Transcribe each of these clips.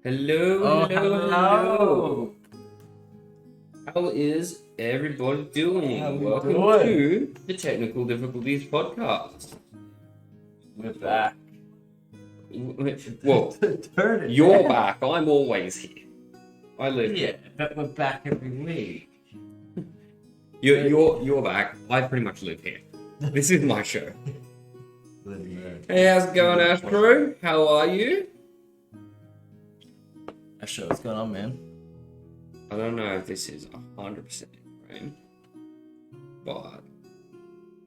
Hello. How is everybody doing? Welcome to the Technical Difficulties Podcast. We're back. Well, you're back. I'm always here. I live here. But we're back every week. You're back. I pretty much live here. This is my show. Hey, how's it going, Astro? How are you? Astro, what's going on, man? I don't know if this is 100% right, but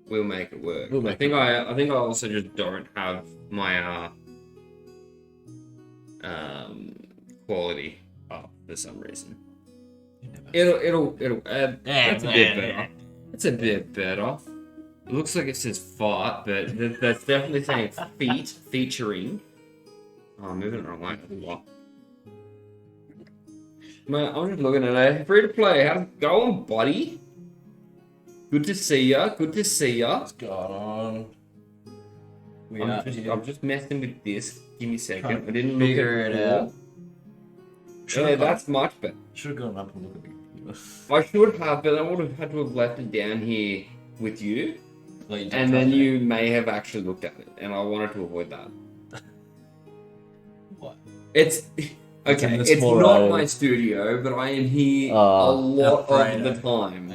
we'll make it work. I think I also just don't have my quality up for some reason. It'll that's a bit better. It's a bit better. It looks like it says fart, but that's definitely saying feet featuring. Oh, I'm moving it wrong way. Man, I'm just looking at it. Free to play. How's it going, buddy? Good to see ya. What's going on? I'm just messing with this. Give me a second. I didn't figure it out. Yeah, that's much better. Should have gone up and looked at the computer. I should have, but I would have had to have left it down here with you. And then you may have actually looked at it, and I wanted to avoid that. What? It's not my studio, but I am here a lot of the time.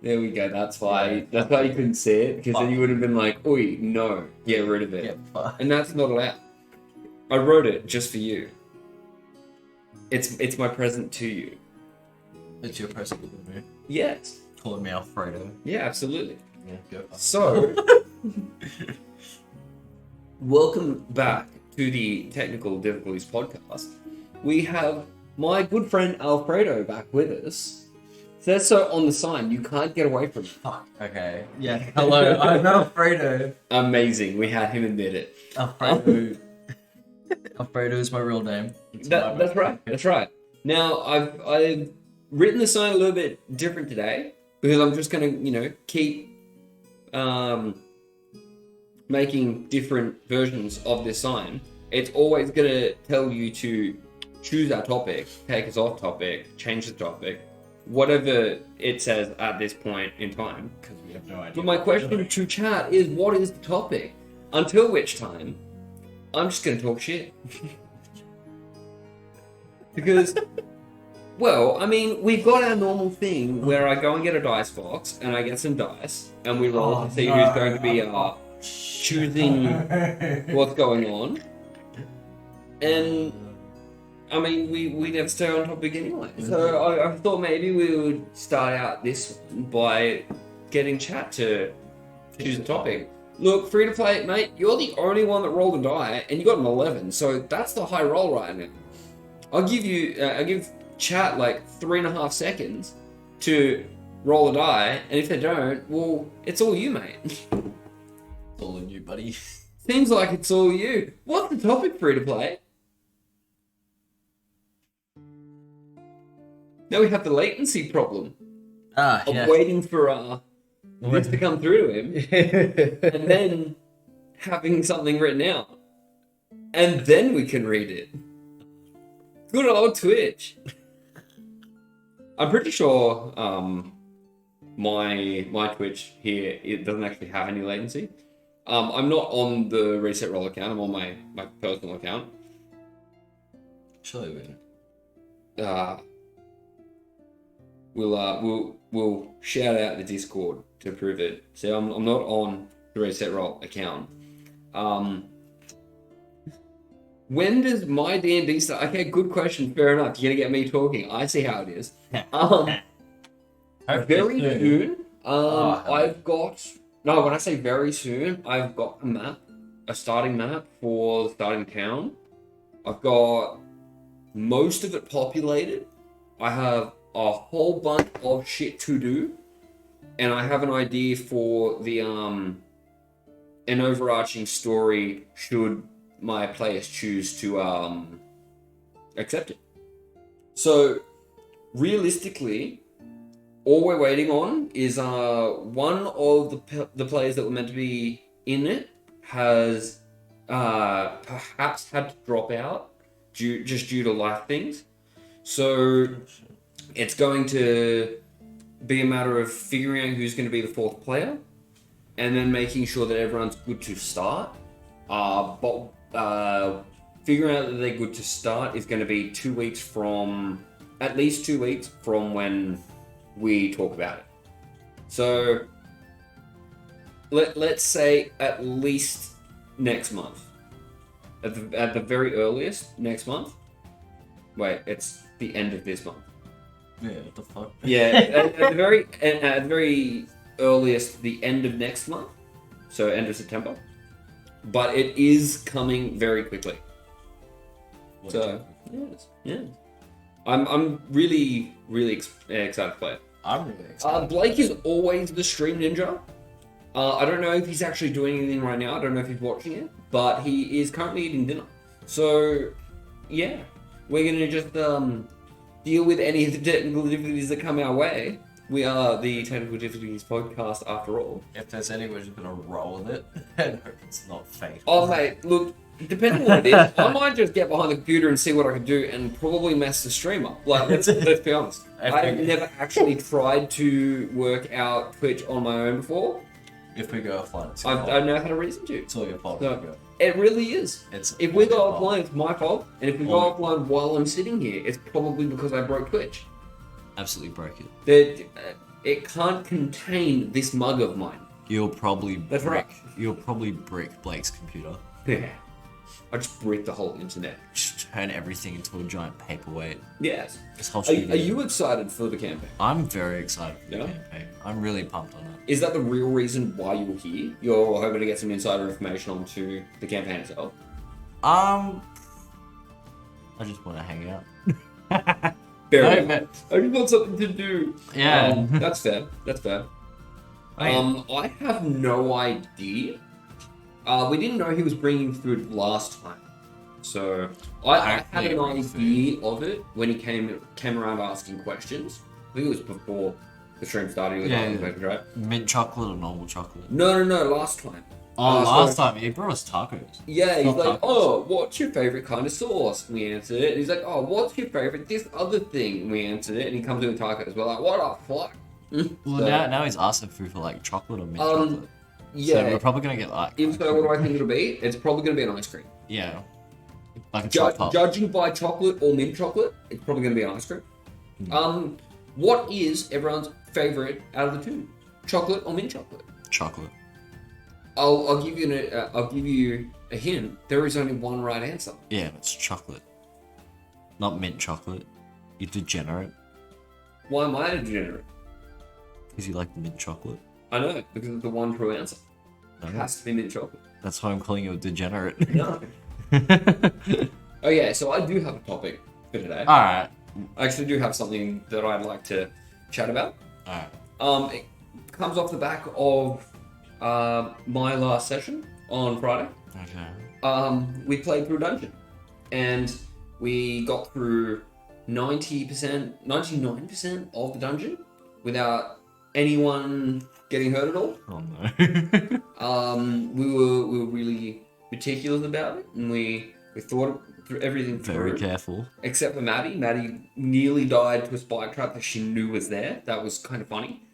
There we go. That's why you couldn't see it, because then you would have been like, "Oi, no, get rid of it," and that's not allowed. I wrote it just for you. It's my present to you. It's your present with me. Yes. Calling me Alfredo. Yeah, absolutely. Yeah, go. So, welcome back to the Technical Difficulties Podcast. We have my good friend Alfredo back with us. Says so on the sign. You can't get away from it. Fuck. Okay. Yeah. Hello, I'm Alfredo. Amazing. We had him admit it. Alfredo. Alfredo is my real name. That's right. That's right. Now I've written the sign a little bit different today because I'm just gonna keep making different versions of this sign. It's always gonna tell you to choose our topic, take us off topic, change the topic, whatever it says at this point in time. Because we have no idea. But my question to chat is, what is the topic? Until which time, I'm just gonna talk shit. Because Well, I mean, we've got our normal thing where I go and get a dice box and I get some dice and we roll to see who's going to be choosing what's going on. And I mean, we never stay on topic anyway. So I thought maybe we would start out this one by getting chat to choose a topic. Look, free to play, mate, you're the only one that rolled a die and you got an 11, so that's the high roll right now. I'll give chat like 3.5 seconds to roll a die, and if they don't, well, it's all you, mate. It's all on you, buddy. Seems like it's all you. What's the topic, free to play? Now we have the latency problem of waiting for this to come through to him, and then having something written out, and then we can read it. Good old Twitch. I'm pretty sure my Twitch here, it doesn't actually have any latency. I'm not on the ReadySetRoll account. I'm on my personal account. Surely We'll shout out the Discord to prove it. So I'm not on the ReadySetRoll account. When does my D&D start? Okay, good question. Fair enough. You're gonna get me talking. I see how it is. Very soon. When I say very soon, I've got a starting map for the starting town. I've got most of it populated. I have a whole bunch of shit to do, and I have an idea for the an overarching story should my players choose to accept it. So realistically, all we're waiting on is one of the players that were meant to be in it has perhaps had to drop out due to life things. So it's going to be a matter of figuring out who's going to be the fourth player, and then making sure that everyone's good to start. Figuring out that they're good to start is going to be at least 2 weeks from when we talk about it. So let's say at least next month. At the very earliest, next month. Wait, it's the end of this month. Yeah, what the fuck? Yeah, at the very earliest, the end of next month. So end of September. But it is coming very quickly. So yeah, I'm really excited to play it. I'm really excited. Blake is always the stream ninja. I don't know if he's actually doing anything right now. I don't know if he's watching it, but he is currently eating dinner. So yeah, we're gonna just deal with any of the technical difficulties that come our way. We are the Technical Difficulties podcast, after all. If there's any, we're just gonna roll with it and hope it's not fake. Oh, mate, look, depending on what it is, I might just get behind the computer and see what I can do and probably mess the stream up. Like, let's be honest. I've never actually tried to work out Twitch on my own before. If we go offline, it's I've never had a reason to. It's all your fault. So, it really is. If we go offline, it's my fault. And if we go offline while I'm sitting here, it's probably because I broke Twitch. Absolutely broke it. It can't contain this mug of mine. You'll probably That's right. You'll probably brick Blake's computer. Yeah. I just bricked the whole internet. Just turn everything into a giant paperweight. Yes. This whole Are you excited for the campaign? I'm very excited for the campaign. I'm really pumped on it. Is that the real reason why you're here? You're hoping to get some insider information onto the campaign itself? I just want to hang out. Fair enough. I just want something to do. Yeah. That's fair. I have no idea. We didn't know he was bringing food last time. So I had an idea of it when he came around asking questions. I think it was before the stream started. He was asking questions, right? Mint chocolate or normal chocolate? No, last time. Last time he brought us tacos. Yeah, he's like, oh, what's your favorite kind of sauce? And we answered it. And he's like, oh, what's your favorite this other thing? And we answered it. And he comes in with tacos. We're like, what the fuck? Well, now he's asking for like chocolate or mint chocolate. Yeah. So we're probably going to get like... So what do I think it'll be? It's probably going to be an ice cream. Yeah. Like a chocolate. Judging by chocolate or mint chocolate, it's probably going to be an ice cream. What is everyone's favorite out of the two? Chocolate or mint chocolate? Chocolate. I'll give you a hint. There is only one right answer. Yeah, it's chocolate. Not mint chocolate. You degenerate. Why am I a degenerate? Because you like mint chocolate. I know, because it's the one true answer. No. It has to be mint chocolate. That's why I'm calling you a degenerate. No. Okay, so I do have a topic for today. Alright. I actually do have something that I'd like to chat about. Alright. It comes off the back of my last session on Friday. Okay. We played through a dungeon, and we got through 99% of the dungeon without anyone getting hurt at all. Oh no. We were really meticulous about it, and we thought through everything Very careful. except for Maddie. Maddie nearly died to a spike trap that she knew was there. That was kind of funny.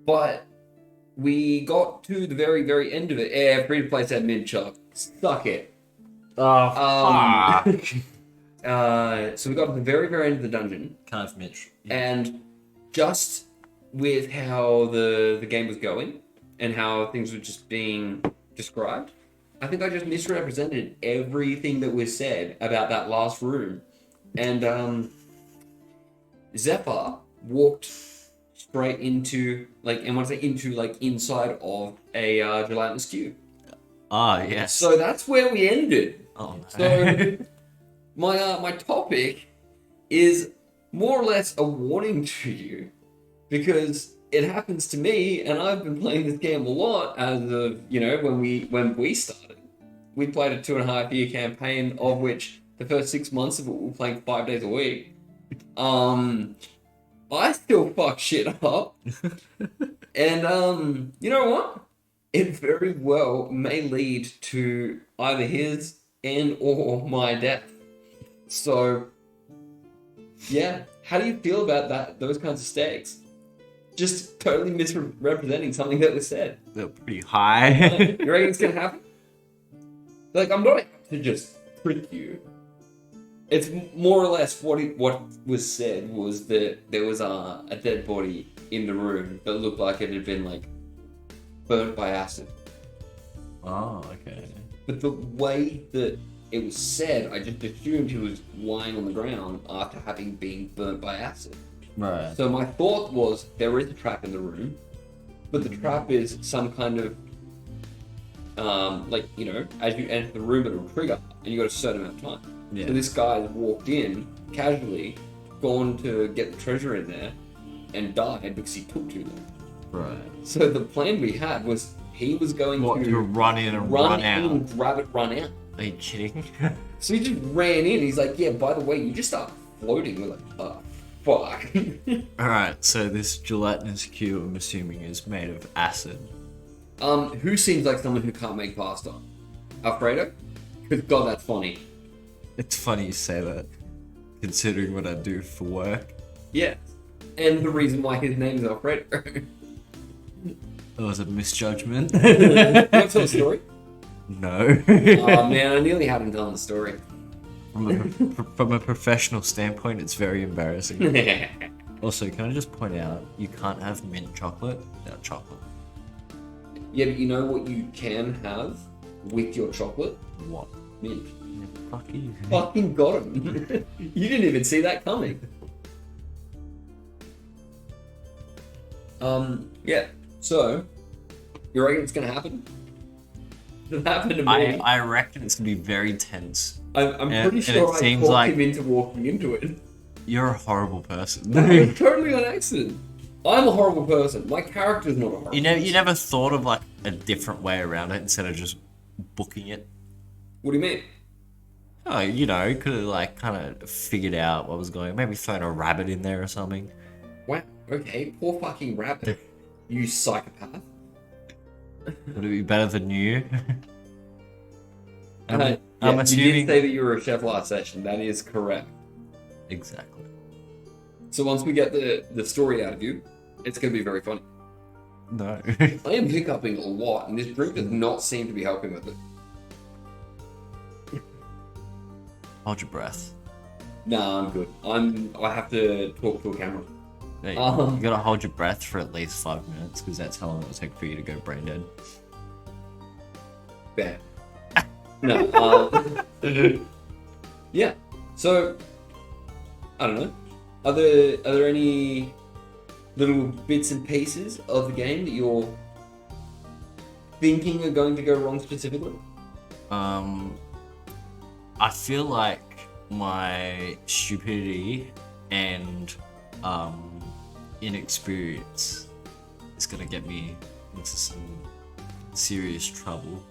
But we got to the very, very end of it. Yeah, free to play said mint chuck. Suck it. Oh, fuck. So we got to the very, very end of the dungeon. Kind of Mitch. And just with how the game was going and how things were just being described, I think I just misrepresented everything that was said about that last room. And Zephyr walked straight into, and when I say into, inside of a gelatinous cube. Ah, yes. So that's where we ended. Oh, no. So my topic is more or less a warning to you, because it happens to me, and I've been playing this game a lot as of, when we started. We played a 2.5 year campaign, of which the first 6 months of it we were playing 5 days a week. I still fuck shit up. And you know what? It very well may lead to either his and or my death. So yeah, how do you feel about those kinds of stakes? Just totally misrepresenting something that was said. They're pretty high. You reckon it's gonna happen? I'm not out to just trick you. It's more or less what was said was that there was a dead body in the room that looked like it had been burnt by acid. Oh, okay. But the way that it was said, I just assumed he was lying on the ground after having been burnt by acid. Right. So my thought was there is a trap in the room, but the trap is some kind of as you enter the room it'll trigger and you got a certain amount of time. Yeah. So this guy walked in casually, gone to get the treasure in there, and died because he took too long. Right. So the plan we had was he was going to run in and run out. And grab it, run out. Are you kidding? So he just ran in. He's like, yeah, by the way, you just start floating. We're like, oh, fuck. Alright, so this gelatinous cube, I'm assuming, is made of acid. Who seems like someone who can't make pasta? Alfredo? Because God, that's funny. It's funny you say that, considering what I do for work. Yeah. And the reason why his name is Alfredo. That was a misjudgment. You want to tell a story? No. Oh man, I nearly had him telling the story. From a professional standpoint, it's very embarrassing. Also, can I just point out, you can't have mint chocolate without chocolate. Yeah, but you know what you can have with your chocolate? What? Mint. Yeah, fuck you. Fucking got him. You didn't even see that coming. Yeah. So, you reckon it's gonna happen? It happened to me. I reckon it's gonna be very tense. I'm pretty sure I talked him into walking into it. You're a horrible person. No, totally on accident. I'm a horrible person. My character's not a horrible person. You never thought of a different way around it instead of just booking it? What do you mean? Oh, could have kind of figured out what was going on. Maybe thrown a rabbit in there or something. Wow. Okay, poor fucking rabbit. You psychopath. Would it be better than you? I'm You assuming... did say that you were a chef last session. That is correct. Exactly. So once we get the story out of you, it's going to be very funny. No. I am hiccuping a lot, and this drink does not seem to be helping with it. Hold your breath. Nah, I'm good. I have to talk to a camera. Hey, you gotta hold your breath for at least 5 minutes, because that's how long it'll take for you to go brain dead. Fair. No, yeah. So, I don't know. Are there any little bits and pieces of the game that you're thinking are going to go wrong specifically? I feel like my stupidity and inexperience is gonna get me into some serious trouble.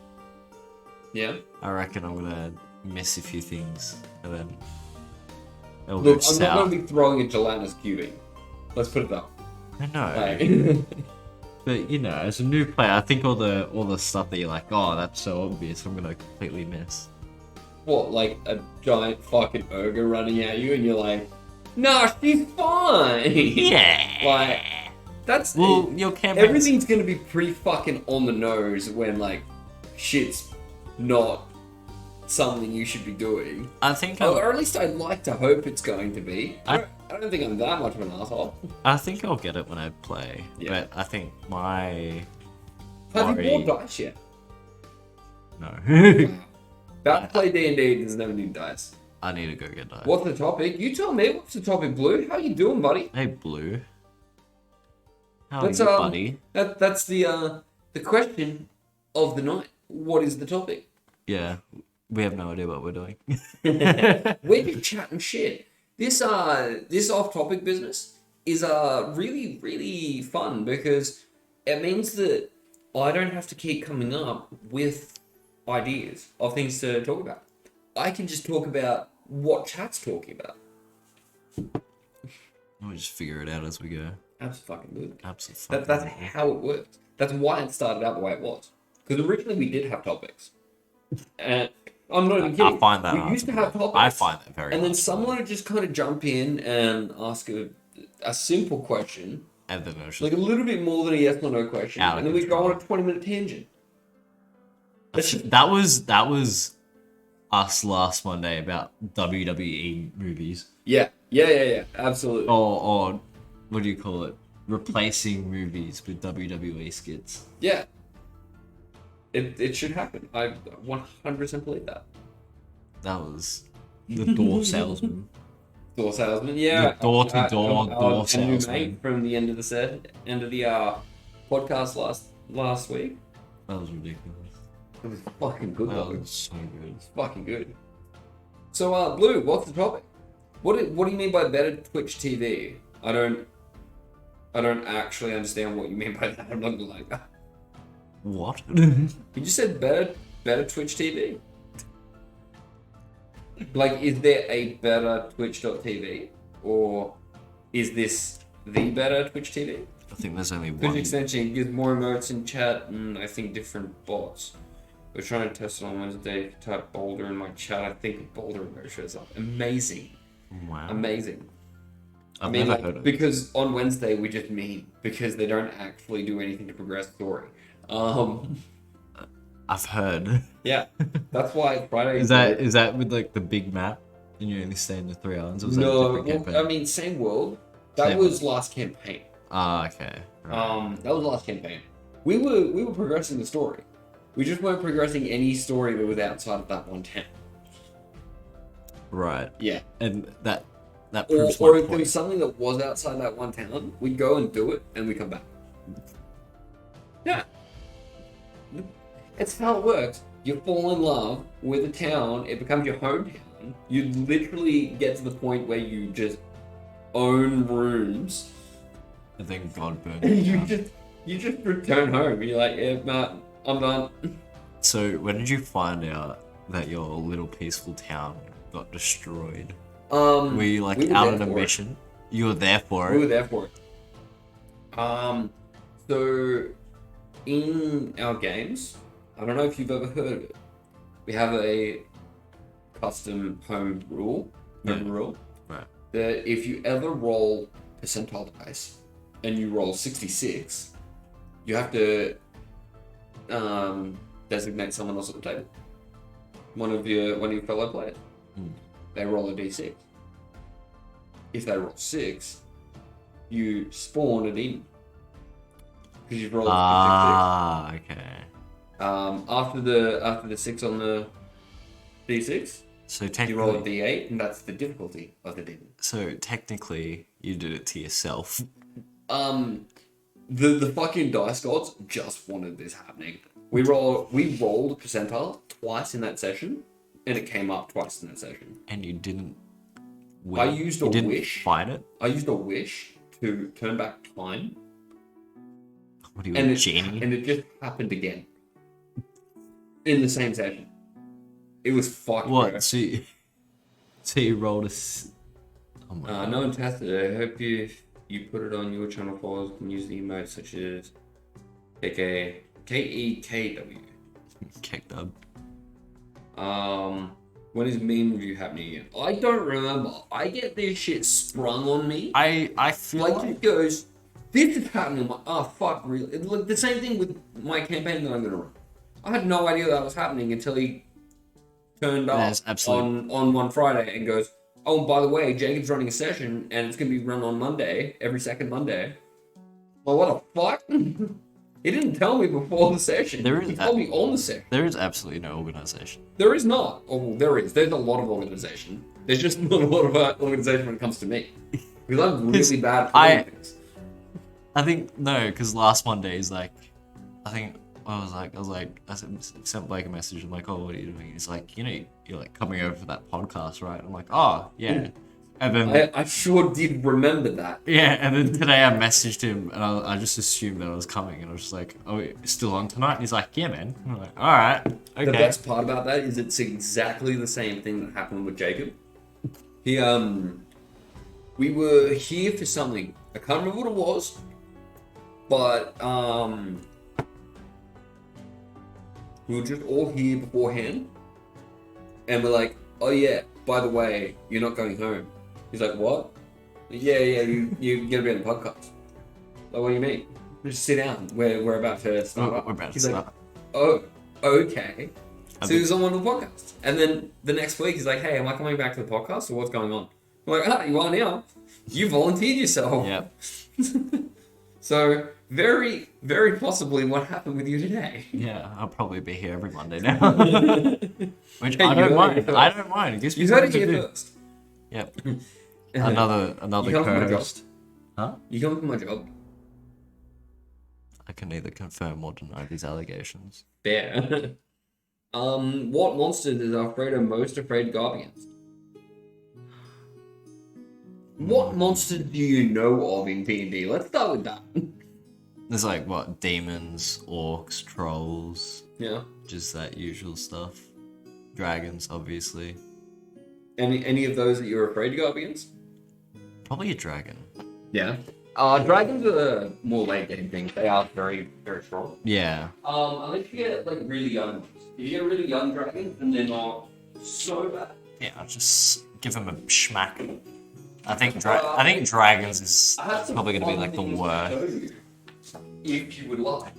Yeah. I reckon I'm gonna miss a few things, and then it'll Look, go I'm south. not going to be throwing a gelatinous cubing. Let's put it that way. I know. Like, But you know, as a new player, I think all the stuff that you're like, oh, that's so obvious, I'm gonna completely miss. what, like a giant fucking ogre running at you, and you're like, "Nah, she's fine." Yeah. Like, that's Well, your campaign. everything's gonna be pretty fucking on the nose when like shit's not something you should be doing. I think. Or at least I'd like to hope it's going to be. I don't think I'm that much of an asshole. I think I'll get it when I play. Yeah. But I think my. Have you bought dice yet? No. About to play D&D doesn't have any dice. I need to go get that. What's the topic? You tell me. What's the topic, Blue? How you doing, buddy? Hey, Blue. How That's, are you, buddy? That's the question of the night. What is the topic? Yeah, we have no idea what we're doing. We're just chatting shit. This off-topic business is really, really fun because it means that I don't have to keep coming up with ideas of things to talk about. I can just talk about what chat's talking about. We'll just figure it out as we go. Absolutely. Absolutely. That's how it worked. That's why it started out the way it was. Because originally we did have topics. And I'm not even kidding. I find that we used to have topics. I find that very. And then someone would just kind of jump in and ask a simple question. And then it was just Like a little bit more than a yes or no question. Out of And then we'd go control. on a 20-minute tangent. that was us last Monday about WWE movies. Yeah. Absolutely. Or what do you call it? Replacing movies with WWE skits. Yeah. It should happen. I 100% believe that. That was the door salesman. Door salesman, yeah. The door-to-door door And your salesman. mate from the end of the podcast last week. That was ridiculous. It was fucking good. That Though. was so good. It's fucking good. So, Blue, what's the topic? What do you mean by better Twitch TV? I don't actually understand what you mean by that. I'm not gonna like that. What? You just said better Twitch TV. Like, is there a better Twitch.tv? Or is this the better Twitch TV? I think there's only Twitch one. extension gives more emotes in chat and I think different bots. We're trying to test it on Wednesday. Type Boulder in my chat. I think Boulder emote shows up. Amazing. Wow. Amazing. I've never like, heard of it. because on Wednesday we just meme because they don't actually do anything to progress the story. I've heard. Yeah, that's why Friday Is that with like the big map and you only stay in the 3 islands? Or was that a no. different campaign? Well, I mean, same world. That Same was last campaign. Ah, okay. Right. That was last campaign. We were progressing the story. We just weren't progressing any story that was outside of that one town. Right. Yeah. And that Or proves if my there point. was something that was outside that one town, we'd go and do it, and we come back. Yeah. It's how it works. You fall in love with a town, it becomes your hometown. You literally get to the point where you just own rooms, And then God burned and it you down. just return home. You're like, yeah, Matt, I'm done. So when did you find out that your little peaceful town got destroyed? Were you like we were out there on a for it. mission? You were there for We were it? there for it. So in our games, I don't know if you've ever heard of it. We have a custom home rule, Yeah. rule, Right. that if you ever roll percentile dice and you roll 66, you have to designate someone else at the table. One of your fellow players. Hmm. They roll a d6. if they roll 6, you spawn a demon. Because you've rolled 6, 6, 6. Ah, okay. After the 6 on the D6, So you roll a D8, and that's the difficulty of the demon. So technically, you did it to yourself. The fucking dice gods just wanted this happening. We rolled percentile twice in that session, and it came up twice in that session. And you didn't win. I used a wish. Fight it. I used a wish to turn back time. What are you, a genie? And it just happened again. In the same session. It was fucking What? So you rolled a... Oh my God. No one tested it. I hope you put it on your channel, followers can use the emotes such as KEKW. Kekdub. When is meme review happening again? I don't remember. I get this shit sprung on me. I feel like it goes, this is happening. I'm like, oh fuck, really? It's like the same thing with my campaign that I'm gonna run. I had no idea that was happening until he turned up on one Friday and goes, oh, by the way, Jacob's running a session and it's gonna be run on Monday, every second Monday. Well, what the fuck? He didn't tell me before the session. He told me on the session. There is absolutely no organization. There is not. Oh, well, there is. There's a lot of organization. There's just not a lot of organization when it comes to me. Because I'm really bad at things. I think, no, because last Monday is like, I sent Blake a message. I'm like, oh, what are you doing? He's like, you're like coming over for that podcast, right? I'm like, oh, yeah. And then I sure did remember that. Yeah, and then today I messaged him and I just assumed that I was coming and I was just like, oh, it's still on tonight? And he's like, yeah, man. And I'm like, all right, okay. The best part about that is it's exactly the same thing that happened with Jacob. We were here for something. I can't remember what it was, but we were just all here beforehand, and we're like, oh yeah, by the way, you're not going home. He's like, what? Yeah, you're gonna be on the podcast. Like, what do you mean? Just sit down. We're about to start. We're about to start. Like, oh, okay. So he was on one of the podcasts. And then the next week, he's like, hey, am I coming back to the podcast or what's going on? I'm like, you are now. You volunteered yourself. Yep. So, very, very possibly what happened with you today. Yeah, I'll probably be here every Monday now. Which I don't mind. I don't mind. It gives me you heard it here first. Yep. Another co-host. Huh? You come for my job. I can neither confirm or deny these allegations. Fair. What monsters is Alfredo most afraid of going against? What monsters do you know of in D&D? Let's start with that. There's like, what, demons, orcs, trolls. Yeah. Just that usual stuff. Dragons, obviously. Any of those that you're afraid to go up against? Probably a dragon. Yeah. Dragons are more late game things. They are very, very strong. Yeah. Unless you get like really young ones. If you get really young dragons, then they're not so bad. Yeah, I'll just give them a schmack. I think dragons is probably going to be like the worst. If you would like.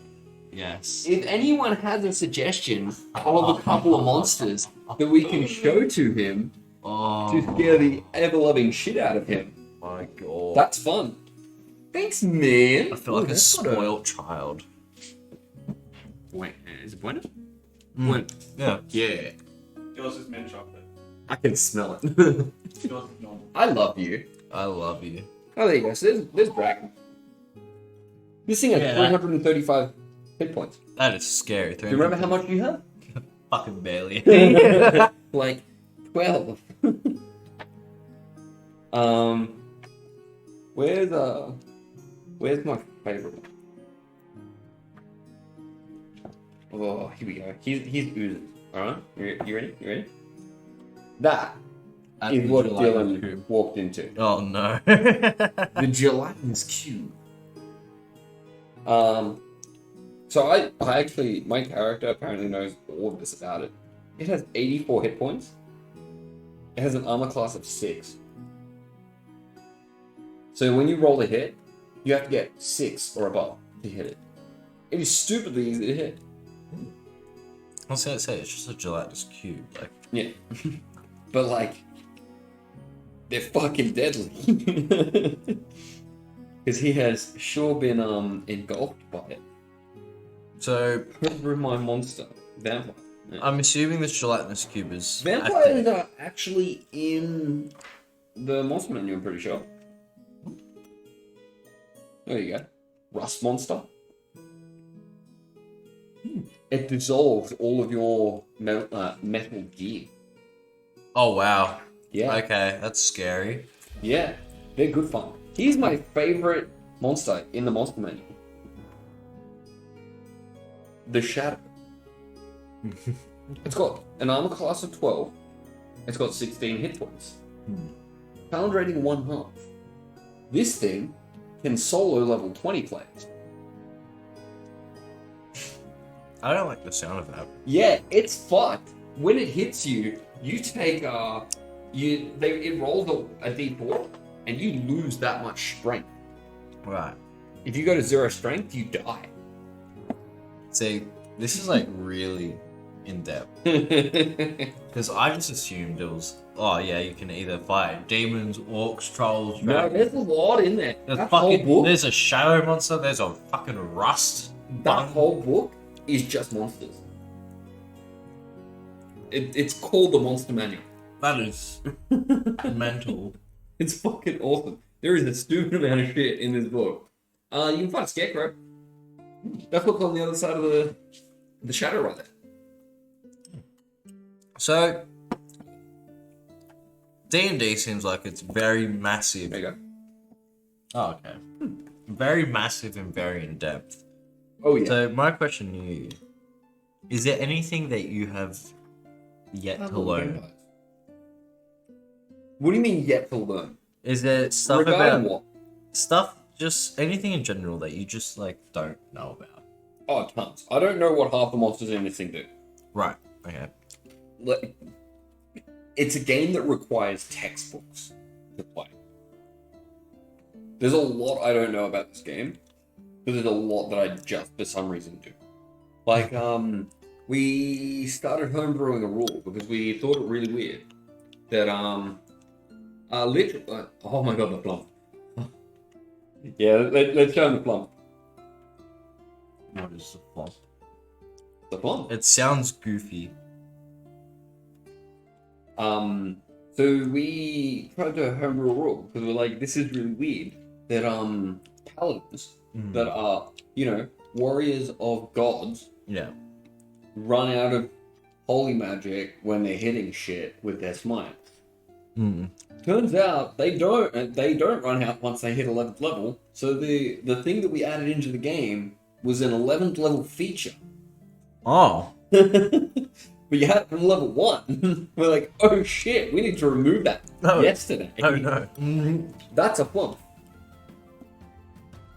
Yes. If anyone has a suggestion of a couple of monsters that we can show to him to scare the ever-loving shit out of him, my God, that's fun. Thanks, man. I feel like a spoiled child. Wait, is it Bueno? Bueno. Yeah. Yeah. Yours is mint chocolate. I can smell it. Yours is normal. I love you. I love you. Oh, there you go. So there's Dragon. This thing has 335 hit points. That is scary. Do you remember how much you have? Fucking barely. Like 12. Where's my favorite one? Oh, here we go. He's oozes. Alright? You ready? You ready? That is what Dylan walked into. Oh no. The gelatinous cube. So I actually, my character apparently knows all of this about it. It has 84 hit points. It has an armor class of 6. So when you roll a hit, you have to get 6 or above to hit it. It is stupidly easy to hit. I was gonna say, it's just a gelatinous cube, like. Yeah. But like, they're fucking deadly. Because he has sure been engulfed by it. So, Remember my monster, vampire. Yeah. I'm assuming the gelatinous cube is... Vampires are actually in the monster menu, I'm pretty sure. There you go. Rust monster. It dissolves all of your metal gear. Oh, wow. Yeah. Okay, that's scary. Yeah, they're good fun. He's my favorite monster in the monster menu. The Shadow. It's got an armor class of 12. It's got 16 hit points. Pound rating 1/2. This thing can solo level 20 players. I don't like the sound of that. Yeah, it's fucked. When it hits you, you take it rolls a d4 and you lose that much strength. Right. If you go to 0 strength, you die. See, this is like really in depth. Because I just assumed it was, oh yeah, you can either fight demons, orcs, trolls, No, dragons. there's a lot in there. There's, That whole book, there's a shadow monster, there's a fucking rust. that whole book is just monsters. It's called the Monster Manual. That is mental. It's fucking awesome. There is a stupid amount of shit in this book. You can find a scarecrow. That's what's on the other side of the shadow right there. So, D&D seems like it's very massive. There you go. Oh, okay. Very massive and very in depth. Oh yeah. So my question to you, is there anything that you have yet to learn? What do you mean yet to learn? Is there stuff Regarding about what? stuff, just anything in general that you just like don't know about? Oh, tons. I don't know what half the monsters in this thing do. Right. Okay. Like, it's a game that requires textbooks to play. There's a lot I don't know about this game, but there's a lot that I just, for some reason, do. Like, we started homebrewing a rule because we thought it really weird that, literally, oh my god, the plump. Yeah, let's show them the plump. What is the plot? The plump. It sounds goofy. So we tried to homebrew a rule because we're like, this is really weird that paladins that are, warriors of gods Yeah. run out of holy magic when they're hitting shit with their smite. Turns out they don't run out once they hit 11th level. So the thing that we added into the game was an 11th level feature. Oh. But you had it from level 1. We're like, oh shit, we need to remove that yesterday. Oh no. That's a plump.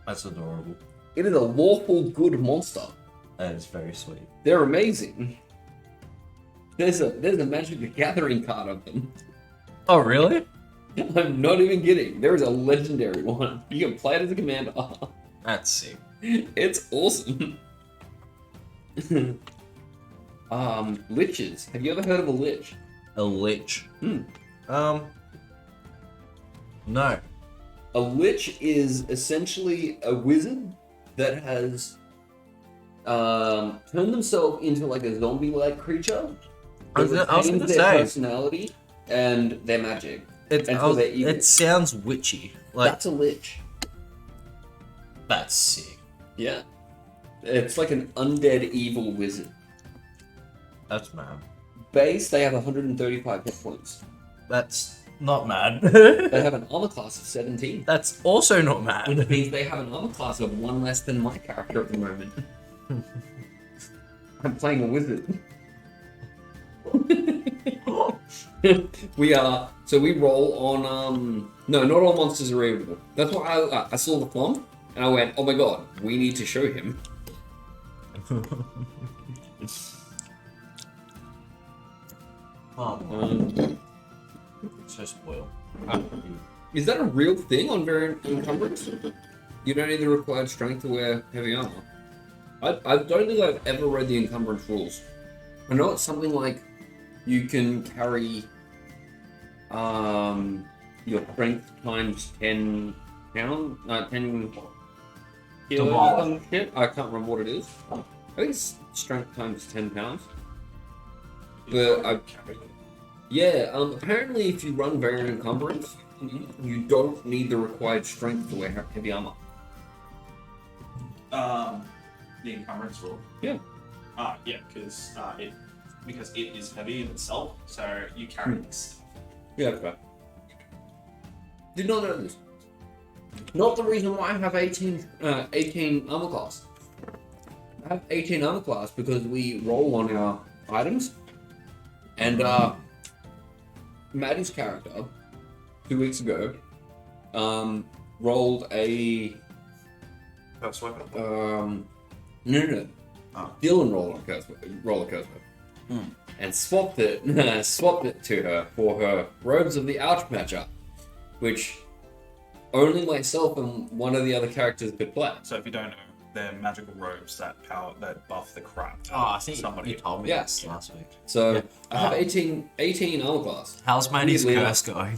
That's adorable. It is a lawful good monster. That is very sweet. They're amazing. There's a Magic the Gathering card of them. Oh really? I'm not even kidding. There is a legendary one. You can play it as a commander. That's sick. It's awesome. Liches. Have you ever heard of a lich? A lich. No. A lich is essentially a wizard that has turned themselves into like a zombie-like creature. I was gonna their say. personality and their magic. It sounds witchy. Like That's a lich. that's sick. Yeah. It's like an undead evil wizard. That's mad. Base, they have 135 hit points. That's not mad. They have an armor class of 17. That's also not mad. Which means they have an armor class of 1 less than my character at the moment. I'm playing a wizard. So we roll on, no, not all monsters are readable. That's why I saw the plump, and I went, oh my god, we need to show him. So spoiled. Is that a real thing on Variant Encumbrance? You don't need the required strength to wear heavy armor. I don't think I've ever read the Encumbrance rules. I know it's something like you can carry your strength times 10 pounds, 10 kilos The or some shit. I can't remember what it is. I think it's strength times 10 pounds. But apparently if you run variant encumbrance, you don't need the required strength to wear heavy armor. The encumbrance rule. Yeah. Yeah, because it is heavy in itself, so you carry this stuff. Yeah, that's right. Did not know this. Not the reason why I have 18 armor class. I have 18 armor class because we roll on our items. And Maddie's character, 2 weeks ago, rolled a First weapon? no. Dylan roller coaster. And swapped it to her for her robes of the Ouch matchup, which only myself and one of the other characters could play. So if you don't know, they're magical robes that buff the crap. I think somebody you told me Yes. this last week. So I have 18 armor class. How's Maddie's Really? curse going?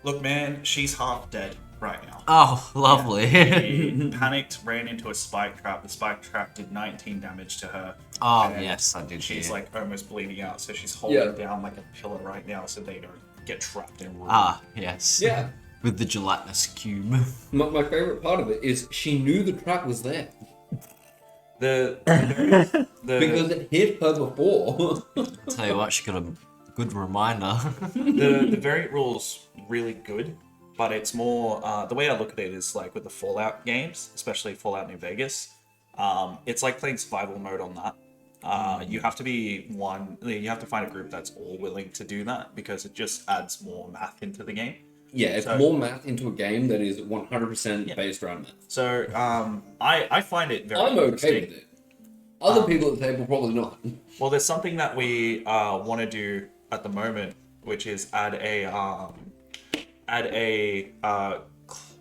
Look, man, she's half dead right now. Oh, lovely. She panicked, ran into a spike trap. The spike trap did 19 damage to her. Oh, And yes, I did She's hear. like almost bleeding out, so she's holding down like a pillar right now so they don't get trapped in a room. Yes. Yeah. With the gelatinous cube. My favorite part of it is she knew the trap was there The because it hit her before. Tell you what, she got a good reminder. the variant rule's really good, but it's more the way I look at it is like with the Fallout games, especially Fallout New Vegas. It's like playing survival mode on that. You have to you have to find a group that's all willing to do that because it just adds more math into the game. Yeah, it's more math into a game that is 100% based around math. So I find it very I'm interesting. okay with it. Other people at the table probably not. Well, there's something that we want to do at the moment, which is add a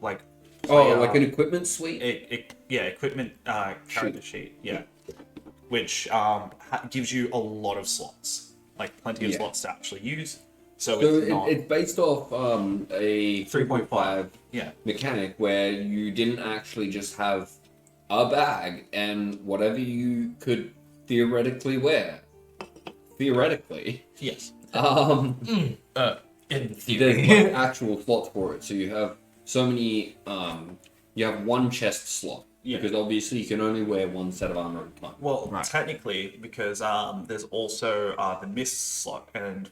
like like an equipment suite? equipment character sheet, which gives you a lot of slots, like plenty of slots to actually use. So it's based off a 3.5 yeah. mechanic where you didn't actually just have a bag and whatever you could theoretically wear. Theoretically. Yes. In There's theory. like actual slots for it. So you have so many, you have one chest slot. Yeah. Because obviously you can only wear one set of armor at a time. Well, Right. technically, because there's also the mist slot, and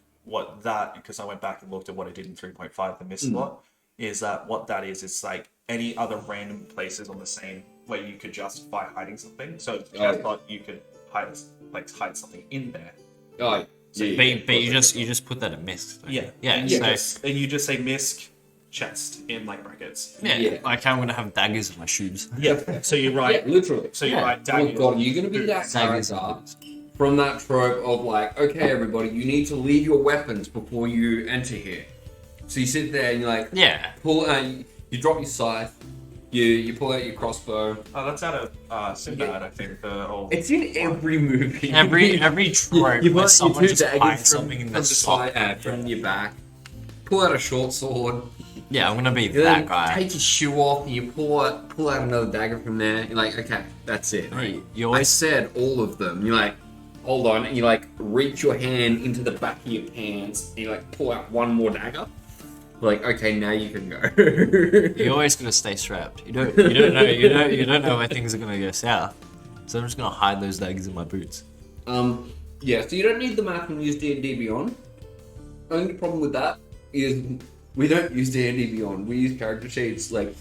because I went back and looked at what it did in 3.5, the mist slot, is that what that is like any other random places on the same where you could justify hiding something. So I thought you could hide something in there. Oh, But you just put that in misc. don't you? Yeah. Yeah. And So you just say misc chest in like brackets. yeah, like I'm gonna have daggers in my shoes. Yeah. So you yeah, write. literally. So you Yeah. write Oh daggers. god, you're gonna be that Daggers character and boots. from that trope of like, okay everybody, you need to leave your weapons before you enter here. So you sit there and you're like, Yeah. pull out, you drop your scythe, you pull out your crossbow. Oh, that's out of Sinbad, I think. The old. It's in every movie. Every trope you where put someone your two just daggers hides from, something in from the the sock. side, from your back. Pull out a short sword. Yeah, I'm gonna be Then that guy. take your shoe off and you pull out another dagger from there. You're like, okay, that's it. Hey, you I always said all of them. You're like, hold on, and you like reach your hand into the back of your pants and you like pull out one more dagger. Like, okay, now you can go. you always gotta stay strapped. You don't know where things are gonna go south. So I'm just gonna hide those daggers in my boots. Yeah, so you don't need the map when you use D&D Beyond. Only problem with that is we don't use D&D Beyond. We use character sheets like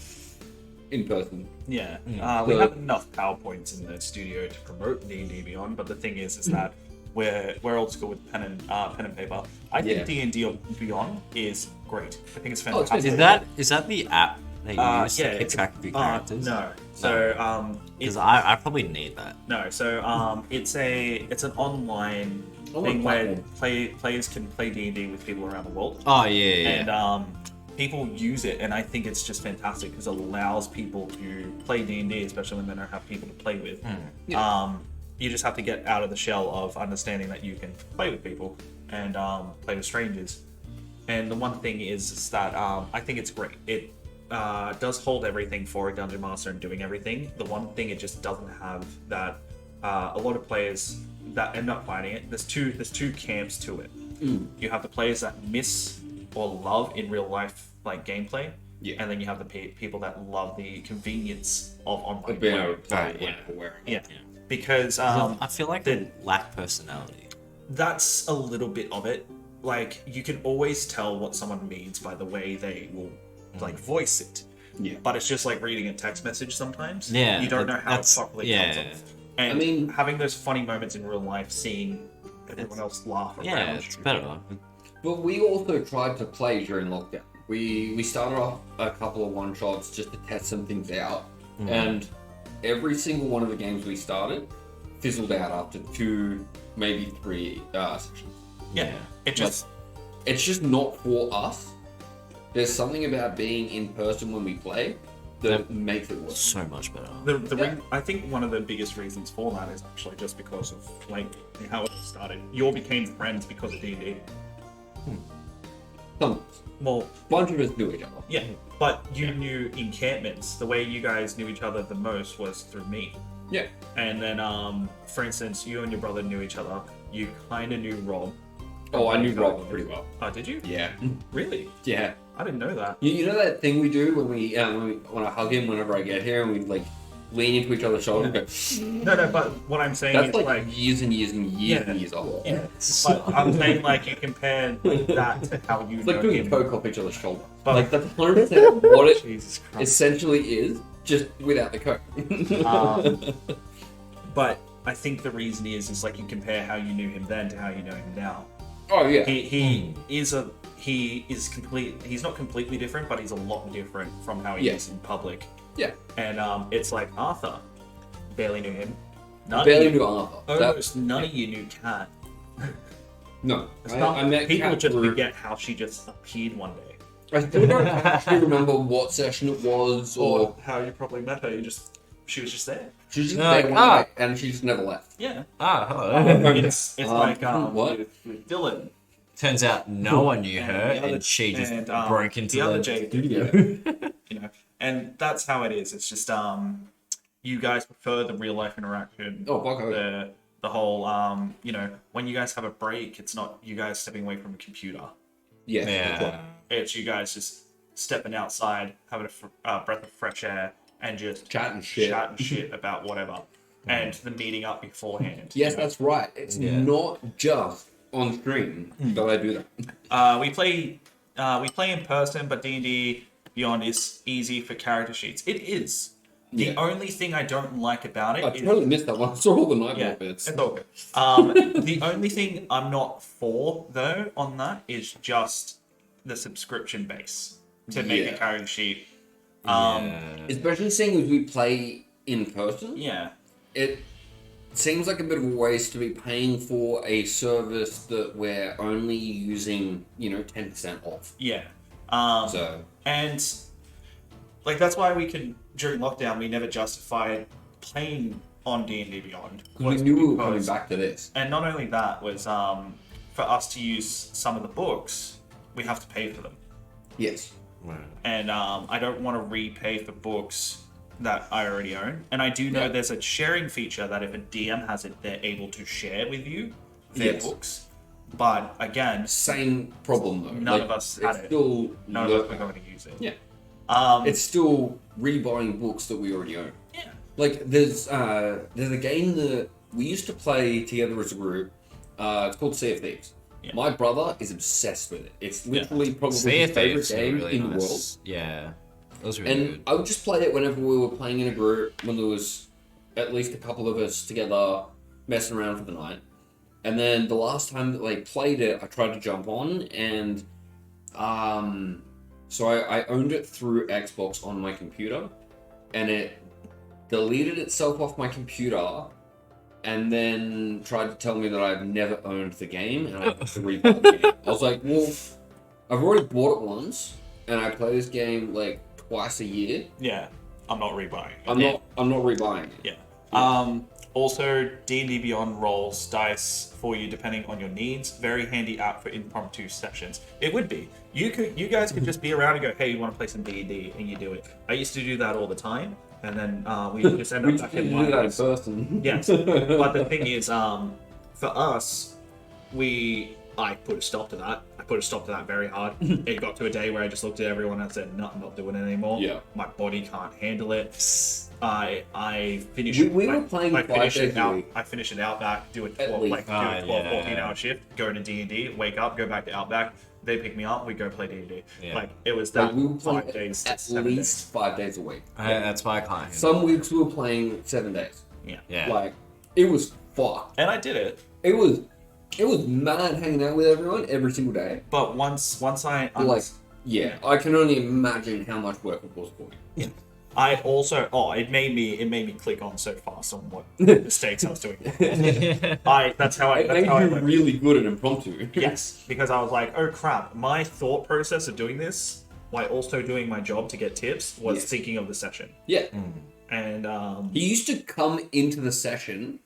in person. Yeah, we So- have enough PowerPoints in the studio to promote D&D Beyond, but the thing is that we're old school with pen and paper. I Yeah. think D&D Beyond is great. I think it's Oh, it's fantastic. Is that the app that you use to keep it's- track of your characters? No. So Because I probably need that. no. So it's an online thing where players can play D&D with people around the world. Oh yeah. And people use it, and I think it's just fantastic because it allows people to play D&D, especially when they don't have people to play with. You just have to get out of the shell of understanding that you can play with people and play with strangers. And the one thing is that I think it's great. It does hold everything for a Dungeon Master and doing everything. The one thing it just doesn't have that a lot of players that end up finding it. There's two camps to it. You have the players that miss or love in real life like gameplay, and then you have the people that love the convenience of online play. Yeah. Because I feel like they lack personality. That's a little bit of it. Like, you can always tell what someone means by the way they will like voice it. Yeah. But it's just like reading a text message sometimes. Yeah. You don't know how it properly comes off. And I mean, having those funny moments in real life, seeing everyone else laugh around. Yeah, it's better. But we also tried to play during lockdown. We started off a couple of one-shots just to test some things out. And every single one of the games we started fizzled out after 2, maybe 3 sessions. Yeah. It's just not for us. There's something about being in person when we play that makes it work. So much better. I think one of the biggest reasons for that is actually just because of like how it started. You all became friends because of D&D. Well, A bunch of us knew each other. yeah, but you knew encampments. The way you guys knew each other the most was through me. Yeah. And then, for instance, you and your brother knew each other. You kind of knew Rob. Oh, I knew Rob pretty well. Oh, did you? Yeah. Really? Yeah. I didn't know that. You know that thing we do when I hug him whenever I get here and we like lean into each other's shoulders and go, No, but what I'm saying that's is like years and years and years and years old. Yeah. But I'm saying like you compare that to how you It's know like doing him. coke off each other's shoulder. But- Like that's 100% what it Jesus Christ. essentially is, just without the coke. But I think the reason is like you compare how you knew him then to how you know him now. Oh yeah. He's not completely different, but he's a lot different from how he is in public. Yeah. And it's like Arthur, barely knew him. None Barely of you, knew Arthur. almost none of you knew Kat. No. It's I not- met people Kat just through- forget how she just appeared one day, I still don't actually remember what session it was or how you probably met her. She was just there. she was just No, there like, one night and she just never left. Yeah. Hello. It's like what? with Dylan. Turns out no one knew her, And the other- and she just and, broke into the other the Jade, studio. You know, and that's how it is. It's just you guys prefer the real life interaction. Oh, fuck okay. The whole you know, when you guys have a break, it's not you guys stepping away from a computer. Yeah. Yeah. that's right. It's you guys just stepping outside, having a breath of fresh air, and just Chatting shit. about whatever, and the meeting up beforehand. Yes, that's right. It's not just on stream that I do that. We play in person, but D&D Beyond is easy for character sheets. It is. The only thing I don't like about it I is... totally missed that one. I saw all the nightmare bits. it's all good. The only thing I'm not for, though, on that is just the subscription base to make a character sheet. Especially seeing as we play in person, Yeah. it seems like a bit of a waste to be paying for a service that we're only using, 10% off. Yeah. So, And like that's why during lockdown we never justified playing on D&D Beyond. we knew we were coming because- back to this. And not only that was for us to use some of the books, we have to pay for them. Yes. And I don't want to repay for books that I already own. And I do know there's a sharing feature that if a DM has it, they're able to share with you their books. But again, Same problem though. none of us had it's it. Still none of us were going to use it. Yeah. It's still rebuying books that we already own. Yeah. Like there's a game that we used to play together as a group. It's called Sea of Thieves. Yeah. My brother is obsessed with it. It's literally probably Sea his of favorite Thieves are game really in the nice. world. Yeah. That was really And good. I would just play it whenever we were playing in a group, when there was at least a couple of us together messing around for the night. And then the last time that they played it, I tried to jump on, and so I owned it through Xbox on my computer, and it deleted itself off my computer, and then tried to tell me that I've never owned the game, and I have to rebuy the game. I was like, well, I've already bought it once, and I play this game like twice a year. Yeah. I'm not rebuying. I'm not rebuying it. Yeah. Also, D&D Beyond rolls dice for you depending on your needs. Very handy app for impromptu sessions. It would be. You guys could just be around and go, hey, you want to play some D&D, and you do it. I used to do that all the time, and then we just end up back in do that in one. person. Yes, but the thing is, for us, I put a stop to that. I put a stop to that very hard. It got to a day where I just looked at everyone and said, no, I'm not doing it anymore. Yeah. My body can't handle it. I finished We were playing 5 days a week. I finish it Outback, do a 12, least. like, do a 12, 14-hour shift, go to D&D, wake up, go back to Outback. They pick me up, we go play D&D. Yeah. Like, it was that We were playing 5 days to at 7 least days. 5 days a week. That's why I can't handle Some weeks we were playing 7 days. Yeah. Yeah. Like, it was fucked. And I did it. It was mad hanging out with everyone every single day. But once I... Like, yeah, I can only imagine how much work it was for you. I also it made me click on so fast on what mistakes I was doing. That's how I It made you learned. really good at impromptu. Yes, because I was like, oh crap, my thought process of doing this while also doing my job to get tips was Yes. thinking of the session. Yeah. And He used to come into the session,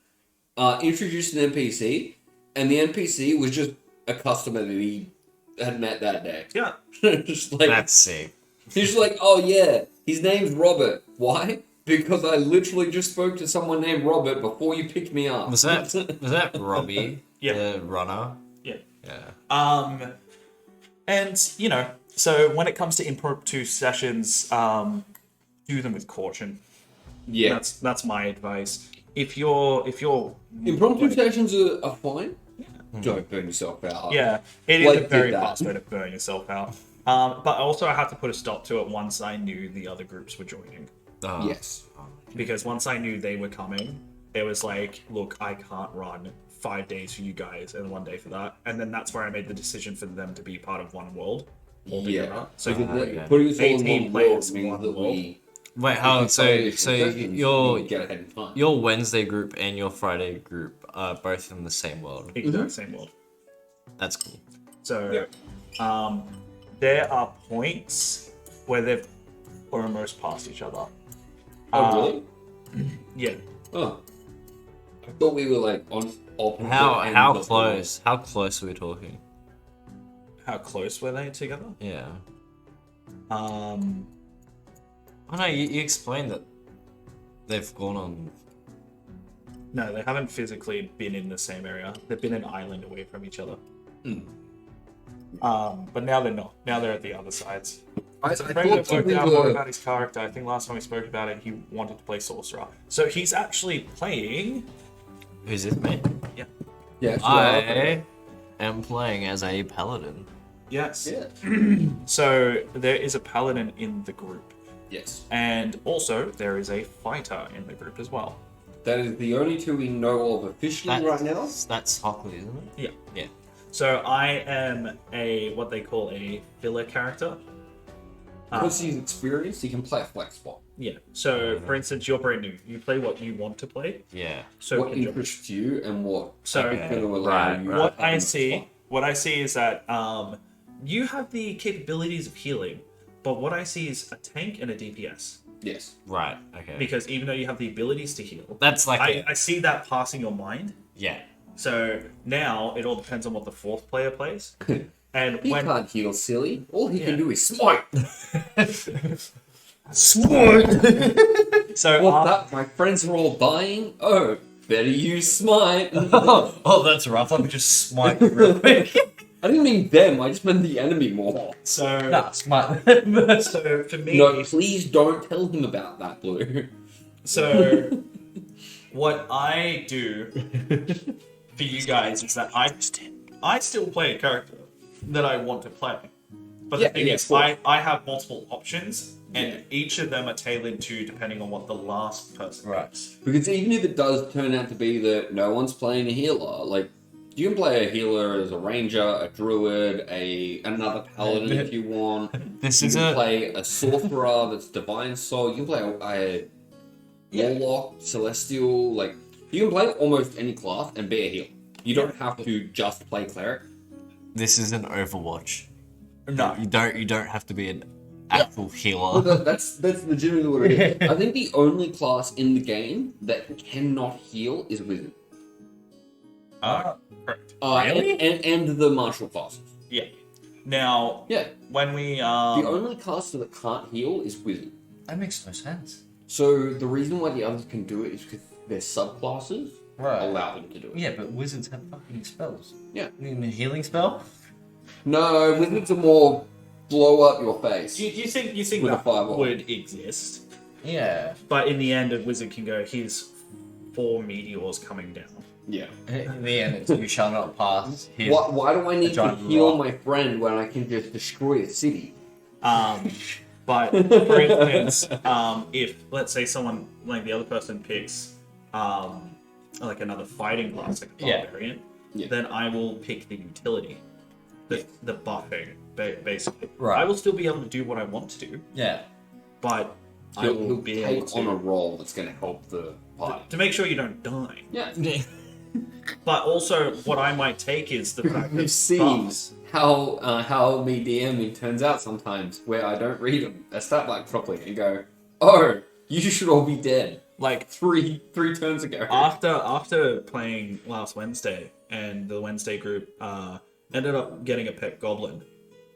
introduce an NPC, and the NPC was just a customer that he had met that day. yeah, Just like, That's sick. he's just like, oh yeah, his name's Robert. Why? Because I literally just spoke to someone named Robert before you picked me up. Was that Robbie? Yeah. The runner? yeah. Yeah. And so when it comes to impromptu sessions, do them with caution. Yeah. That's my advice. If you're Impromptu sessions are fine. Don't burn yourself out. Yeah, it is Like, a very did that. fast way to burn yourself out. But also I had to put a stop to it once I knew the other groups were joining. Yes. Because once I knew they were coming, it was like, look, I can't run 5 days for you guys and 1 day for that. And then that's where I made the decision for them to be part of one world altogether. Yeah. So yeah. Putting us all in 18 one players world in means one that world. we... Wait, how? So you get ahead in time. your Wednesday group and your Friday group are both in the same world. exact same world. That's cool. So there are points where they've almost passed each other. Oh, really? Yeah. Oh. I thought we were like on opposite How ends of the close? How close are we talking? How close were they together? Yeah. Um, Oh no, you explained that they've gone on. no, they haven't physically been in the same area. They've been an island away from each other. But now they're not. Now they're at the other sides. I Alfredo thought worked we out more were... about his character. I think last time we spoke about it, he wanted to play Sorcerer. So he's actually playing... Who's it, mate? Yeah. Yeah, I am playing as a paladin. Yes. Yeah. So there is a paladin in the group. Yes. And also, there is a fighter in the group as well. That is the only two we know of officially right now. That's Hockley, isn't it? Yeah. Yeah. So I am what they call a filler character. Because he's experienced, he can play a flex spot. Yeah. So, for instance, you're brand new. You play what you want to play. Yeah. So What can Josh. interests you and what So, is going to allow right, you right. to What have I a see, spot. what I see is that you have the capabilities of healing, but what I see is a tank and a DPS. Yes. Right. Okay. Because even though you have the abilities to heal, That's like I see that passing your mind. yeah. So now it all depends on what the fourth player plays. And He when can't heal, silly. All he Yeah. can do is smite. so What's that? My friends are all dying? Oh, better use smite. Oh, that's rough. Let me just smite you real quick. I didn't mean them, I just meant the enemy more. so smite. so for me, No, please don't tell him about that, Blue. so what I do for you guys is that I still play a character that I want to play. But Yeah, the thing yeah, is, cool. I have multiple options, and each of them are tailored to depending on what the last person picks. Because even if it does turn out to be that no one's playing a healer, like, you can play a healer as a ranger, a druid, another paladin if you want. This You is can a play a sorcerer that's divine soul. You can play a warlock, celestial. Like, you can play almost any class and be a healer. You don't have to just play cleric. this is an Overwatch. No, You don't have to be an actual healer. That's legitimately what it is. I think the only class in the game that cannot heal is Wizard. Correct. Really? And the martial classes. Yeah. Now, Yeah. when we The only class that can't heal is Wizard. That makes no sense. So the reason why the others can do it is because their subclasses Right. allow them to do it. Yeah, but wizards have fucking spells. Yeah. You need a healing spell? No, Wizards are more blow up your face. you think With a that fireball. would exist, Yeah. but in the end, a wizard can go, here's 4 meteors coming down. Yeah. In the end, it's you shall not pass. Why do I need to giant heal rock. my friend when I can just destroy a city? But for instance, if let's say someone like the other person picks like another fighting class, like a barbarian, Yeah. then I will pick the utility, the buffing, basically. Right. I will still be able to do what I want to do, Yeah. but I will He'll be able take on a to role that's going to help the party. to make sure you don't die. Yeah. But also, what I might take is the fact that You've seen buffs- how me DMing turns out sometimes, where I don't read them. I start like properly and go, "Oh, you should all be dead." like Three turns ago. after playing last Wednesday, and the Wednesday group ended up getting a pet goblin.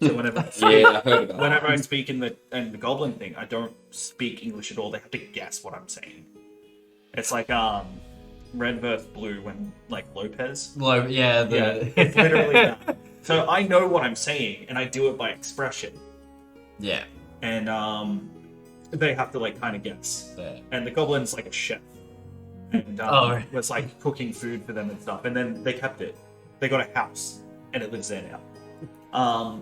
So whenever Yeah, I heard about whenever I speak in the goblin thing, I don't speak English at all. They have to guess what I'm saying. It's like red versus blue when like Lopez. Yeah, It's literally that. So I know what I'm saying, and I do it by expression, Yeah. and they have to like kind of guess. Yeah. And the goblin's like a chef, and right. was like cooking food for them and stuff. And then they kept it. They got a house, and it lives there now.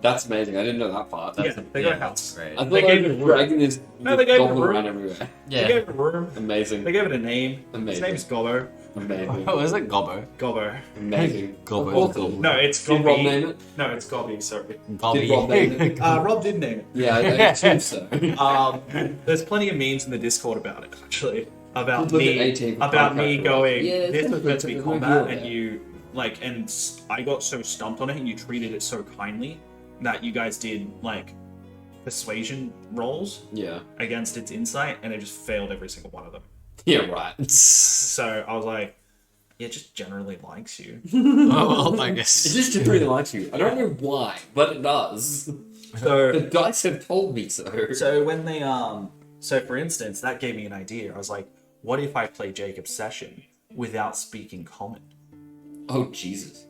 That's amazing. I didn't know that part. Yeah, they got a house. Great. I thought They they gave were it a room. dragging this No, they gave it a goblin room. around everywhere. They Yeah. gave it a room. Amazing. They gave it a name. Amazing. His name's Gobbo. Amazing. Oh, is it Gobbo? Gobbo. Amazing. Gobbo. Awesome. No, it's Did Rob Gobby. name it? No, it's Gobby. Sorry. Did Rob name it? Rob did name it. Yeah, I assume so. There's plenty of memes in the Discord about it, actually. About Look at me, 18 for about me podcast, going, yeah, this was meant to be there's no combat, deal and there. you, like, and I got so stumped on it, and you treated it so kindly, that you guys did, like, persuasion rolls Yeah. against its insight, and it just failed every single one of them. Yeah, right. So I was like, it just generally likes you. Oh, well, I It guess. just generally likes you. I don't know why, but it does. The So, dice have told me so. so when they, so for instance, that gave me an idea. I was like, what if I play Jacob's session without speaking common? Oh, Jesus.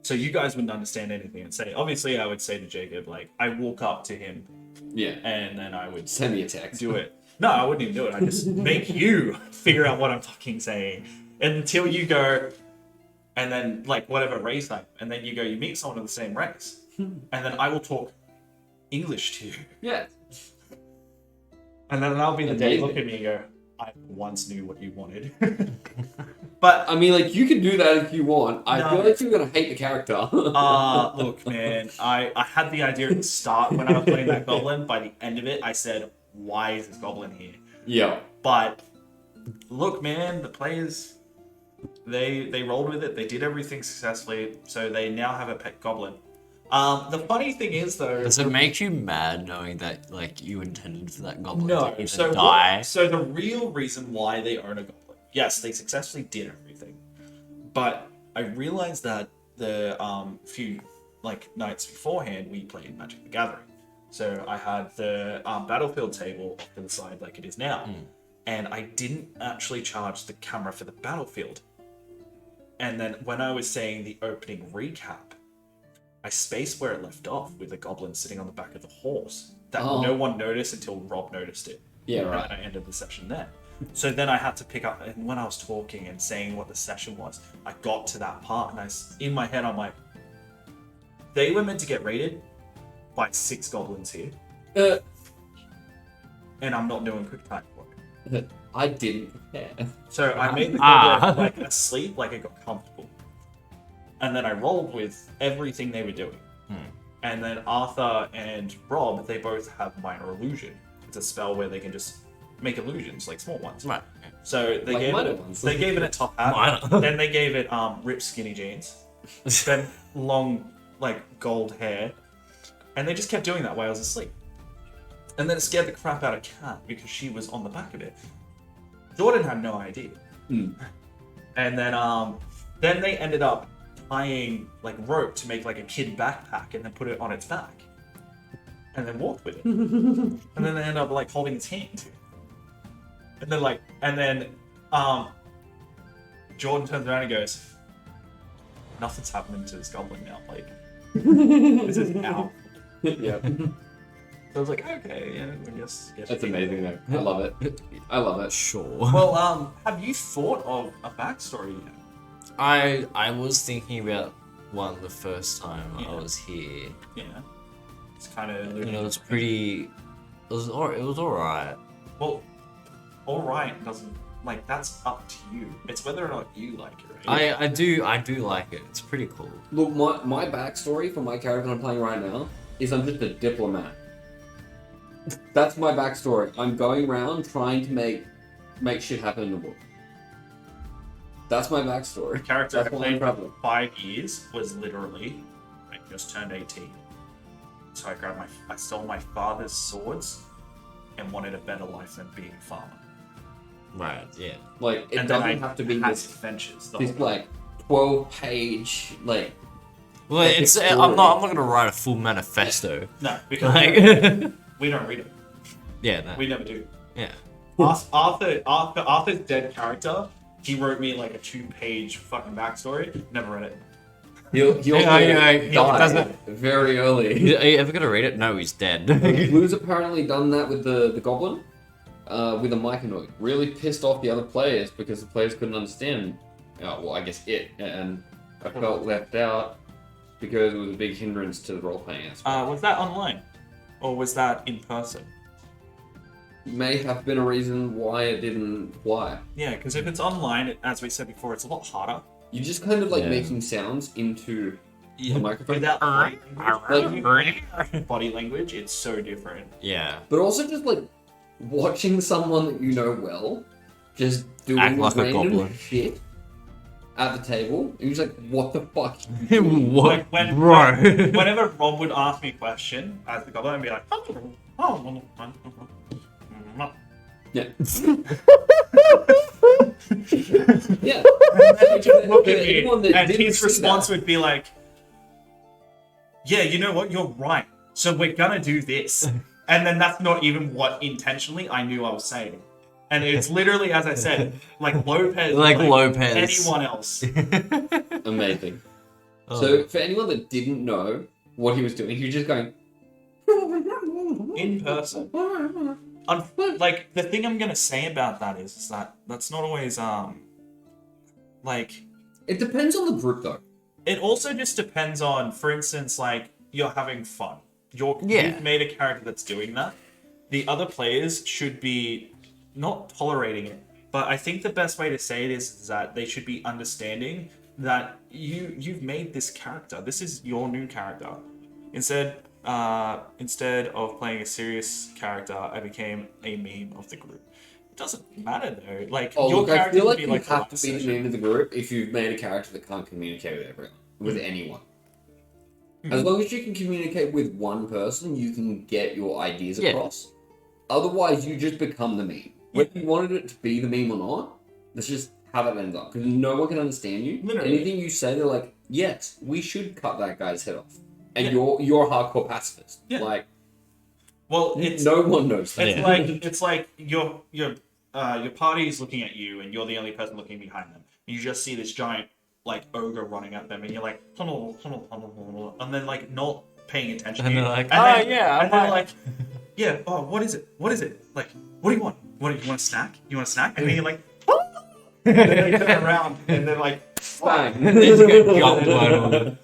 So you guys wouldn't understand anything and say. Obviously, I would say to Jacob, like, I walk up to him Yeah. and then I would Send me a text. do it. No, I wouldn't even do it. I just make you figure out what I'm fucking saying until you go, and then like whatever race I'm, and then you go, you meet someone of the same race, and then I will talk English to you, Yeah. and then I'll be the day you look at me and go, I once knew what you wanted. But I mean, like, you can do that if you want. I No. feel like you're gonna hate the character. look, man, I had the idea at the start when I was playing that goblin. By the end of it, I said, why is this goblin here? Yeah. But look, man, the players they rolled with it. They did everything successfully, so they now have a pet goblin. The funny thing is, though, Does it make you mad knowing that like you intended for that goblin no. to either So die? so the real reason why they own a goblin, yes, they successfully did everything, but I realized that the few like nights beforehand we played Magic the Gathering. So I had the battlefield table off to the side like it is now, and I didn't actually charge the camera for the battlefield. And then when I was saying the opening recap, I spaced where it left off with the goblin sitting on the back of the horse. That no one noticed until Rob noticed it. Yeah, And right. I ended the session there. So then I had to pick up, and when I was talking and saying what the session was, I got to that part, and in my head I'm like, they were meant to get raided by 6 goblins here, Uh, and I'm not doing quick time for it. I didn't prepare. So I made the goblin like asleep, like it got comfortable. And then I rolled with everything they were doing. And then Arthur and Rob, they both have minor illusion. It's a spell where they can just make illusions, like small ones. Right. So they Like gave minor it, ones. they gave it a top hat. Minor. Then they gave it ripped skinny jeans, then long like gold hair, and they just kept doing that while I was asleep. And then it scared the crap out of Kat because she was on the back of it. Jordan had no idea. And then they ended up tying like rope to make like a kid backpack and then put it on its back. And then walked with it. And then they ended up like holding its hand. And then Jordan turns around and goes, nothing's happening to this goblin now, like this is now. Yeah. So I was like, okay, yeah, I guess That's amazing though. I love it. I love it. Sure. Well, have you thought of a backstory yet? I was thinking about one the first time I was here. Yeah. It's kind of... You know, it was pretty... It was alright. Well, alright doesn't... Like, that's up to you. It's whether or not you like it, right? I do like it. It's pretty cool. Look, my backstory for my character I'm playing right now is I'm just a diplomat. That's my backstory. I'm going around trying to make shit happen in the book. That's my backstory. The character I That's played my for 5 years was literally, I just turned 18. So I stole my father's swords and wanted a better life than being a farmer. Right, yeah. Like, it doesn't have to be this adventures. like 12-page like. Well, it's I'm not gonna write a full manifesto. No, because Like, we don't read it. yeah, no. We never do. Yeah. Arthur's dead character, he wrote me like a 2-page fucking backstory. Never read it. He'll he die doesn't- very early. Are you ever gonna read it? No, he's dead. Blue's apparently done that with the goblin, with a myconoid. Really pissed off the other players because the players couldn't understand. Well, I guess it, and I felt left out because it was a big hindrance to the role-playing aspect. Was that online? Or was that in person? May have been a reason why it didn't fly. Yeah, because if it's online, as we said before, it's a lot harder. You're just kind of like Yeah. making sounds into Yeah. the microphone. Without Like- body language, it's so different. Yeah. But also just like watching someone that you know well just doing Act like a random goblin. shit at the table. And you're just like, what the fuck? What, Like, bro? Whenever Rob would ask me a question as the goblin, I'd be like, Yeah. Yeah. and he'd look at me, Anyone that and didn't his see response that- would be like, yeah, you know what, you're right. So we're gonna do this. And then that's not even what intentionally I knew I was saying. And it's literally, as I said, like Lopez. Like Lopez. Anyone else. Amazing. Oh. So for anyone that didn't know what he was doing, he was just going In person. Like, the thing I'm gonna say about that is that that's not always, like... It depends on the group though. It also just depends on, for instance, like, you're having fun. You've made a character that's doing that. The other players should be not tolerating it, but I think the best way to say it is that they should be understanding that you've made this character. This is your new character. Instead of playing a serious character, I became a meme of the group. It doesn't matter though. Like, your Look, I character feel would like be you like have a to be the session. name of the group if you've made a character that can't communicate with everyone, with anyone. As long as you can communicate with one person, you can get your ideas across. Otherwise, you just become the meme. Whether you wanted it to be the meme or not, that's just how that ends up. Because no one can understand you. Literally. Anything you say, they're like, yes, we should cut that guy's head off. And you're a hardcore pacifist. Yeah. Like, Well, it's no one knows that. it's like your party is looking at you, and you're the only person looking behind them. You just see this giant like ogre running at them, and you're like, tunnel, tunnel, tunnel, tunnel, and then like not paying attention. And to you. they're like, and yeah, and they're like, yeah, oh, what is it? What is it? Like, what do you want? What do you want? A snack? You want a snack? And then you're like, and then they turn around, and they're like, Bang. They just get jumped right on.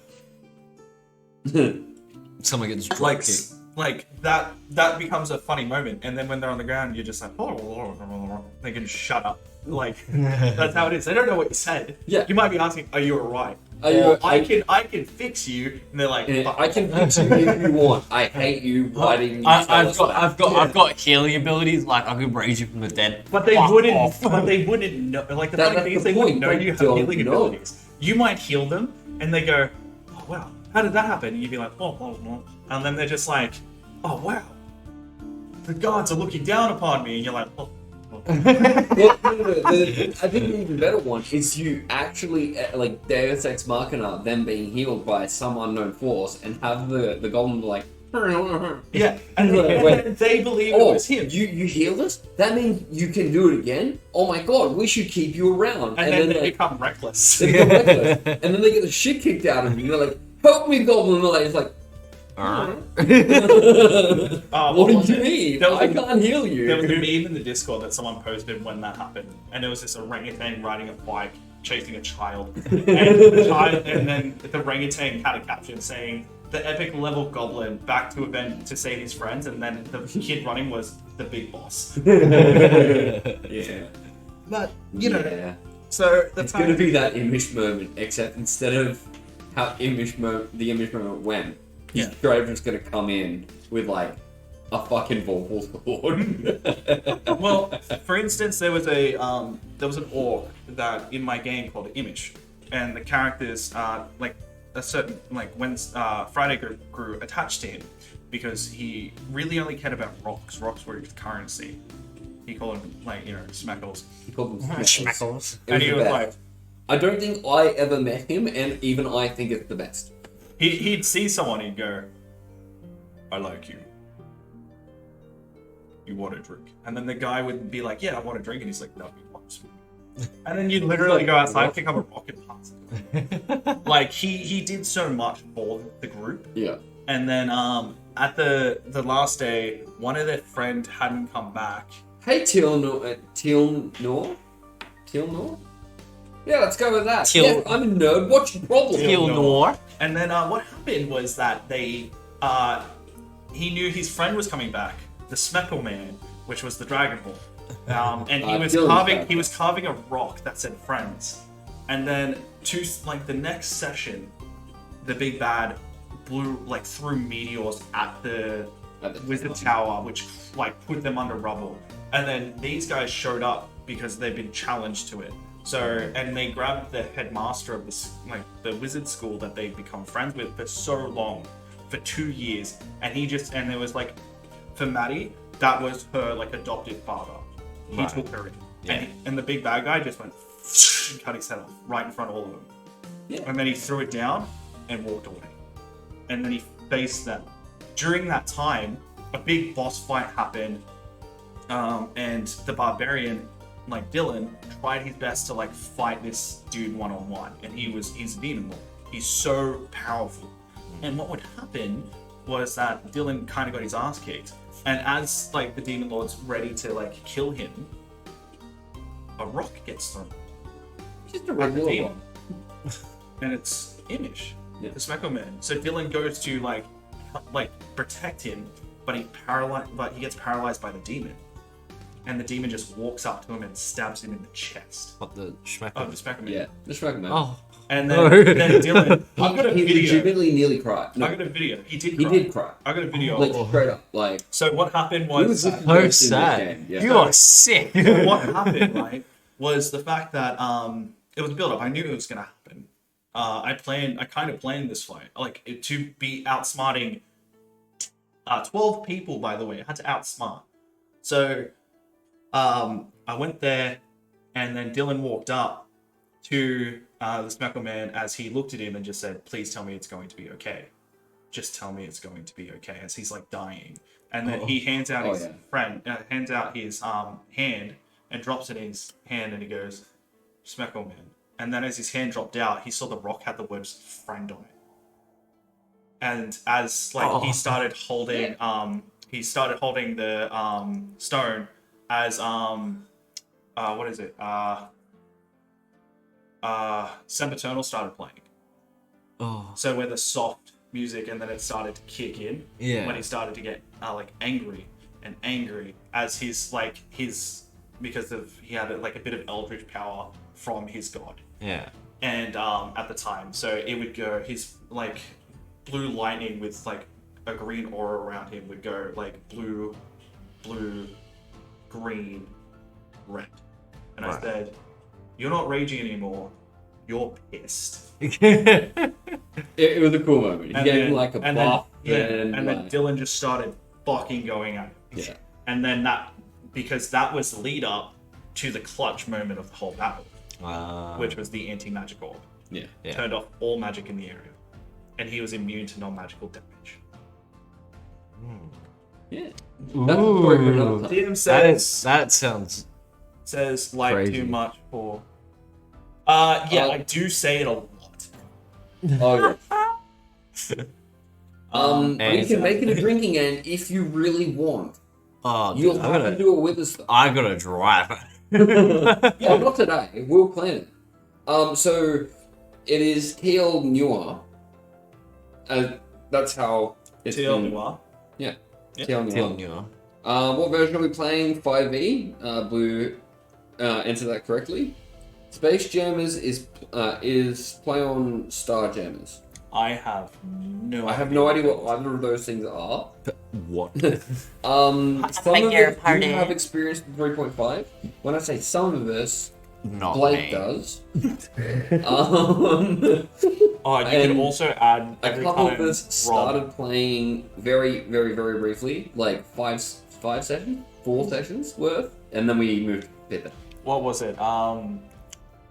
Someone gets drop like, kicked. like that becomes a funny moment, and then when they're on the ground, you're just like, they can shut up. Like, that's how it is. They don't know what you said. Yeah. You might be asking, "Are you alright?" Are you- Or, I can fix you, and they're like, Yeah, I can fix you if you want. I hate you. Why didn't you tell us that? I've got healing abilities. Like I can raise you from the dead. But they Fuck wouldn't. off. But they wouldn't know. Like the That's funny thing is, the they wouldn't point. know They you have don't healing know. abilities. You might heal them, and they go, "Oh wow, how did that happen?" And you'd be like, "Oh," and then they're just like, "Oh wow, the gods are looking down upon me, and you're like, oh. Well, I think the even better one is you actually like Deus Ex Machina, them being healed by some unknown force, and have the golem like. Yeah, and they believe it was him. You healed us? That means you can do it again? Oh my god, we should keep you around. And then they become reckless. They become reckless. And then they get the shit kicked out of you. They're like, help me, Goblin. And it's like, what do you mean? I can't heal you. There was a meme in the Discord that someone posted when that happened, and there was this orangutan riding a bike chasing a child, and then the orangutan had a caption saying, "The epic level goblin back to event to save his friends," and then the kid running was the big boss. Yeah. But so it's gonna be that image moment, except instead of how the image moment went. His driver's gonna come in with like a fucking vocal sword. Well, for instance, there was an orc that in my game called Image, and the characters like a certain when Friday grew attached to him because he really only cared about rocks. Rocks were his currency. He called them smackles. He called them Schmackles. And he was like, I don't think I ever met him, and even I think it's the best. He'd see someone, he'd go, I like you. You want a drink? And then the guy would be like, yeah, I want a drink. And he's like, no, you want some. And then you'd literally go outside, pick up a rock and pass it. Like, he did so much for the group. Yeah. And then at the last day, one of their friend hadn't come back. Hey, Teal Nor? Yeah, let's go with that. Yeah, I'm a nerd. What's your problem? Teal Nor. And then what happened was that he knew his friend was coming back, the Smeckle Man, which was the Dragon Ball. And he was carving a rock that said friends. And then the next session, the big bad threw meteors at the Wizard Tower, which put them under rubble. And then these guys showed up because they've been challenged to it. So, and they grabbed the headmaster of the wizard school that they'd become friends with for so long, for 2 years. And there was for Maddie, that was her adopted father. He took her in. Yeah. And the big bad guy just went and cut his head off right in front of all of them. Yeah. And then he threw it down and walked away. And then he faced them. During that time, a big boss fight happened. And the barbarian, Dylan, tried his best to fight this dude one-on-one, and he's a demon lord. He's so powerful. And what would happen was that Dylan kind of got his ass kicked, and as the demon lord's ready to kill him, a rock gets thrown. Just a regular rock. And it's Image, the Smeckle Man. So Dylan goes to protect him, but he gets paralyzed by the demon. And the demon just walks up to him and stabs him in the chest. What, the Schmeckle? Oh, the Schmeckle Man. Yeah, the Schmeckle Man. Oh. And then Dylan... I've got a video. He legitimately nearly cried. No, I got a video. He did cry. I got a video. Straight up. So what happened was... so sad. Yeah. You are sick. So what happened, was the fact that it was a build-up. I knew it was going to happen. I kind of planned this fight. To be outsmarting 12 people, by the way. I had to outsmart. So... I went there, and then Dylan walked up to the Smeckle Man as he looked at him and just said, please tell me it's going to be okay. Just tell me it's going to be okay, as he's dying. And then he hands out his hand and drops it in his hand, and he goes, Smeckle Man. And then as his hand dropped out, he saw the rock had the words friend on it. And as he started holding the stone as what is it? Sempiternal started playing. Oh. So where the soft music, and then it started to kick in. Yeah. When he started to get angry as his because he had a bit of eldritch power from his god. Yeah. And at the time, so it would go his blue lightning with a green aura around him would go blue, green, red. And I said, you're not raging anymore, you're pissed. It was a cool moment. He gave him a buff. And then Dylan just started fucking going at him. Yeah. and then because that was the lead up to the clutch moment of the whole battle, which was the anti-magic orb. Yeah. Turned off all magic in the area, and he was immune to non-magical damage. Yeah. That's a story for another time. DM says That sounds like crazy. too much for. I do say it a lot. Oh, yeah. We can make it a drinking game if you really want. Oh, You'll dude, have to do it with us, though. I gotta drive. Oh, not today. We'll plan it. So it is TL Noir. That's how it's TL been. Noir. Yeah. Yeah. TL Noir. What version are we playing? 5e. Blue entered that correctly. Space Jammers is play on Star Jammers. I have no idea what either of those things are. What? Some of us do have experience with 3.5. When I say some of us, Not Blake me. does. You can also add A every couple time of us started playing very, very, very briefly, like five sessions, 4 sessions worth, and then we moved to 5th. What was it?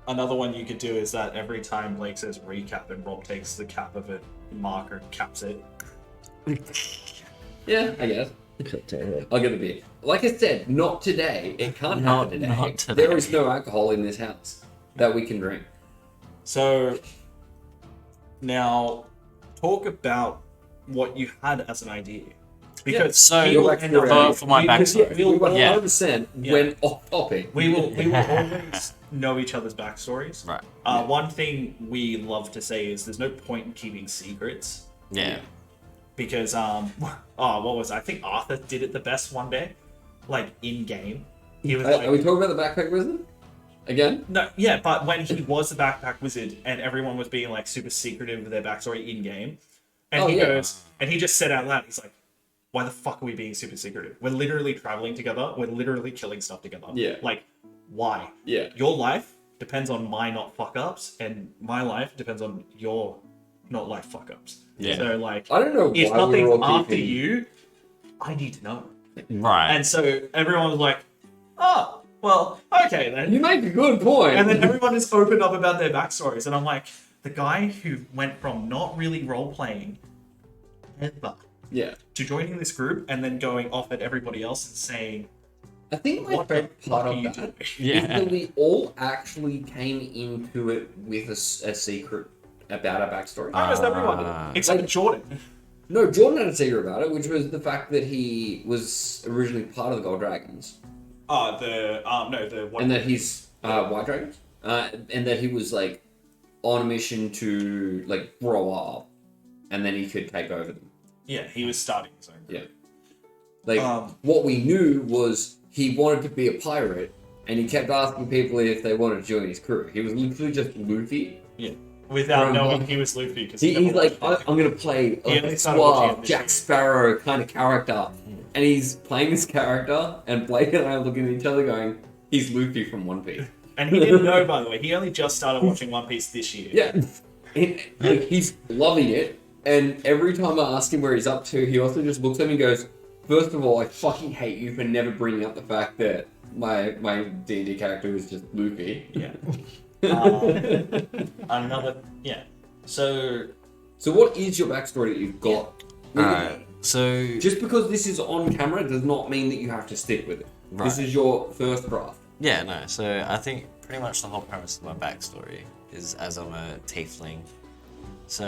Another one you could do is that every time Blake says recap and Rob takes the cap of it, marker and caps it. Yeah, I guess. I'll get a beer. Like I said, not today. It can't happen today. Not today. There is no alcohol in this house that we can drink. So now talk about what you had as an idea. Because so we your will backstory. end up- For my backstory. We 100% Yeah. went off topic. We will always know each other's backstories. Right. One thing we love to say is there's no point in keeping secrets. Yeah. Because what was it? I think Arthur did it the best one day, like in game. He was Are we talking about the backpack wizard again? no, yeah, but when he was the backpack wizard and everyone was being like super secretive with their backstory in game, and he just said out loud, he's like, "Why the fuck are we being super secretive? We're literally traveling together. We're literally killing stuff together. Yeah. Like, why? Yeah. Your life depends on my not fuck ups, and my life depends on your not life fuck ups. Yeah. So like, I don't know if why we nothing's were all after keeping... you, I need to know." Right. And so everyone was like, "Oh, well, okay then." You make a good point. And then everyone just opened up about their backstories, and I'm like, the guy who went from not really role playing ever yeah. to joining this group and then going off at everybody else and saying, I think my "What the favorite part fuck are of you that doing?" Yeah. is that we all actually came into it with a secret about our backstory. Almost everyone did, except Jordan. No, Jordan had a secret about it, which was the fact that he was originally part of the Gold Dragons. The one. And that he's White Dragons. And that he was like on a mission to like grow up and then he could take over them. Yeah, he was starting his own group. Yeah. Like what we knew was he wanted to be a pirate and he kept asking people if they wanted to join his crew. He was literally just Luffy. Yeah. Without knowing he was Luffy, because He's like, I'm going to play a suave Jack Sparrow kind of character. And he's playing this character, and Blake and I are looking at each other going, he's Luffy from One Piece. And he didn't know, by the way. He only just started watching One Piece this year. Yeah. He's loving it, and every time I ask him where he's up to, he also just looks at me and goes, first of all, I fucking hate you for never bringing up the fact that my D&D character was just Luffy. Yeah. So what is your backstory that you've got? Alright. So Just because this is on camera does not mean that you have to stick with it. Right. This is your first draft. yeah, no. So I think pretty much the whole premise of my backstory is as I'm a tiefling. So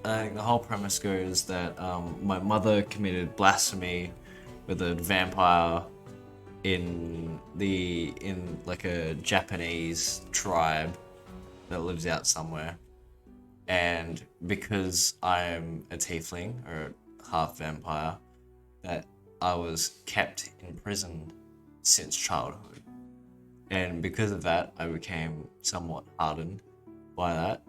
I think the whole premise goes that my mother committed blasphemy with a vampire in like a Japanese tribe that lives out somewhere, and because I am a tiefling or half vampire, that I was kept imprisoned since childhood, and because of that I became somewhat hardened by that,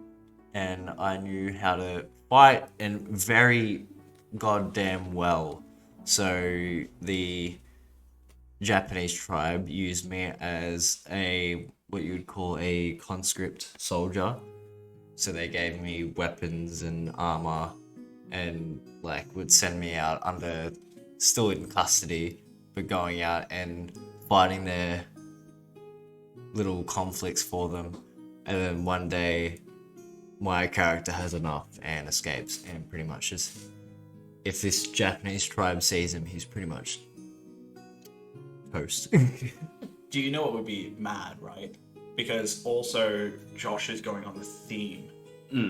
and I knew how to fight and very goddamn well. So the Japanese tribe used me as what you would call a conscript soldier. So they gave me weapons and armor and like would send me out still in custody but going out and fighting their little conflicts for them. And then one day, my character has enough and escapes, and pretty much just, if this Japanese tribe sees him, he's pretty much toast. Do you know what would be mad, right? Because also Josh is going on the theme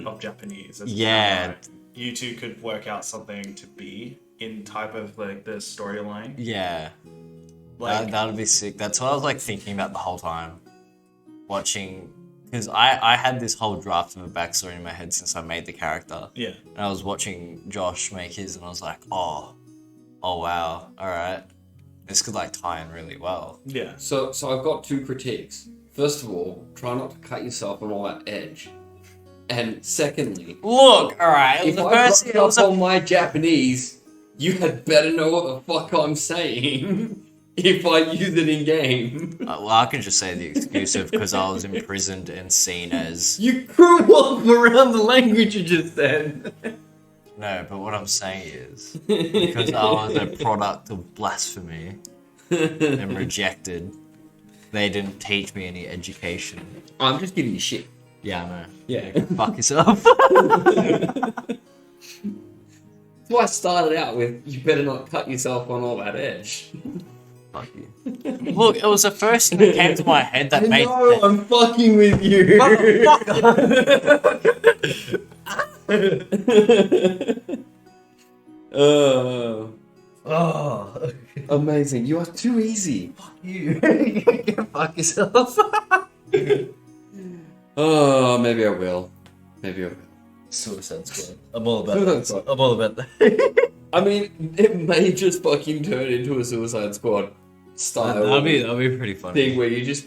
of Japanese. Yeah. You two could work out something to be in type of like the storyline. Yeah. Like That'd be sick. That's what I was like thinking about the whole time. Watching, because I had this whole draft of a backstory in my head since I made the character. yeah. And I was watching Josh make his, and I was like, oh wow, alright. This could like tie in really well. Yeah. So I've got 2 critiques. First of all, try not to cut yourself on all that edge. And secondly, Look, alright, if I got up on my Japanese, you had better know what the fuck I'm saying if I use it in game. Well, I can just say the excuse of because I was imprisoned and seen as... You grew up around the language you just said. No, but what I'm saying is, because I was a product of blasphemy and rejected, they didn't teach me any education. I'm just giving you shit. Yeah, I know. Yeah. Fuck yourself. That's why I started out with, you better not cut yourself on all that edge. Fuck you. Look, it was the first thing that came to my head that made sense. I'm fucking with you. Oh, amazing. You are too easy. fuck you. Fuck yourself. Oh, maybe I will. Maybe I will. Suicide Squad. I'm all about Suicide that. Squad. I'm all about that. I mean, it may just fucking turn into a Suicide Squad style That'd be pretty funny. thing where you just,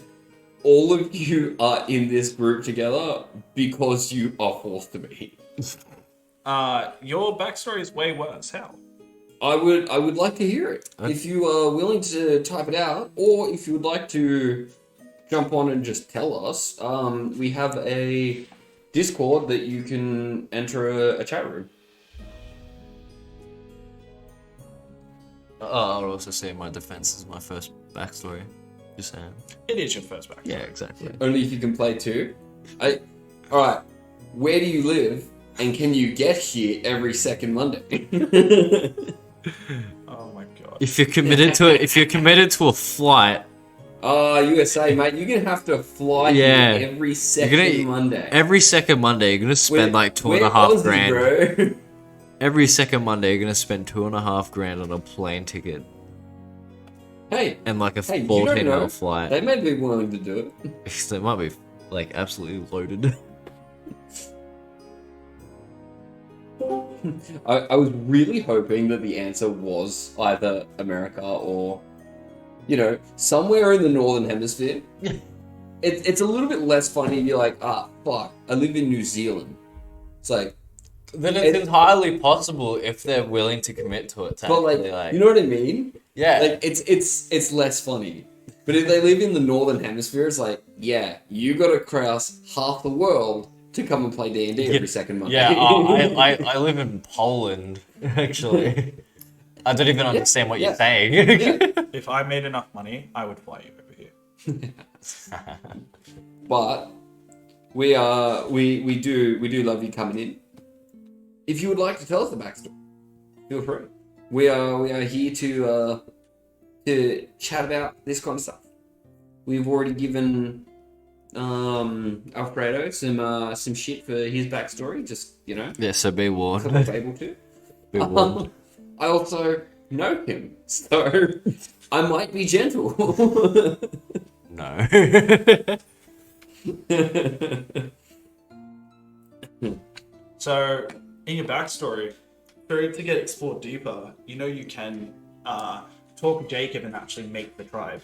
all of you are in this group together because you are forced to be. Your backstory is way worse. How? I would like to hear it. If you are willing to type it out, or if you would like to jump on and just tell us, we have a Discord that you can enter a chat room. I'll also say my defense is my first backstory. Just saying. It is your first backstory. Yeah, exactly. Only if you can play 2. Alright, where do you live, and can you get here every second Monday? Oh my god. If you're committed to a flight, USA, mate, you're gonna have to fly Yeah. here every second Monday. every second Monday you're gonna spend like We're 2.5 Aussie, grand. bro. Every second Monday you're gonna spend 2.5 grand on a plane ticket Hey, and like a Hey, you don't 14-hour know. flight. they may be willing to do it. They might be like absolutely loaded. I was really hoping that the answer was either America or, somewhere in the Northern Hemisphere. It's a little bit less funny if you're like, fuck, I live in New Zealand. It's like, Then it's entirely possible if they're willing to commit to it. To but actually, like, you know what I mean? yeah, Like, it's less funny. But if they live in the Northern Hemisphere, it's like, yeah, you gotta cross half the world to come and play D&D every second Monday. yeah. I live in Poland actually. I don't even understand what you're saying. If I made enough money, I would fly you over here. But we do love you coming in. If you would like to tell us the backstory, feel free. We are here to chat about this kind of stuff. We've already given Alfredo some shit for his backstory, just Yeah, so be warned. because I was able to. Be warned. I also know him, so I might be gentle. No. So, in your backstory, to get explored deeper, you can talk to Jacob and actually make the tribe.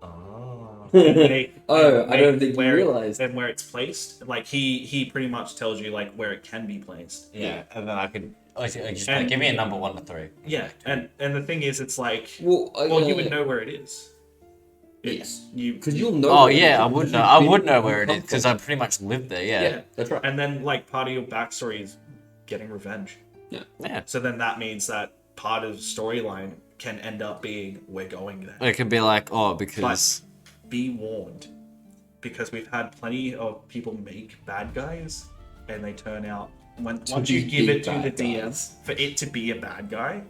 Oh. I don't think you realized. And where it's placed. Like, he pretty much tells you, like, where it can be placed. Yeah, and then I could just And- give me a number 1 to 3. Yeah, and the thing is, it's like, Well, you would know where it is. Yes, You because you'll know. Oh where it yeah, is I would because know. you've I been- would know where you've it is come because from. I pretty much lived there. Yeah, Yeah. that's right. And then, like, part of your backstory is getting revenge. Yeah. So then that means that part of the storyline can end up being we're going there. It could be like, because... But be warned, because we've had plenty of people make bad guys, and they turn out, once you give it to the DM, for it to be a bad guy,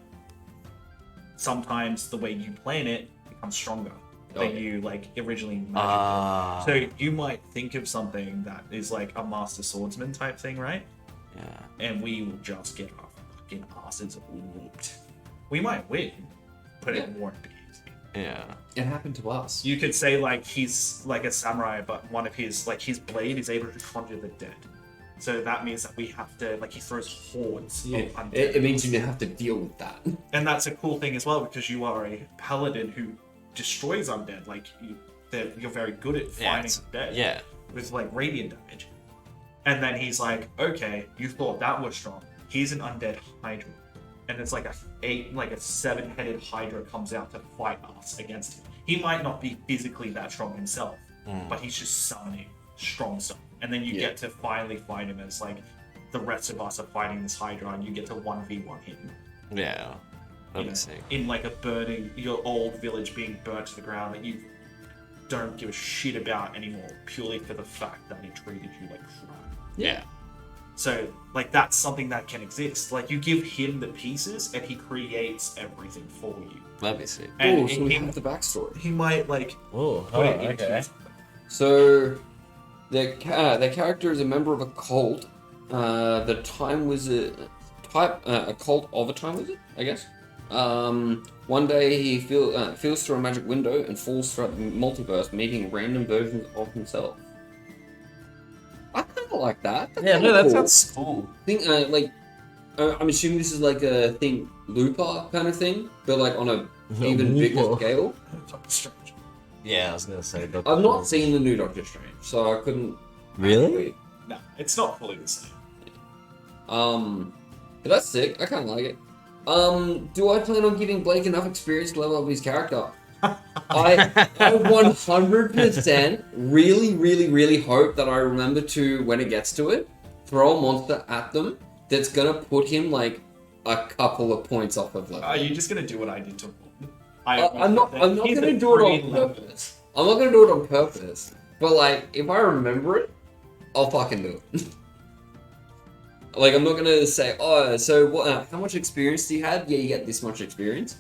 sometimes the way you plan it becomes stronger than you like originally imagined. So you might think of something that is like a master swordsman type thing, right? Yeah. And we will just get our fucking asses whooped. We might win, but it won't be easy. Yeah. It happened to us. You could say like he's like a samurai, but one of his his blade is able to conjure the dead. So that means that we have to he throws hordes of undead. It means you have to deal with that. And that's a cool thing as well, because you are a paladin who destroys undead. Like you're very good at fighting undead. Yeah. With like radiant damage. And then he's like, okay, you thought that was strong. Here's an undead hydra. And it's like a 7-headed hydra comes out to fight us against him. He might not be physically that strong himself, but he's just summoning strong stuff. And then you get to finally fight him as like the rest of us are fighting this hydra, and you get to 1v1 him. Yeah. That'd be sick. In like your old village being burnt to the ground that you don't give a shit about anymore, purely for the fact that he treated you like crap. Yeah. So, like, that's something that can exist. Like, you give him the pieces, and he creates everything for you. That'd be sick. And so we have the backstory. he might, like, put it into something. So, the character is a member of a cult. The time was a cult of a time wizard, I guess. One day he feels through a magic window and falls throughout the multiverse, meeting random versions of himself. I kind of like that. That sounds cool. I'm assuming this is like a thing, Looper kind of thing, but like on a even bigger scale. Doctor Strange. Yeah, I was gonna say. I've not seen the new Doctor Strange, so I couldn't. Really? No, it's not fully the same. But that's sick. I kind of like it. Do I plan on giving Blake enough experience to level up his character? I 100% really hope that I remember to, when it gets to it, throw a monster at them that's gonna put him like a couple of points off of level. Are you just gonna do what I did to Ron? I'm not gonna do it on purpose. I'm not gonna do it on purpose. But like, if I remember it, I'll fucking do it. Like, I'm not gonna say, so what? How much experience do you have? Yeah, you get this much experience.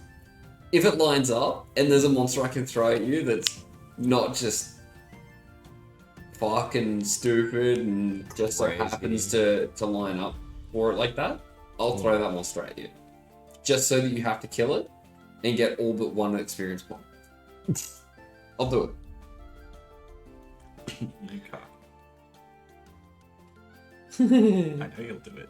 If it lines up and there's a monster I can throw at you that's not just fucking stupid and just so happens to line up for it like that, I'll throw that monster at you. Just so that you have to kill it and get all but one experience point. I'll do it. You can't. I know you'll do it.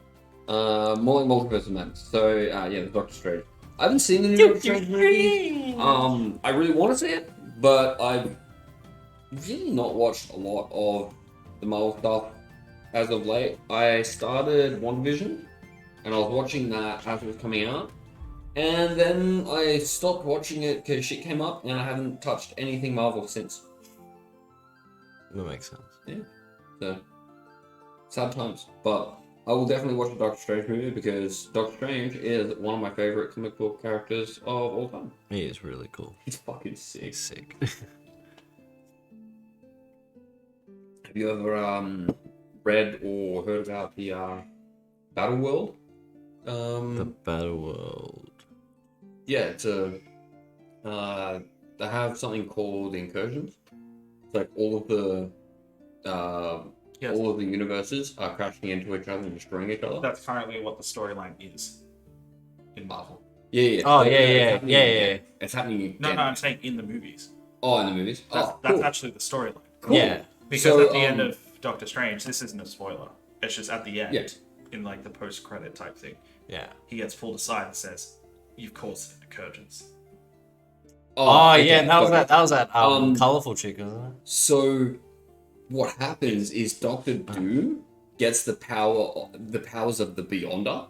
More like Multiverse of Madness. So, the Doctor Strange. I haven't seen the new Doctor Strange movie. I really want to see it, but I've really not watched a lot of the Marvel stuff as of late. I started WandaVision, and I was watching that as it was coming out, and then I stopped watching it because shit came up, and I haven't touched anything Marvel since. That makes sense. Yeah. So, sad times, but I will definitely watch the Doctor Strange movie because Doctor Strange is one of my favorite comic book characters of all time. He is really cool. He's fucking sick. He's sick. Have you ever read or heard about the Battle World? The Battle World. Yeah, it's they have something called incursions. It's like all of the all of the universes are crashing into each other and destroying each other. That's currently what the storyline is in Marvel. Yeah. Oh, So yeah. It's happening. No, I'm saying in the movies. Oh, in the movies. That's Cool. actually the storyline. Cool. Yeah. Because at the end of Doctor Strange, this isn't a spoiler. It's just at the end, in like the post-credit type thing. Yeah. He gets pulled aside and says, "You've caused an incursions." Okay. That was that colorful chick, wasn't it? So, what happens is Doctor Doom gets the powers of the Beyonder,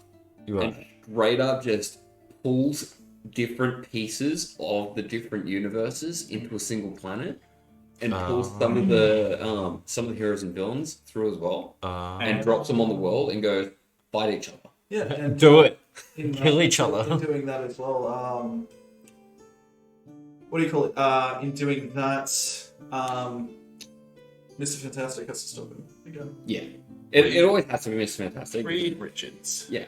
and straight up just pulls different pieces of the different universes into a single planet, and pulls some of the heroes and villains through as well, and drops them on the world and goes fight each other. Yeah, and do it. Kill each other. Doing that as well. what do you call it? In doing that, Mr. Fantastic has to stop him again. Yeah. It always has to be Mr. Fantastic. Reed Richards. Yeah.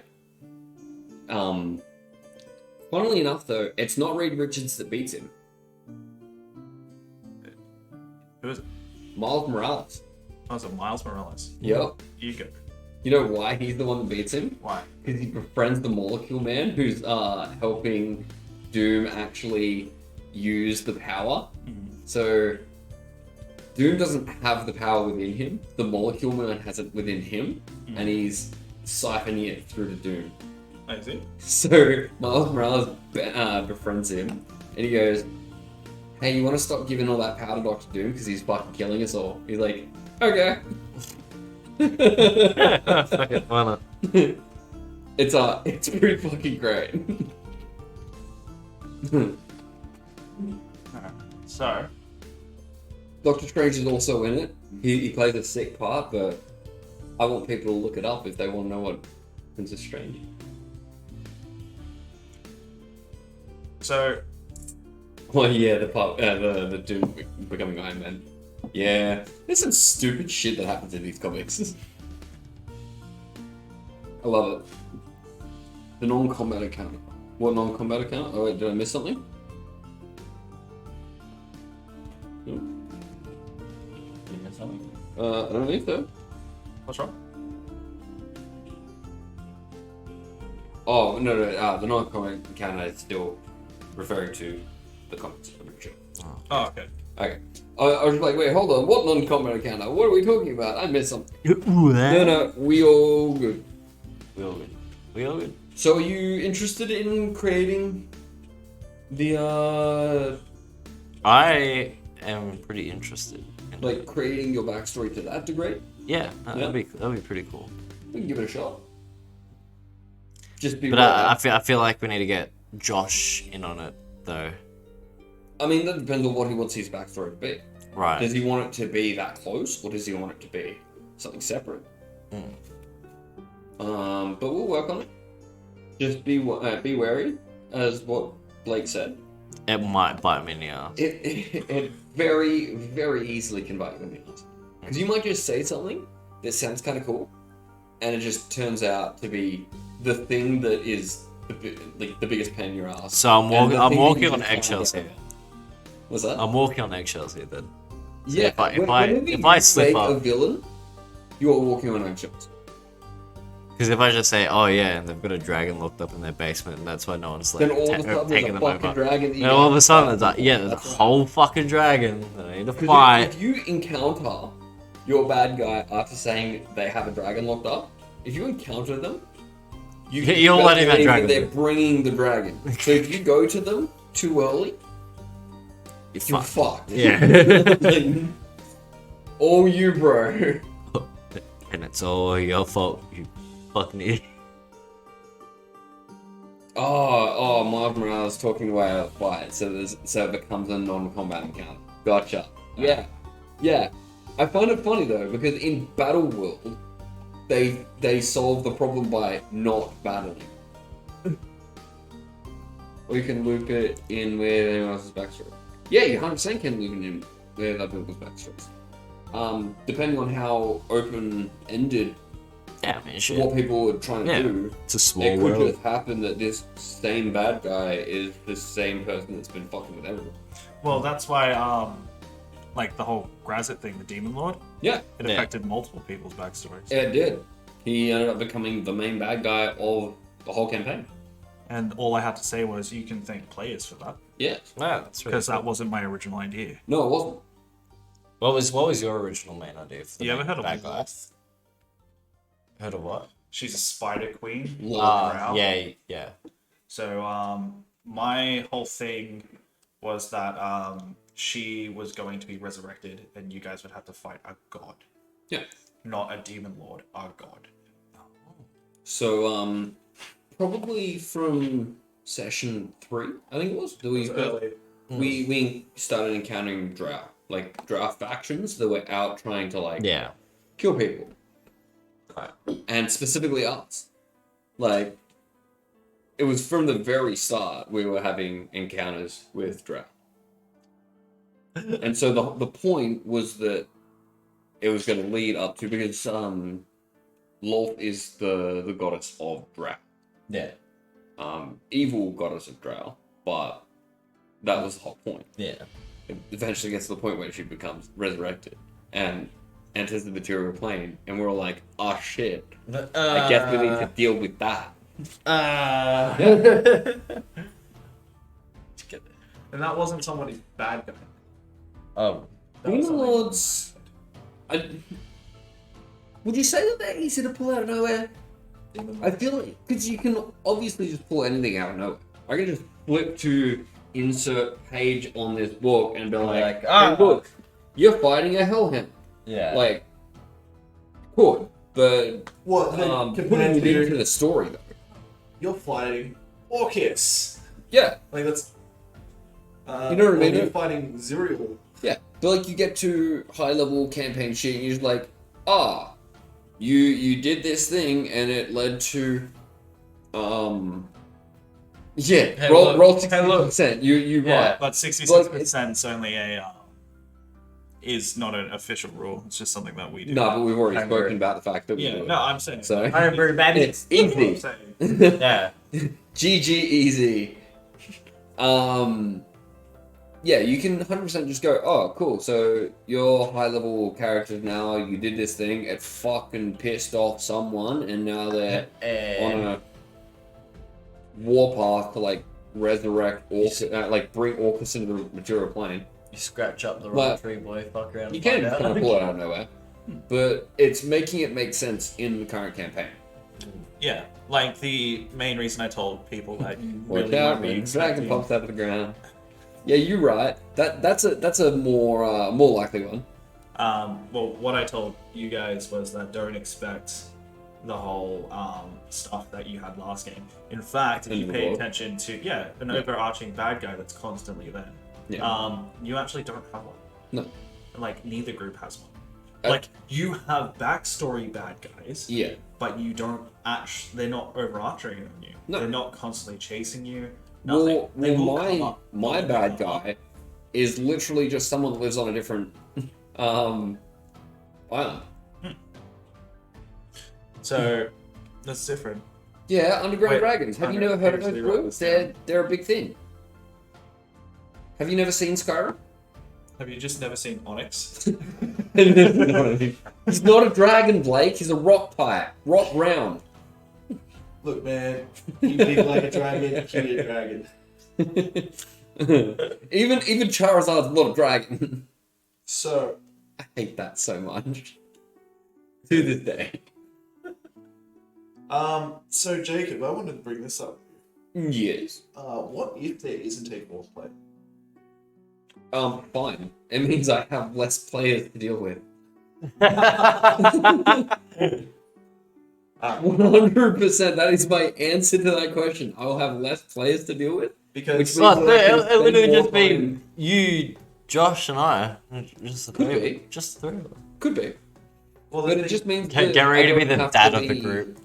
Funnily enough, though, it's not Reed Richards that beats him. Who is it? Miles Morales. Oh, it's Miles Morales. Yep. You go. You know why he's the one that beats him? Why? Because he befriends the Molecule Man, who's helping Doom actually use the power. So Doom doesn't have the power within him. The Molecule Man has it within him, and he's siphoning it through to Doom. I see. So Miles Morales befriends him, and he goes, "Hey, you want to stop giving all that power to Doctor Doom because he's fucking killing us all?" He's like, "Okay." Fucking why not? It's pretty fucking great. So, Doctor Strange is also in it. He plays a sick part, but I want people to look it up if they want to know what happens to Strange. So, Well, yeah, the part, the Doom becoming Iron Man. Yeah, there's some stupid shit that happens in these comics. I love it. The non-combat encounter. What non-combat encounter? Oh wait, did I miss something? No. You miss something? I don't think so. what's wrong? Oh, no, the non-combat encounter is still referring to the comics, I'm pretty sure. Oh, okay. Okay. I was like, wait, hold on, what non-combat encounter? What are we talking about? I missed something. No, we all good. We all good. We all good. So are you interested in creating the, I am pretty interested. In like, creating your backstory to that degree? yeah, that'd be pretty cool. We can give it a shot. Just be But aware. I feel like we need to get Josh in on it though. I mean, that depends on what he wants his backstory to be. Right. Does he want it to be that close, or does he want it to be something separate? But we'll work on it. Just be wary, as what Blake said. It might bite me in the ass. It very, very easily can bite you in the ass. Because you might just say something that sounds kind of cool, and it just turns out to be the thing that is the biggest pain in your ass. So I'm And the thing walking that you on just can't eggshells get here. over. What's that? I'm walking on eggshells here then. Yeah, if I slip a up, villain, you are walking on eggshells. because if I just say, oh yeah, and they've got a dragon locked up in their basement, and that's why no one's like Then all of a sudden taking there's a them fucking over. dragon. That you Then all of a can't sudden fight. it's like, yeah, there's a That's right. whole fucking dragon that I need to 'Cause fight. if you encounter your bad guy after saying they have a dragon locked up, if you encounter them, You're better letting that believe dragon they're live. bringing the dragon. So if you go to them too early, you're fucked. fucked. Yeah. All you, bro. And it's all your fault, you fucking idiot. Oh, Miles Morales talking away at a fight, so it becomes a non-combat encounter. Gotcha. Yeah. I find it funny though, because in Battle World, they solve the problem by not battling. Or you can loop it in with anyone else's backstory. Yeah, you 100% can loop it in with other people's backstories. Depending on how open-ended Yeah, I mean, shit. what people are trying to do, It's a small it could world. just happen that this same bad guy is the same person that's been fucking with everyone. Well, that's why, like the whole Grazit thing, the Demon Lord, Yeah, it Yeah. affected multiple people's backstories. it did. He ended up becoming the main bad guy of the whole campaign. And all I had to say was, you can thank players for that, Yeah. Yeah, that's really because cool. that wasn't my original idea. No, it wasn't. What was your original main idea for the You ever heard of bad guy? Loth? Heard of what? She's a spider queen. Loth. Yeah. So, my whole thing was that she was going to be resurrected, and you guys would have to fight a god, Yeah. not a demon lord, a god. So, probably from session 3, I think it was. That we started encountering Drow. Like, Drow factions that were out trying to, like, Yeah. kill people. And specifically us. Like, it was from the very start we were having encounters with Drow. And so the point was that it was going to lead up to, because Lolth is the goddess of Drow. Yeah. Evil goddess of Drow, but that was the whole point. Yeah. It eventually gets to the point where she becomes resurrected and enters the material plane, and we're all like, oh shit, I guess we need to deal with that. And that wasn't somebody's bad guy. Demon Lords, would you say that they're easy to pull out of nowhere? I feel like, because you can obviously just pull anything out of nowhere. I can just flip to insert page on this book and be like, hey, look, you're fighting a hellhound. Yeah. Like, cool, but What? putting it into the story, though. You're fighting Orcus. Yeah. Like, that's... you know what I mean? You're fighting Zuriel. Yeah. But, like, you get to high-level campaign shit, and you're just like, you did this thing, and it led to, yeah, Hey, roll 60%. Hey, you Yeah. right. But 66% is only is not an official rule. It's just something that we do. No, but we've already spoken about the fact that we do Yeah, it. no, I'm saying. So I am very bad. it's That's what I'm easy. saying. Yeah. GG easy. Yeah, you can 100% just go, oh, cool, so you're high-level characters now, you did this thing, it fucking pissed off someone, and now they're on a war path to, like, resurrect Orcus, like, bring Orcus into the material plane. You scratch up the Well, wrong tree, boy. Fuck around. You And can find kind out. of pull it out of nowhere, but it's making it make sense in the current campaign. Yeah, like the main reason I told people that you Watch really out, won't be man, dragon expecting... pops out of the ground. Yeah, you're right. That's a more likely one. Well, what I told you guys was that don't expect the whole stuff that you had last game. In fact, if you pay attention to an overarching bad guy that's constantly there, you actually don't have one. No. And, like, neither group has one. Like, you have backstory bad guys. Yeah. But you don't they're not overarching on you. No. They're not constantly chasing you. Nothing. Well, my bad guy is literally just someone that lives on a different island. So that's different. Yeah, underground Wait, dragons. Have you never heard of those actually wrote books? this down. They're a big thing. Have you never seen Skyrim? Have you just never seen Onyx? He's not a dragon, Blake. He's a rock type. Rock round. Look, man, you big like a dragon, you kill a dragon. even Charizard's not a dragon. So, I hate that so much. To this day. so Jacob, I wanted to bring this up. Yes. What if there isn't a fourth player? Fine. It means I have less players to deal with. 100%. That is my answer to that question. I will have less players to deal with. Because It literally just be you, Josh, and I. Just the Could three. be. Just the three of us. Could be. well, But it just means Get that ready I to be don't the have dad to of the be- group.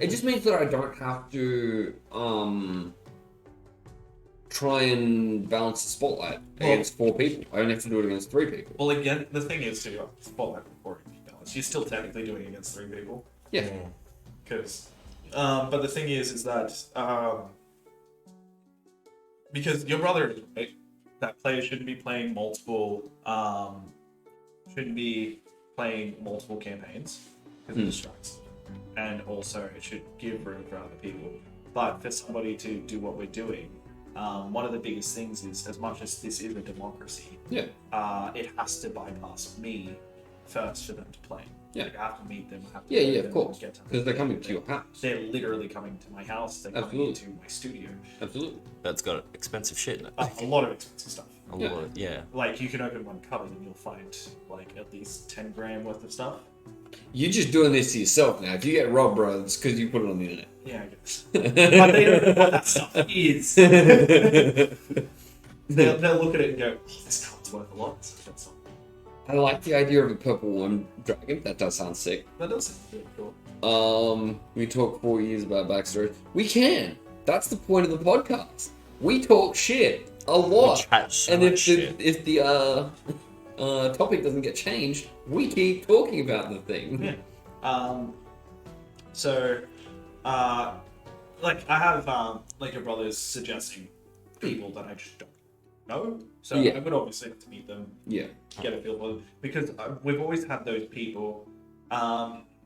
It just means that I don't have to try and balance the spotlight against 4 people. I only have to do it against 3 people. Well, again, the thing is, too, spotlight before balance. You're still technically doing it against 3 people. Yeah. Because, but the thing is that because your brother is right, that players shouldn't be playing multiple campaigns because it distracts them. And also it should give room for other people. But for somebody to do what we're doing, one of the biggest things is, as much as this is a democracy, it has to bypass me first for them to play. Yeah. Like, I have to meet them. I have to Yeah, meet yeah, them of course. get to know Because they're them. coming to your house. They're literally coming to my house. They're coming Absolutely. into my studio. Absolutely. That's got expensive shit in it. A lot of expensive stuff. A Yeah. lot, yeah. Like, you can open one cupboard and you'll find like at least 10 grand worth of stuff. You're just doing this to yourself now. If you get robbed, bro, it's because you put it on the internet. Yeah, I guess. But they don't know what that stuff is. They'll look at it and go, oh, this cupboard's worth a lot. So that's something. I like the idea of a purple worm dragon. That does sound sick. That does sound pretty cool. We talk 4 years about backstory. We can. That's the point of the podcast. We talk shit. A lot. chat so And much if shit. the topic doesn't get changed, we keep talking about the thing. Yeah. So, like I have like your brothers suggesting people that I just don't know. So Yeah. I would obviously have to meet them, Yeah. get a feel for them, because we've always had those people.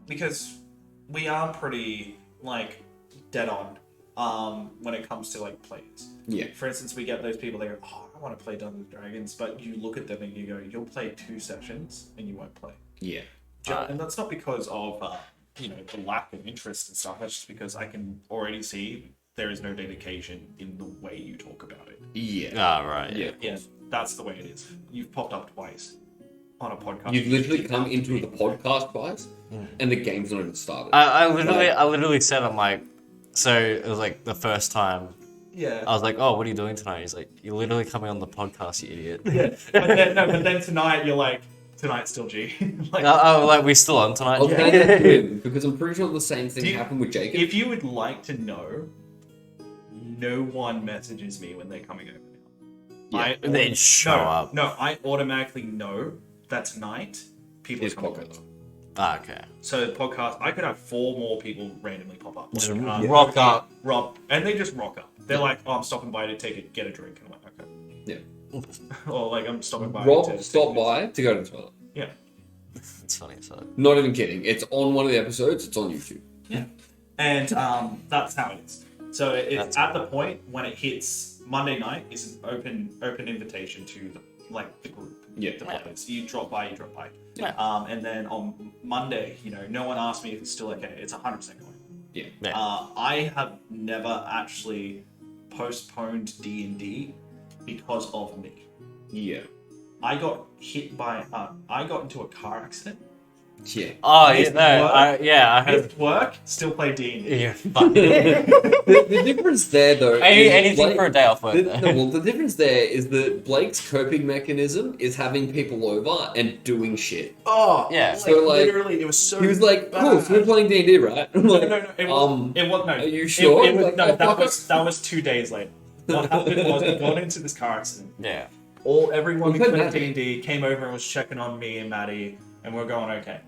Because we are pretty like dead on when it comes to like players. Yeah. For instance, we get those people that go, "Oh, I want to play Dungeons and Dragons," but you look at them and you go, "You'll play 2 sessions and you won't play." Yeah. And that's not because of the lack of interest and stuff. That's just because I can already see there is no dedication in the way you talk about it. Yeah. Ah, right. Yeah. Yeah, that's the way it is. You've popped up twice on a podcast. You've literally come into the podcast twice, and the game's not even started. I literally said, I'm like, so it was like the first time. Yeah. I was like, oh, what are you doing tonight? He's like, you're literally coming on the podcast, you idiot. Yeah. But then tonight you're like, tonight's still G. Like, like, we still on tonight? I'll say that to him, because I'm pretty sure the same thing Dude, happened with Jacob. if you would like to know, no one messages me when they're coming over now. Yeah, they show up. No, I automatically know that tonight people are It's coming podcast. over. Ah, okay. So the podcast, I could have 4 more people randomly pop up. Just Like, rock up. Rob, and they just rock up. They're like, "Oh, I'm stopping by to get a drink," and I'm like, "Okay." Yeah. Or like, "I'm stopping by." Rob to stopped by to go to the toilet. Yeah. It's funny, so. Not even kidding. It's on one of the episodes. It's on YouTube. Yeah. And that's how it is. So it's That's at the point when it hits Monday night is an open invitation to the group. Yeah. The players. You drop by, you drop by. Yeah. And then on Monday, no one asked me if it's still okay. It's 100% going. Yeah. Yeah. I have never actually postponed D&D because of me. Yeah. I got I got into a car accident. Yeah. Oh, yeah, Missed no, work. I heard. Missed work, still play D&D. Yeah, fuck. The difference there, though, Anything is for a day off work, though. well, the difference there is that Blake's coping mechanism is having people over and doing shit. Oh, Yeah. So, like, literally, it was so. He was like, "Cool, so we're bad. playing D&D, right?" I'm like, No, it was. It was no. are you sure? It was, Like, no, oh, that fuck was 2 days later. What happened was we got into this car accident. Yeah. Everyone who Well, played Maddie. D&D came over and was checking on me and Maddie, and we're going okay.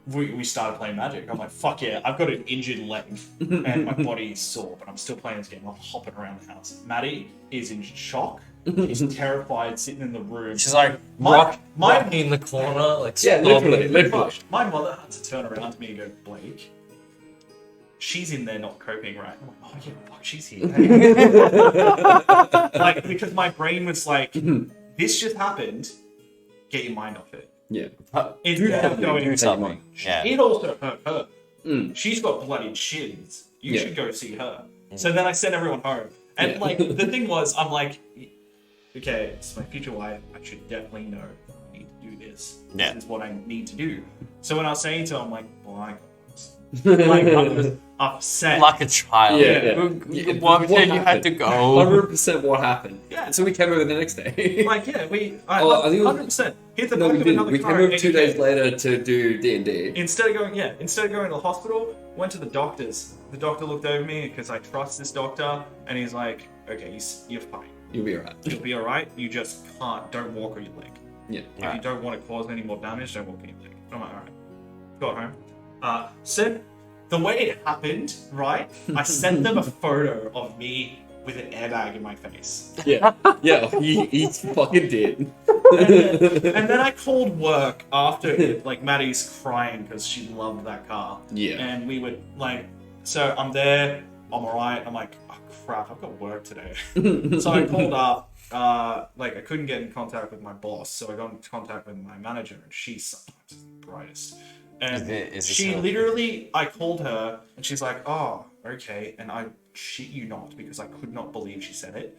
We started playing Magic. I'm like, fuck yeah, I've got an injured leg and my body is sore, but I'm still playing this game. I'm hopping around the house. Maddie is in shock. He's terrified, sitting in the room. She's like, My rock me in the corner, like, Yeah, stop literally, me. literally. My mother had to turn around to me and go, Blake, she's in there not coping right. I'm like, oh yeah, fuck, she's here. Like, because my brain was like, this just happened. Get your mind off it. Yeah. Instead of going, do something. Yeah. it also hurt her. Mm. She's got bloody shins. You Yeah. should go see her. So then I sent everyone home. And Yeah. like, the thing was, I'm like, okay, it's my future wife. I should definitely know I need to do this. Yeah. This is what I need to do. So when I was saying to her, I'm like, well, I got this. Like, I was upset. Like a child. Yeah. You walked in, you had to go. 100% what happened. Yeah. So we came over the next day. Like, yeah, Oh, I think it was- 100%. Hit the No, back we of didn't. another We came car over and 2 you days get- later to do D&D. Instead of going to the hospital, went to the doctor's. The doctor looked over me because I trust this doctor, and he's like, "Okay, you're fine. You'll be alright. You'll be all right. You just don't walk on your leg. Yeah. If Right. you don't want to cause any more damage, don't walk on your leg." I'm like, all right. Got home. Said the way it happened, right? I sent them a photo of me with an airbag in my face. Yeah. Yeah, he fucking did. And then I called work after it. Like, Maddie's crying because she loved that car. Yeah. And we would, like, so I'm there, I'm alright. I'm like, oh crap, I've got work today. So I called up, like, I couldn't get in contact with my boss, so I got in contact with my manager, and she's sometimes the brightest. And Is this she her? literally, I called her, and she's like, oh, okay. And I shit you not, because I could not believe she said it.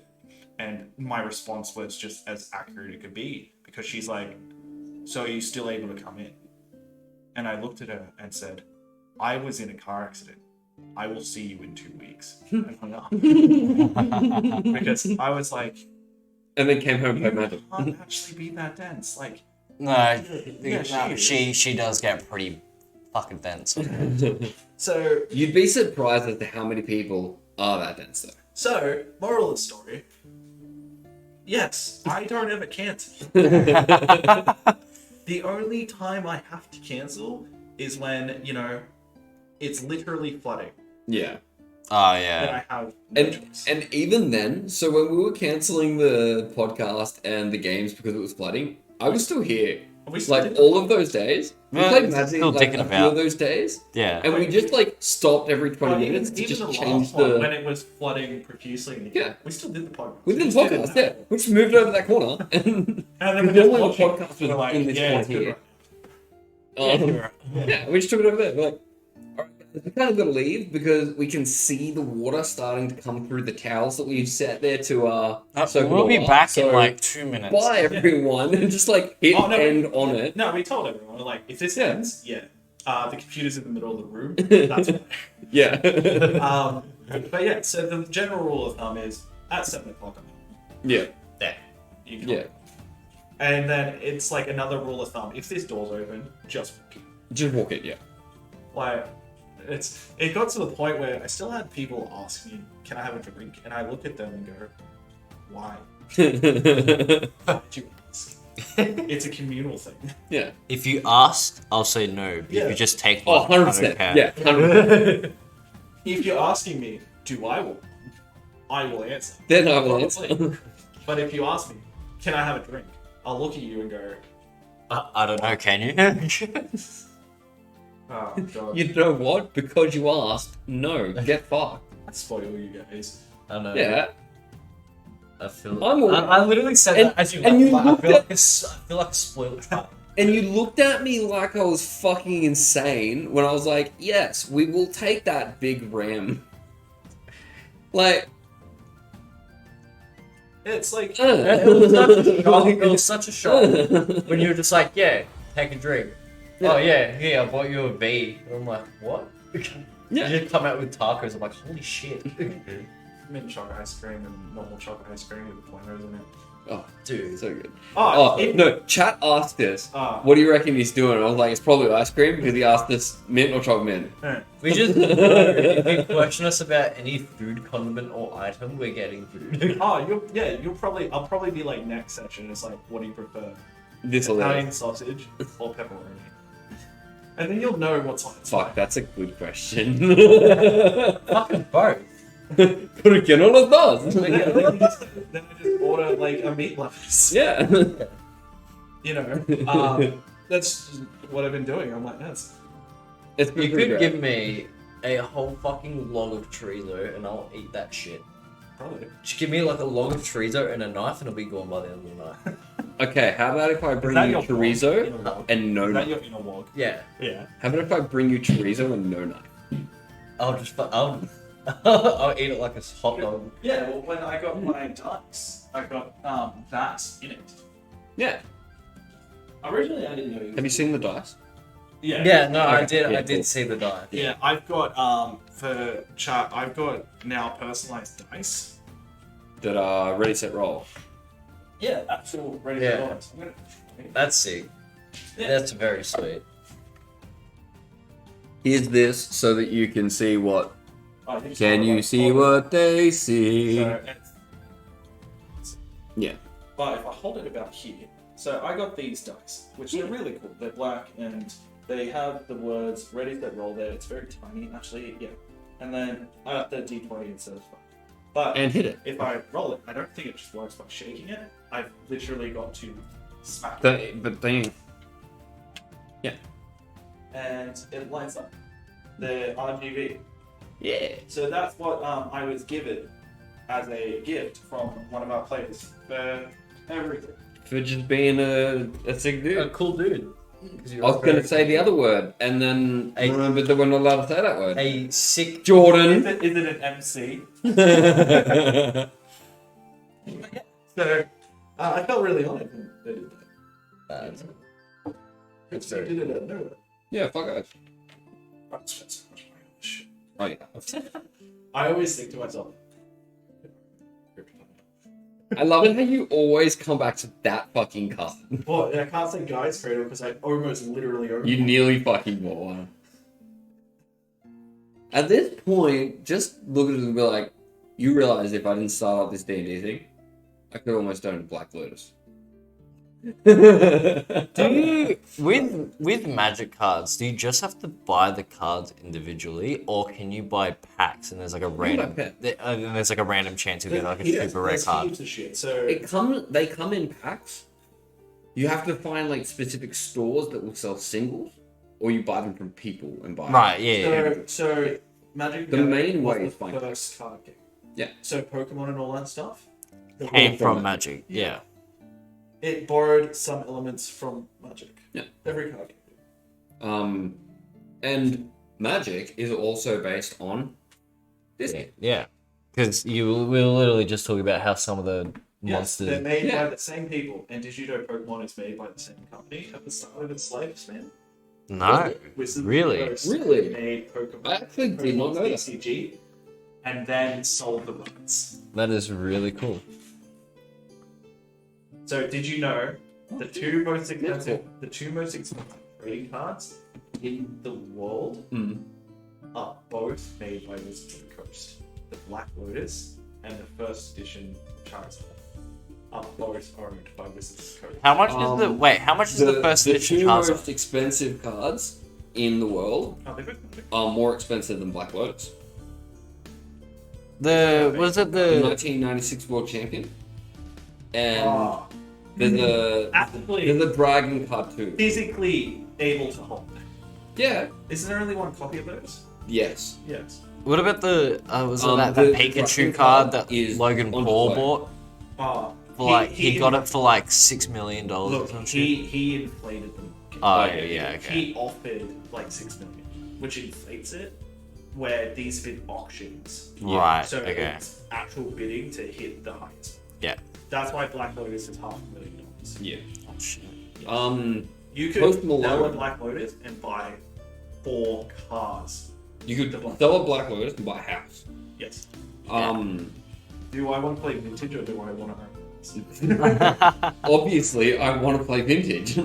And my response was just as accurate as it could be, because she's like, so are you still able to come in? And I looked at her and said, I was in a car accident. I will see you in 2 weeks. And hung up. Because I was like, And then came home and you played Magic. can't actually be that dense. Like, No, Yeah, she does get pretty fucking dense. so, You'd be surprised as to how many people are that dense, though. moral of the story, Yes, I don't ever cancel. The only time I have to cancel is when, it's literally flooding. Yeah. Oh, Then yeah. I have no choice. And even then, so when we were cancelling the podcast and the games because it was flooding, I was still here. We still Like did all of those days. We played it's Magic still like dicking a few about. of those days. Yeah. And we just like stopped every 20 minutes to even just the change last one, the... when it was flooding profusely. Yeah. We still did the podcast. We did the just podcast, yeah. We just moved over that corner. And And then we the just only watched it. podcast was We're like, in this yeah, corner it's good here. right Yeah, we just took it over there. We're like, all right, we kind of got to leave because we can see the water starting to come through the towels that we've set there to soak it We'll all be up. back So in like 2 minutes. bye everyone and just like hit end on it. No, we told everyone, like, if this Yeah. ends, the computer's in the middle of the room. That's fine. Yeah. But yeah, so the general rule of thumb is at 7 o'clock, I'm home. Yeah. There. You can Yeah. And then it's like another rule of thumb. If this door's open, just walk in. Just walk it, yeah. Like, it got to the point where I still had people ask me, can I have a drink? And I look at them and go, why? Why did you ask? It's a communal thing. Yeah. If you ask, I'll say no. But Yeah. if you just take Oh, one, I don't 100%. care. Yeah, 100%. If you're asking me, do I want one? I will answer. Then I will Probably. answer. But if you ask me, can I have a drink? I'll look at you and go, I don't know, can you? oh, God. You know what? Because you asked, no, get fucked. I spoil you guys. I know. Yeah. I feel. I'm all- I literally said And- that as you and you left, looked I at- feel like a spoiled child. And you looked at me like I was fucking insane when I was like, yes, we will take that big ram. Like, It's like, It was such a shock. It was such a shock when you were just like, yeah, take a drink. Oh yeah, here I bought you a B. And I'm like, what? Yeah. You come out with tacos. I'm like, holy shit, mint chocolate ice cream and normal chocolate ice cream with pointers in it. oh, dude. so good. Oh, Oh, no, chat asked us, Ah. what do you reckon he's doing? I was like, it's probably ice cream because he asked us mint or chocolate mint. We just if you question us about any food condiment or item, we're getting food. Oh, I'll probably be like next session. It's like, what do you prefer? This or Italian that. sausage or pepperoni? And then you'll know what's on its Fuck, that's a good question. Fucking both. ¿Por qué no los dos? Then I just order like a meat lettuce. Yeah. You know, that's just what I've been doing. I'm like, that's It's You pretty could great. give me a whole fucking log of chorizo and I'll eat that shit. probably. Just give me like a log of chorizo and a knife and it'll be gone by the end of the night. Okay, how about if I bring that you your chorizo inner log? and no Is that knife? your inner log? Yeah, Yeah. How about if I bring you chorizo and no knife? I'll eat it like a hot dog. Yeah, well, when I got my dice, I got that in it. Yeah. Originally, I didn't know. Have you seen the dice? Yeah, no, I Okay, did. yeah, I did cool. see the die. Yeah, I've got for chat. I've got now personalized dice. That are ready, set, roll. Yeah, actual ready Yeah. to dice. I'm gonna. That's sick. Yeah. That's very sweet. Here's this so that you can see what. Oh, just Can hold you on, see hold on. what they see? So it's, Yeah. but if I hold it about here, so I got these dice, which are really cool. They're black and they have the words "ready, set, roll" there. It's very tiny, actually. Yeah, and then I got the D20 instead of 5. But And hit it. if I roll it, I don't think it just works by shaking it. I've literally got to smack it, But they. and it lights up. The RGB. Yeah. So that's what I was given as a gift from one of our players for everything. For just being a sick A dude. cool dude. I was going to say the other word, and then Hey. remembered that we're not allowed to say that word. A sick. Jordan. Is it an MC? Yeah. So I felt really honored when they did that. It's Because very you did it at nowhere. Fuck it. I spent so much money on this shit. Oh, yeah. I always think to myself, I love it how you always come back to that fucking card. well, I can't say Guy's Cradle because I almost literally owned You one. nearly fucking bought one. At this point, just look at it and be like, you realize if I didn't start up this D&D thing, I could almost own Black Lotus. Do you with Magic cards? Do you just have to buy the cards individually, or can you buy packs and there's like a random and there's like a random chance you'll get like a super rare card? Heaps of shit. So They come in packs. You have to find like specific stores that will sell singles, or you buy them from people and buy. Right. Yeah. So Magic The main way was is the fine. first card game. Yeah. So Pokemon and all that stuff. Came from Magic. Yeah. It borrowed some elements from Magic. Yeah. Every card game. And Magic is also based on Disney. Yeah. Because we were literally just talking about how some of the Yes, monsters. they're made by the same people. And did you know Pokemon is made by the same company at the start of its lifespan? No. Wizards of Really? the Coast Really? made Pokemon. I actually did not know that. TCG, and then sold the rights. That is really cool. So did you know the two most expensive trading cards in the world are both made by Wizards of the Coast? The Black Lotus and the first edition Charizard are both owned by Wizards of the Coast. How much is the first edition two Charizard? most expensive cards in the world Oh, they both Magic. are more expensive than Black Lotus. Was it The the 1996 World Champion. And Oh, there's a actually, Dragon card too. physically able to hold. Yeah. Isn't there only one copy of those? Yes. Yes. what about the was it that the Pikachu Dragon card card that is Logan on Paul display. bought? Oh, For like he got it for like $6 million or Look, some shit. he inflated them. Oh yeah, okay. He offered like 6 million, which inflates it. Where these have been auctions, Right. so Okay. it's actual bidding to hit the highest. Yeah. That's why Black Lotus is $500,000. Yeah. Oh shit. You Post could Malone. sell a Black Lotus and buy 4 cars. You could The Black sell a Black Lotus and buy a house. Yes. Do I want to play vintage or do I want to own this? Obviously, I want to play vintage.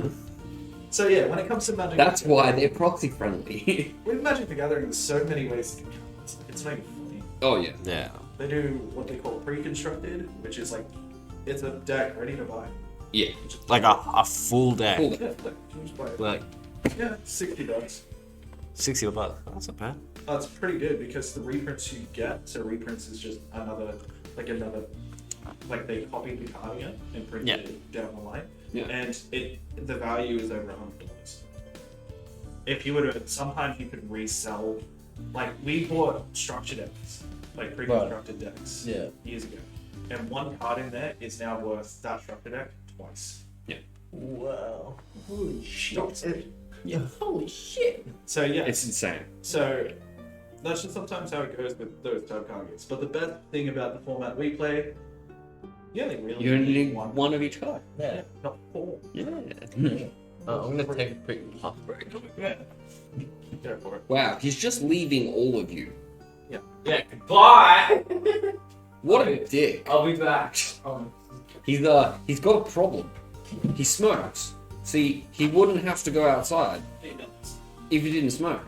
So yeah, when it comes to Magic, That's why they're proxy friendly. with Magic the Gathering, there's so many ways to do it. It's not even funny. Oh yeah. Yeah. They do what they call pre-constructed, which is like it's a deck ready to buy. Yeah. Like a full deck. Cool. Yeah, like, you just buy it. Like Yeah, $60. $60. That's not bad. That's pretty good because the reprints you get, so reprints is just another, like they copied the card again and printed it down the line. Yeah. And the value is over $100. If you were to, sometimes you could resell, like we bought structure decks, like pre-constructed decks years ago. And one card in there is now worth that structure deck twice. Yeah. Wow. Holy shit. Yeah. Holy shit. So yeah. It's insane. So that's just sometimes how it goes with those type of card games. But the best thing about the format we play, they really You only need one. one of each card. Yeah, not 4. Yeah. I'm gonna take a quick puff break. Yeah. Go for it. Wow, he's just leaving all of you. Yeah, goodbye! What a dick. I'll be back. He's got a problem. He smokes. See, he wouldn't have to go outside if he didn't smoke.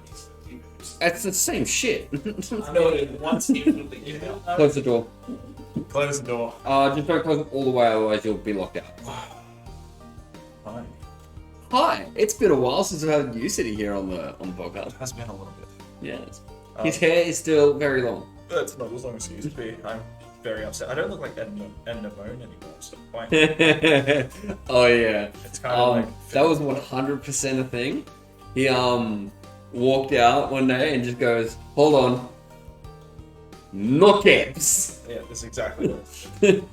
It's the same shit. I know it once infinitely get out. Close the door. Close the door. Just don't close it all the way, otherwise you'll be locked out. Fine. Hi, it's been a while since I've had you sitting here on the podcast. Has been a little bit. Yes. His hair is still very long. It's not as long as it used to be. I'm very upset. I don't look like Ed Navone anymore, so fine. Oh yeah. It's kind of like that was 100% a thing. He walked out one day and just goes, "Hold on, no caps." yeah, that's exactly what.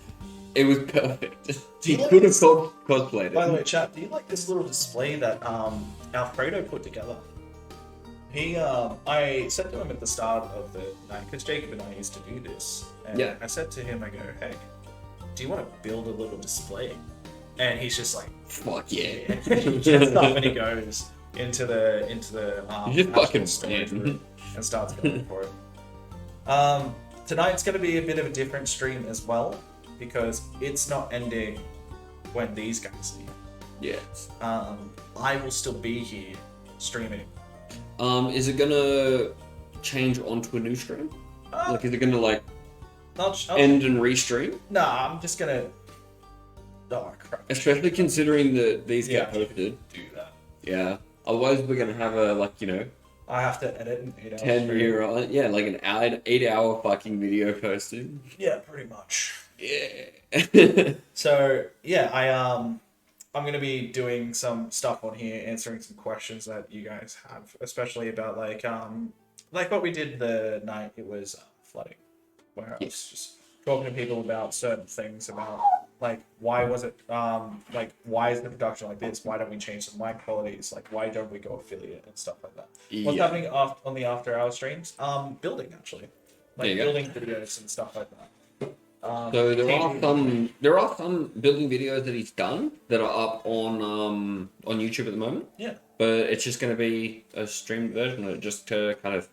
It was perfect. He you like could have this? cosplayed it. By the way, chat, do you like this little display that Alfredo put together? I said to him at the start of the night, because Jacob and I used to do this, and Yeah. I said to him, I go, hey, do you want to build a little display? And he's just like, Fuck yeah. he gets up and he goes into the You just actual fucking storage man. room and starts going for it. Tonight's going to be a bit of a different stream as well, because it's not ending when these guys leave. Yes. I will still be here streaming. Is it gonna change onto a new stream? Like, is it gonna like I'll end and restream? Nah, I'm just gonna Oh crap! Especially considering that these get Yeah. posted. Do that. Yeah. Otherwise, we're gonna have a like you know I have to edit in 8 hours. 10-year like an 8-hour fucking video posted. Yeah, pretty much. Yeah. So yeah, I'm gonna be doing some stuff on here, answering some questions that you guys have, especially about like what we did the night it was flooding, where I was just talking to people about certain things about like why was it like why is the production like this? Why don't we change the mic qualities? Like why don't we go affiliate and stuff like that? What's happening on the after hour streams? Building actually, like building videos and stuff like that. So there are some building videos that he's done that are up on YouTube at the moment. Yeah. But it's just going to be a streamed version of it, just to kind of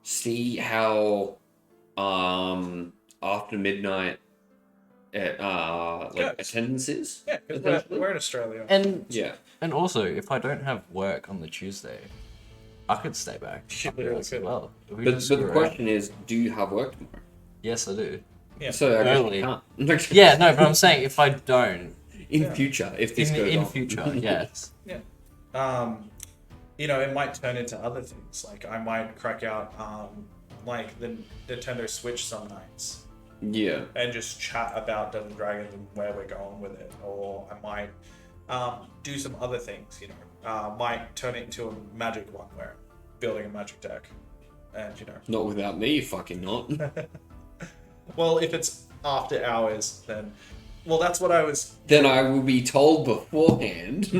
see how after midnight attendance is. Yeah, because we're in Australia. And also, if I don't have work on the Tuesday, I could stay back as well. But the question is, do you have work tomorrow? Yes, I do. Yeah. So I guess Early. you can't. Yeah, no, but I'm saying if I don't, In future, if this goes in on. future, yes. Yeah. It might turn into other things. Like I might crack out like the Nintendo Switch some nights. Yeah. And just chat about Dungeons and Dragons and where we're going with it. Or I might do some other things, might turn it into a magic one where I'm building a magic deck. And Not without me, fucking not. Well, if it's after hours, then that's what I was. Then I will be told beforehand,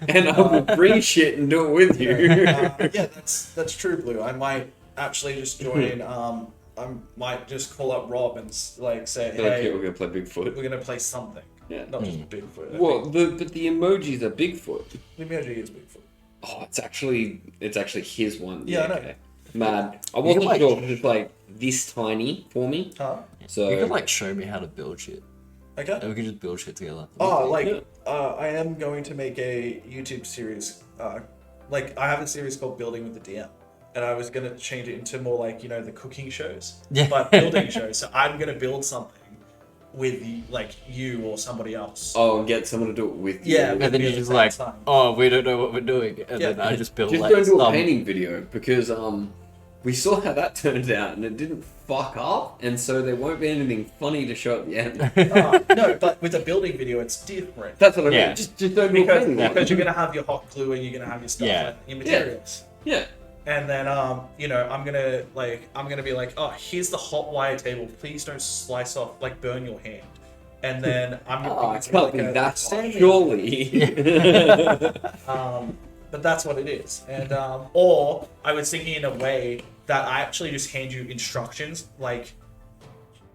and I will bring shit and do it with you. Yeah, that's true, Blue. I might actually just join. I might just call up Rob and say, "Hey, we're gonna play Bigfoot. we're gonna play something." Yeah. Not just Bigfoot. Well, but the emojis are Bigfoot. The emoji is Bigfoot. Oh, it's actually his one. Yeah, I know. Okay. Mad. I wasn't sure if it was like this tiny for me. Huh? So You could show me how to build shit. Okay. And we could just build shit together. I am going to make a YouTube series. I have a series called Building with the DM, and I was gonna change it into more the cooking shows, but building shows. So I'm gonna build something with you or somebody else. Oh, get someone to do it with you. Yeah, And then you're just like, oh, we don't know what we're doing. And then I just build Just don't do a some... painting video because we saw how that turned out and it didn't fuck up, and so there won't be anything funny to show at the end. No, but with a building video, it's different. That's what I mean. Yeah. Just don't do a painting one. Because you're gonna have your hot glue and you're gonna have your stuff, your materials. Yeah. And then, I'm gonna be like, oh, here's the hot wire table. Please don't slice off, burn your hand. And then I'm gonna. Oh, it can't be that surely. But that's what it is. And or I was thinking in a way that I actually just hand you instructions, like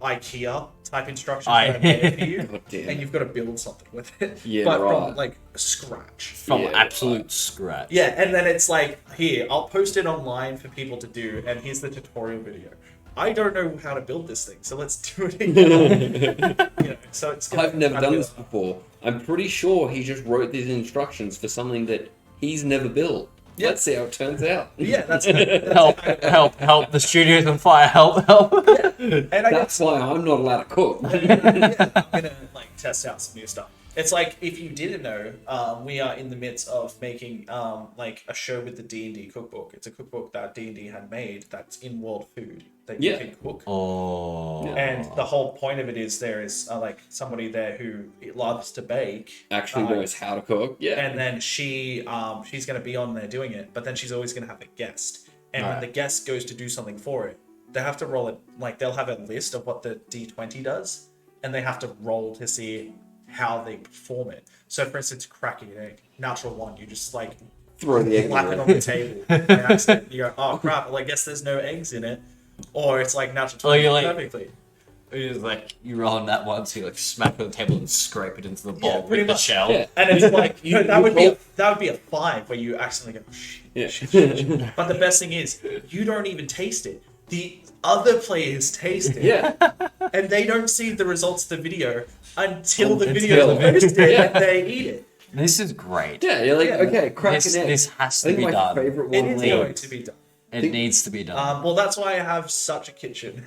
IKEA type instructions that are there for you, and you've got to build something with it. Yeah, but right. from scratch. From absolute scratch. Yeah, and then it's here, I'll post it online for people to do, and here's the tutorial video. I don't know how to build this thing, so let's do it again. So it's. I've never done this before. I'm pretty sure he just wrote these instructions for something that he's never built. Yeah. Let's see how it turns out. Yeah, that's help! The studio's on fire! Help! Yeah. And that's why I'm not allowed to cook. I'm gonna test out some new stuff. It's if you didn't know, we are in the midst of making a show with the D&D cookbook. It's a cookbook that D&D had made that's in world food that you can cook. Oh. And the whole point of it is there is somebody there who loves to bake. Actually knows how to cook. Yeah. And then she's going to be on there doing it, but then she's always going to have a guest. And when the guest goes to do something for it, they have to roll it. They'll have a list of what the D20 does, and they have to roll to see how they perform it. So, for instance, cracking an egg, natural one, you just throw the egg slap it on the table by accident. You go, oh crap! Well, I guess there's no eggs in it, or it's natural 20 perfectly. You roll on that one, so you smack on the table and scrape it into the bowl with the shell. Yeah. And it's that would be a 5 where you accidentally go, shit. But the best thing is, you don't even taste it. The other players taste it. Yeah. And they don't see the results of the video until the video is posted and they eat it. This is great. Yeah, you're okay, crack an egg. This has to be done. Favorite one It is going to be done. It needs to be done. Well, that's why I have such a kitchen.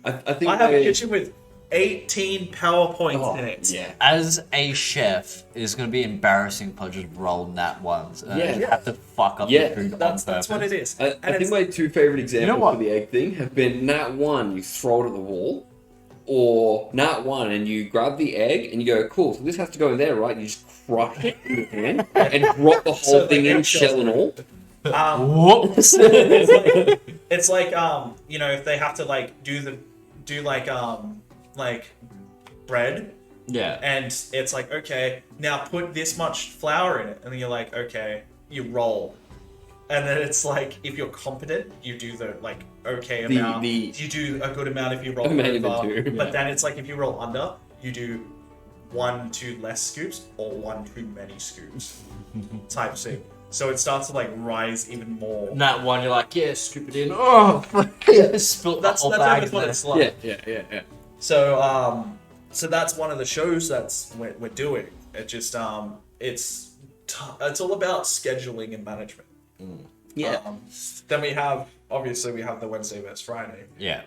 I think I have a kitchen with 18 PowerPoints in it. Yeah. As a chef, it's gonna be embarrassing if I just roll nat ones. And Yeah. you have to fuck up Yeah. the food That's what it is. I think my two favorite examples what? for the egg thing have been nat 1, you throw it at the wall, or nat 1 and you grab the egg and you go, cool, so this has to go in there, right? You just crush it in your hand and drop the whole So thing the in, egg shell and all. Whoops. It's like you know, if they have to like do bread, Yeah. and it's like, okay, now put this much flour in it, and then you're like, okay, you roll, and then it's like, if you're competent, you do the like okay amount. You do a good amount if you roll over, but then it's like if you roll under, you do 1 too less scoops or 1 too many scoops, type thing. So it starts to like rise even more. Nat 1, you're like, yeah, scoop it in. Oh, spilt the whole bag. What it's like. Yeah. So that's one of the shows that's we're doing. It just it's all about scheduling and management. Yeah. Then we have the Wednesday vs Friday. Yeah.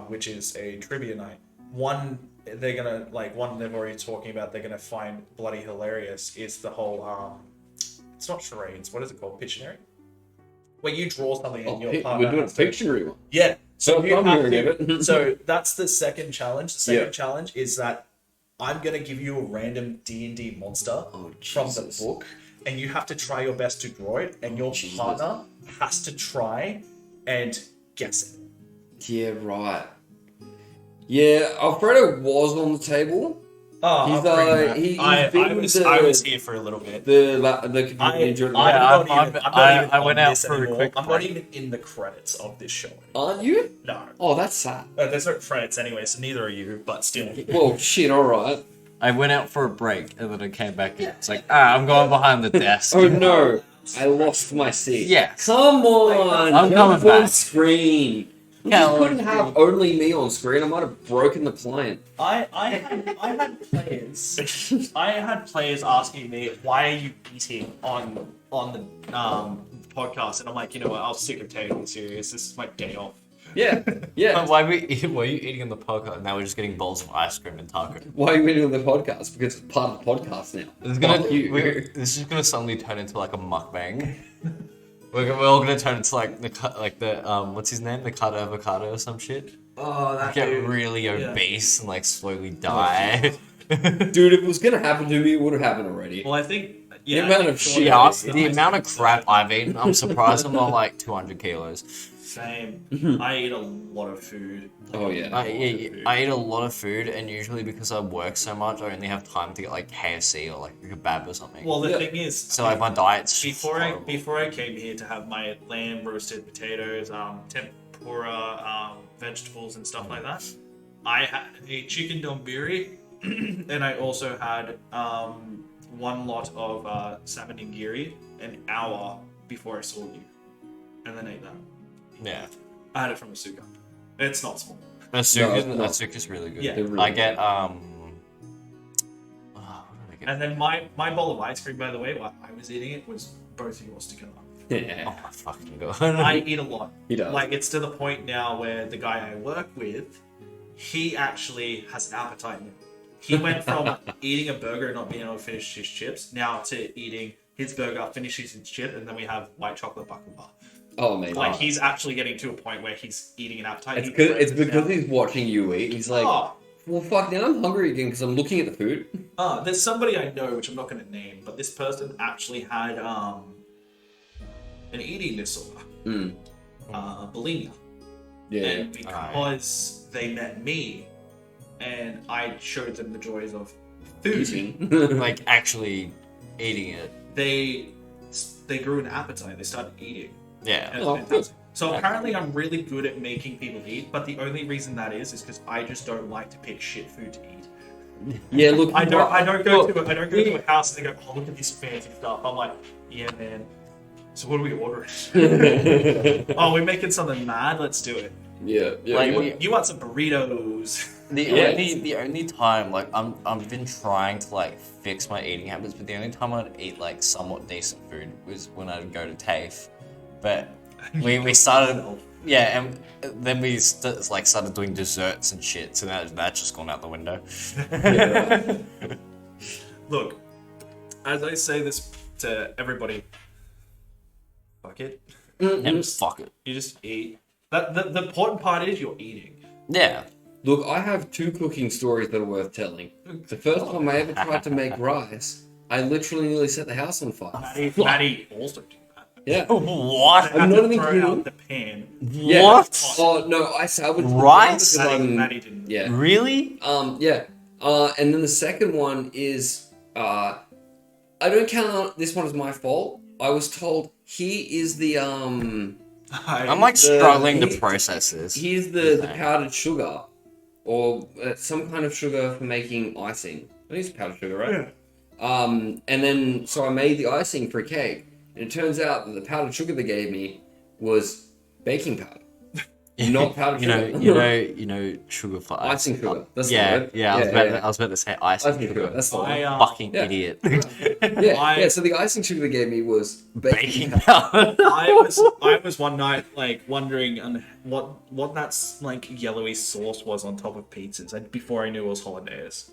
Which is a trivia night. One they've already talking about they're gonna find bloody hilarious is the whole it's not charades. What is it called? Pictionary. Where you draw something and your partner. We're doing a Pictionary one. Yeah. So you I'm have hearing to, it. so that's the second challenge. The second challenge is that I'm gonna give you a random D&D monster from the book, and you have to try your best to draw it, and your partner has to try and guess it. Yeah, right. Yeah, Alfredo was on the table. Oh, He's I was here for a little bit. The I went out for a quick I'm not even in the credits of this show. Aren't you? No. Oh, that's sad. There's no credits anyway, so neither are you, but still. Well, shit, alright. I went out for a break and then I came back in. It's like, I'm going behind the desk. Oh no, I lost my seat. Yeah. Come on, I'm coming full back. screen. You just couldn't have only me on screen. I might have broken the client. I had players asking me, why are you eating on the podcast, and I'm like, you know what, I was sick of taking it serious. This is my day off. Yeah. Why were you eating on the podcast? Now we're just getting bowls of ice cream and taco. Why are you eating on the podcast? Because it's part of the podcast now. This is gonna suddenly turn into like a mukbang. We're all gonna turn into like the what's his name? The Carter Avocado or some shit. Oh, that Get dude. really obese and like slowly die. Dude, if it was gonna happen to me, it would have happened already. Well, I think The amount of shit. The amount of crap I've eaten, I'm surprised I'm not like 200 kilos. Same. I eat a lot of food. Oh yeah. I eat a lot of food, and usually because I work so much, I only have time to get like KFC or like a kebab or something. Well, the thing is, so like my diet's before I came here to have my lamb, roasted potatoes, tempura, vegetables and stuff like that, I had a chicken donburi, and I also had one lot of salmon nigiri an hour before I saw you, and then ate that. Yeah. I had it from Asuka. It's not small. Asuka's really good. Yeah. Really I get what did I get? And then my bowl of ice cream, by the way, while I was eating it, was both yours together. Yeah. Oh my fucking god. I eat a lot. He does. Like, it's to the point now where the guy I work with, he actually has an appetite now. He went from eating a burger and not being able to finish his chips, now to eating his burger, finishes his chip, and then we have white chocolate baklava. Oh man. Like, he's actually getting to a point where he's eating an appetite. It's because he's watching you eat. He's like, well, fuck, now I'm hungry again because I'm looking at the food. There's somebody I know, which I'm not going to name, but this person actually had an eating disorder, bulimia. Yeah. And because they met me, and I showed them the joys of food, like actually eating it. they grew an appetite. They started eating. Yeah. And it was fantastic. So apparently I'm really good at making people eat, but the only reason that is because I just don't like to pick shit food to eat. Yeah, look. I don't go to a house and they go, oh, look at this fancy stuff. I'm like, yeah, man. So what are we ordering? Oh, we're making something mad. Let's do it. Yeah. Like, You want some burritos? The only time like I've been trying to like fix my eating habits, but the only time I'd eat like somewhat decent food was when I'd go to TAFE. But we started Yeah, and then we started doing desserts and shit, so that's just gone out the window. Yeah, right. Look, as I say this to everybody, fuck it. And fuck it. You just eat. The important part is you're eating. Yeah. Look, I have 2 cooking stories that are worth telling. The first time I ever tried to make rice, I literally nearly set the house on fire. Maddie also do that. Yeah. What? I'm not even throw kidding. out the pan. Yeah. What? Oh no, I salvaged the Rice? pan because Maddie didn't. Yeah. Really? Yeah. And then the second one is I don't count this one as my fault. I was told he is the I'm like struggling to process this. he's the powdered sugar, or some kind of sugar for making icing. I think it's powdered sugar, right? Yeah. And then so I made the icing for a cake, and it turns out that the powdered sugar they gave me was baking powder, not powdered sugar. You know, sugar for Icing sugar. That's the Yeah, word. yeah. I was about to say icing Icing sugar. sugar. That's the I, one. Fucking yeah. idiot. Yeah. So the icing sugar they gave me was baking Baking powder. powder. I was one night like wondering what that like yellowy sauce was on top of pizzas before I knew it was hollandaise.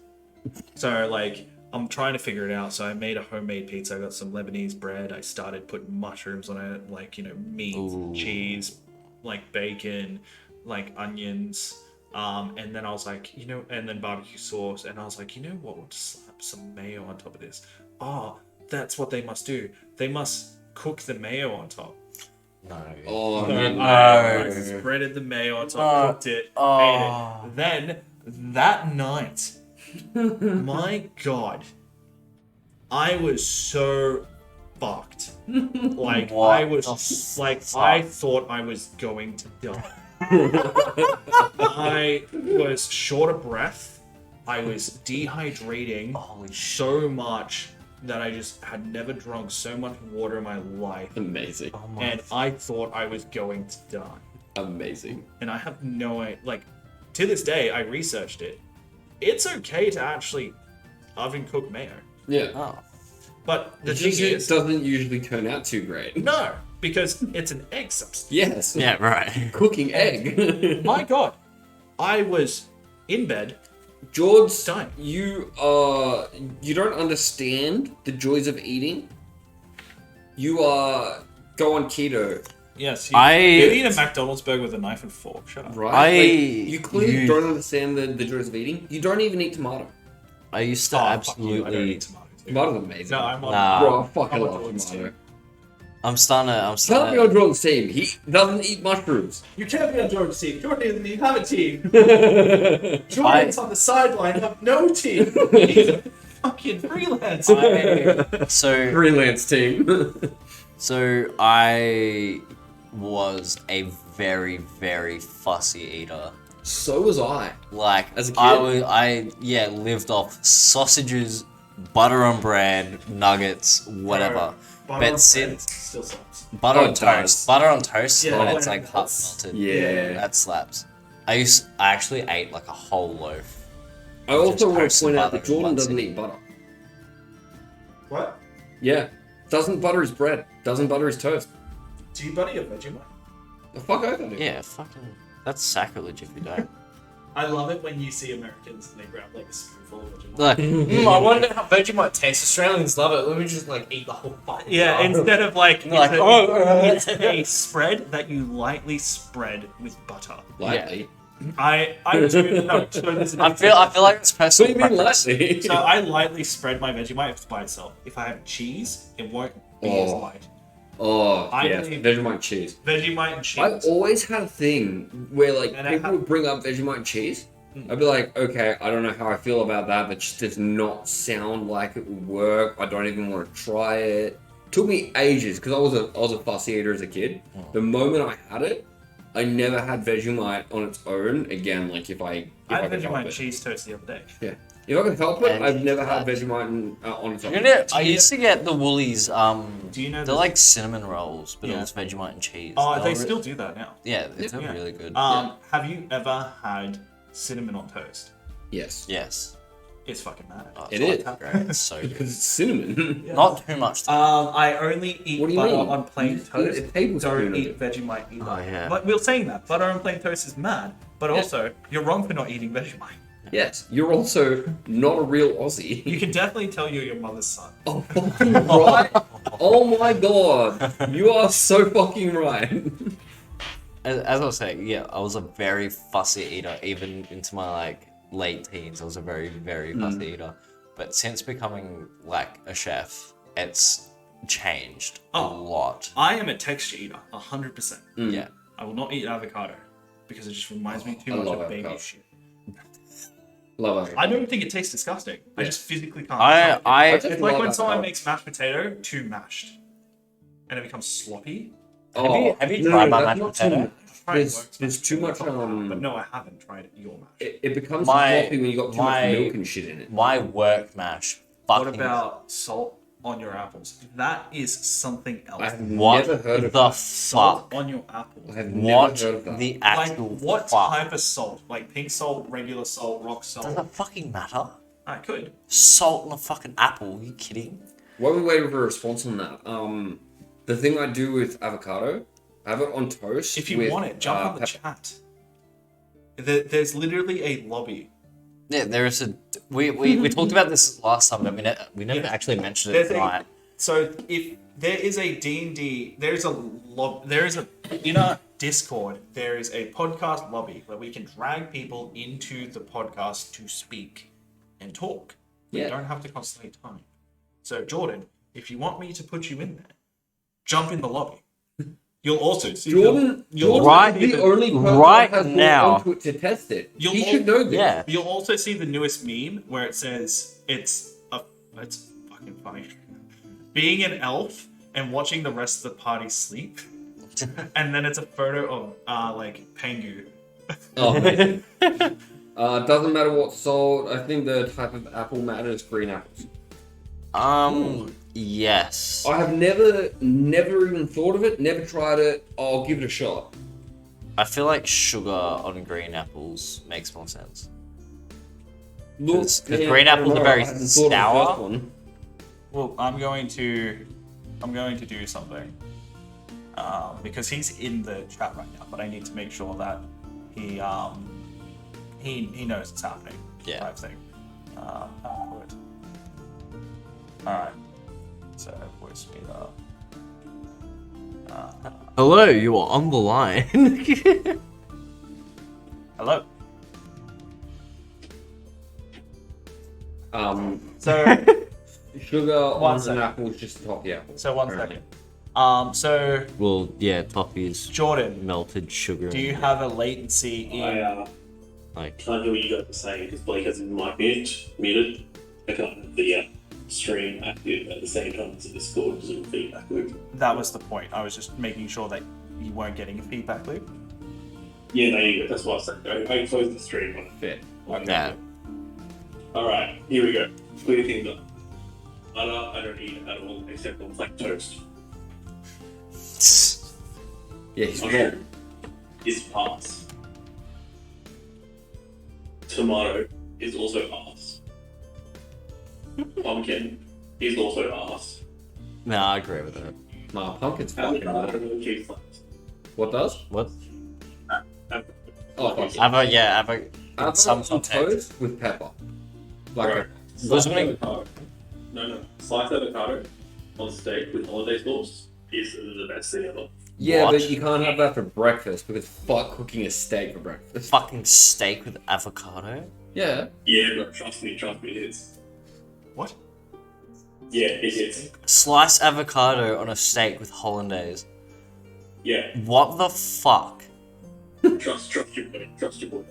So like I'm trying to figure it out. So I made a homemade pizza. I got some Lebanese bread. I started putting mushrooms on it, like meat, Ooh. cheese, like bacon, like onions. And then I was like, and then barbecue sauce. And I was like, what would slap some mayo on top of this? Oh, that's what they must do. They must cook the mayo on top. No. Oh, So no. I spreaded the mayo on top, cooked it, ate it. Then that night, my God, I was so fucked. Like What I was the like fuck? I thought I was going to die. I was short of breath. I was dehydrating Holy shit. so much that I just had never drunk so much water in my life. Amazing. Oh my And I thought I was going to die. Amazing. And I have no idea. Like, to this day, I researched it. It's okay to actually oven cook mayo. Yeah. Oh. But the It thing just is, doesn't usually turn out too great. no, because it's an egg substance. Yes. Yeah, right. Cooking egg. My God, I was in bed. George, Dying. you don't understand the joys of eating. You go on keto, Yes, you eat a McDonald's burger with a knife and fork. Shut up. right? You clearly don't understand the joys of eating. You don't even eat tomato. I used to Fuck you, I don't absolutely. eat tomatoes. Tomato's amazing. No, I'm on. Nah. Bro, I fucking I'm on love Jordan's tomato. team. I'm starting Can't be to. on Jordan's team. He doesn't eat mushrooms. You can't be on Jordan's team. Jordan doesn't even have a team. I Jordan's on the sideline of no team. He's a fucking freelance. Freelance team. So I was a very, very fussy eater. So was I. Like As a kid? I lived off sausages, butter on bread, nuggets, whatever. But since Still sucks. butter Oh, on it toast, does. butter on toast Yeah, when oh, it's like half that's- melted. Yeah. that slaps. I actually ate like a whole loaf. I also Just want toast to and point out butter that Jordan and doesn't butter. eat butter. What? Yeah. Doesn't butter his bread. Doesn't butter his toast. Do you butter your Vegemite? The fuck I do. Yeah, fucking. That's sacrilege if you don't. I love it when you see Americans and they grab like a spoonful of Vegemite. Like, I wonder how Vegemite tastes. Australians love it. Let me just like eat the whole fucking Yeah, jar. instead of like, Like, it's a spread that you lightly spread with butter. Lightly. I do no. So this is I feel like it's What do personal you mean preference. lightly? So I lightly spread my Vegemite by itself. If I have cheese, it won't be as Oh. light. Oh, I yeah. believe- Vegemite cheese. Vegemite and cheese. I've always had a thing where like And I people have- would bring up Vegemite and cheese. I'd be like, okay, I don't know how I feel about that. That just does not sound like it would work. I don't even want to try it. Took me ages because I was a fussy eater as a kid. The moment I had it, I never had Vegemite on its own. Again, like if I I had could Vegemite help and it. cheese toast the other day. Yeah. If I could help it, And I've never had that- Vegemite on its own. I used to get the Woolies. Do you know They're the- like cinnamon rolls, but it Yeah. was Vegemite and cheese. Oh, They they were still do that now. Yeah, they're Yeah. really good. Have you ever had cinnamon on toast? Yes. Yes. It's fucking mad. Oh, It it's is. not great. It's so Because good. it's cinnamon. Not too much. I only eat What do you butter mean? on plain You eat toast. a tablespoon Don't of eat it. Vegemite either. Oh, yeah. But we were saying that butter on plain toast is mad. But Yeah. also, you're wrong for not eating Vegemite. Yes, you're also not a real Aussie. You can definitely tell you're your mother's son. Oh, fucking right. Oh my god. You are so fucking right. As I was saying, yeah, I was a very fussy eater, even into my like late teens. I was a very, very fussy eater. But since becoming like a chef, it's changed a lot. I am a texture eater, 100%. Yeah. I will not eat avocado because it just reminds me I too much love of baby avocado. shit. Love it. I don't think it tastes disgusting. I just physically can't. I just It's like love when someone avocado. makes mashed potato too mashed, and it becomes sloppy. have you tried my mashed that's potato? not too- Tried There's, works there's mashed too potato, much but no, I haven't tried your mash. it becomes My- sloppy when you got too much my- milk and shit in it. My work mash. What Fucking about salt on your apples? That is something else. I have what never heard of the that. Salt fuck? on your apples. I have What never heard of that. the Like actual what fuck? type of salt? Like pink salt, regular salt, rock Does salt. that fucking matter? I could. Salt on a fucking apple? Are you kidding? While we're waiting for a response on that, the thing I do with avocado, I have it on toast. If you with, want it, jump on the pepper. chat. There's literally a lobby. Yeah, there is a. We talked about this last time, but we never actually mentioned it There's a- tonight. So if there is a D&D, there is a in our Discord, there is a podcast lobby where we can drag people into the podcast to speak and talk. We Yeah. don't have to constantly time. So Jordan, if you want me to put you in there, jump in the lobby. You'll also see Jordan, you'll Jordan Right- is the only person right that has now. gone onto it to test it. You'll He all- should know this. Yeah. You'll also see the newest meme where it says it's fucking funny. Being an elf and watching the rest of the party sleep. And then it's a photo of like Pengu. Oh, amazing. Doesn't matter what salt. I think the type of apple matters. Green apples. Yes. I have never even thought of it. Never tried it. I'll give it a shot. I feel like sugar on green apples makes more sense. Look, 'Cause green I apples don't are know, very I haven't thought of the sour. first one. Well, I'm going to do something because he's in the chat right now, but I need to make sure that he knows it's happening. Yeah. Type thing. All right. So voice speed up. Hello, you are on the line. Hello. So sugar on second. an apple is just a toffee apple. So one apparently. second. So Well, yeah, toffees, Jordan, melted sugar. do you have a latency in? like? Can't hear what you guys are saying because Blake has his mic muted. I can't have the stream active at the same time as the Discord because of the feedback loop. That was the point. I was just making sure that you weren't getting a feedback loop. Yeah, no, you go. That's what I said. I closed the stream on it. Fair. Yeah. Alright, here we go. Clear things up. Butter, I don't eat at all except on like toast. Yeah, he's wrong. Mushroom is pass. Tomato is also pass. Pumpkin is also pass. No, I agree with that. Nah, pumpkin's fucking Avocado right. and cheese flaps. What does? What? Oh, fuck. Avocado. Avocado Some on context. toast with pepper. Like Right. Was Sliced it- avocado. No. Sliced avocado on steak with holiday sauce is the best thing ever. yeah, What? but you can't have that for breakfast because fuck cooking a steak for breakfast. Fucking steak with avocado. Yeah. Yeah, but trust me, it is. What? Yeah, it is. Sliced avocado on a steak with hollandaise. Yeah, What the fuck? trust your boy. Trust your boy.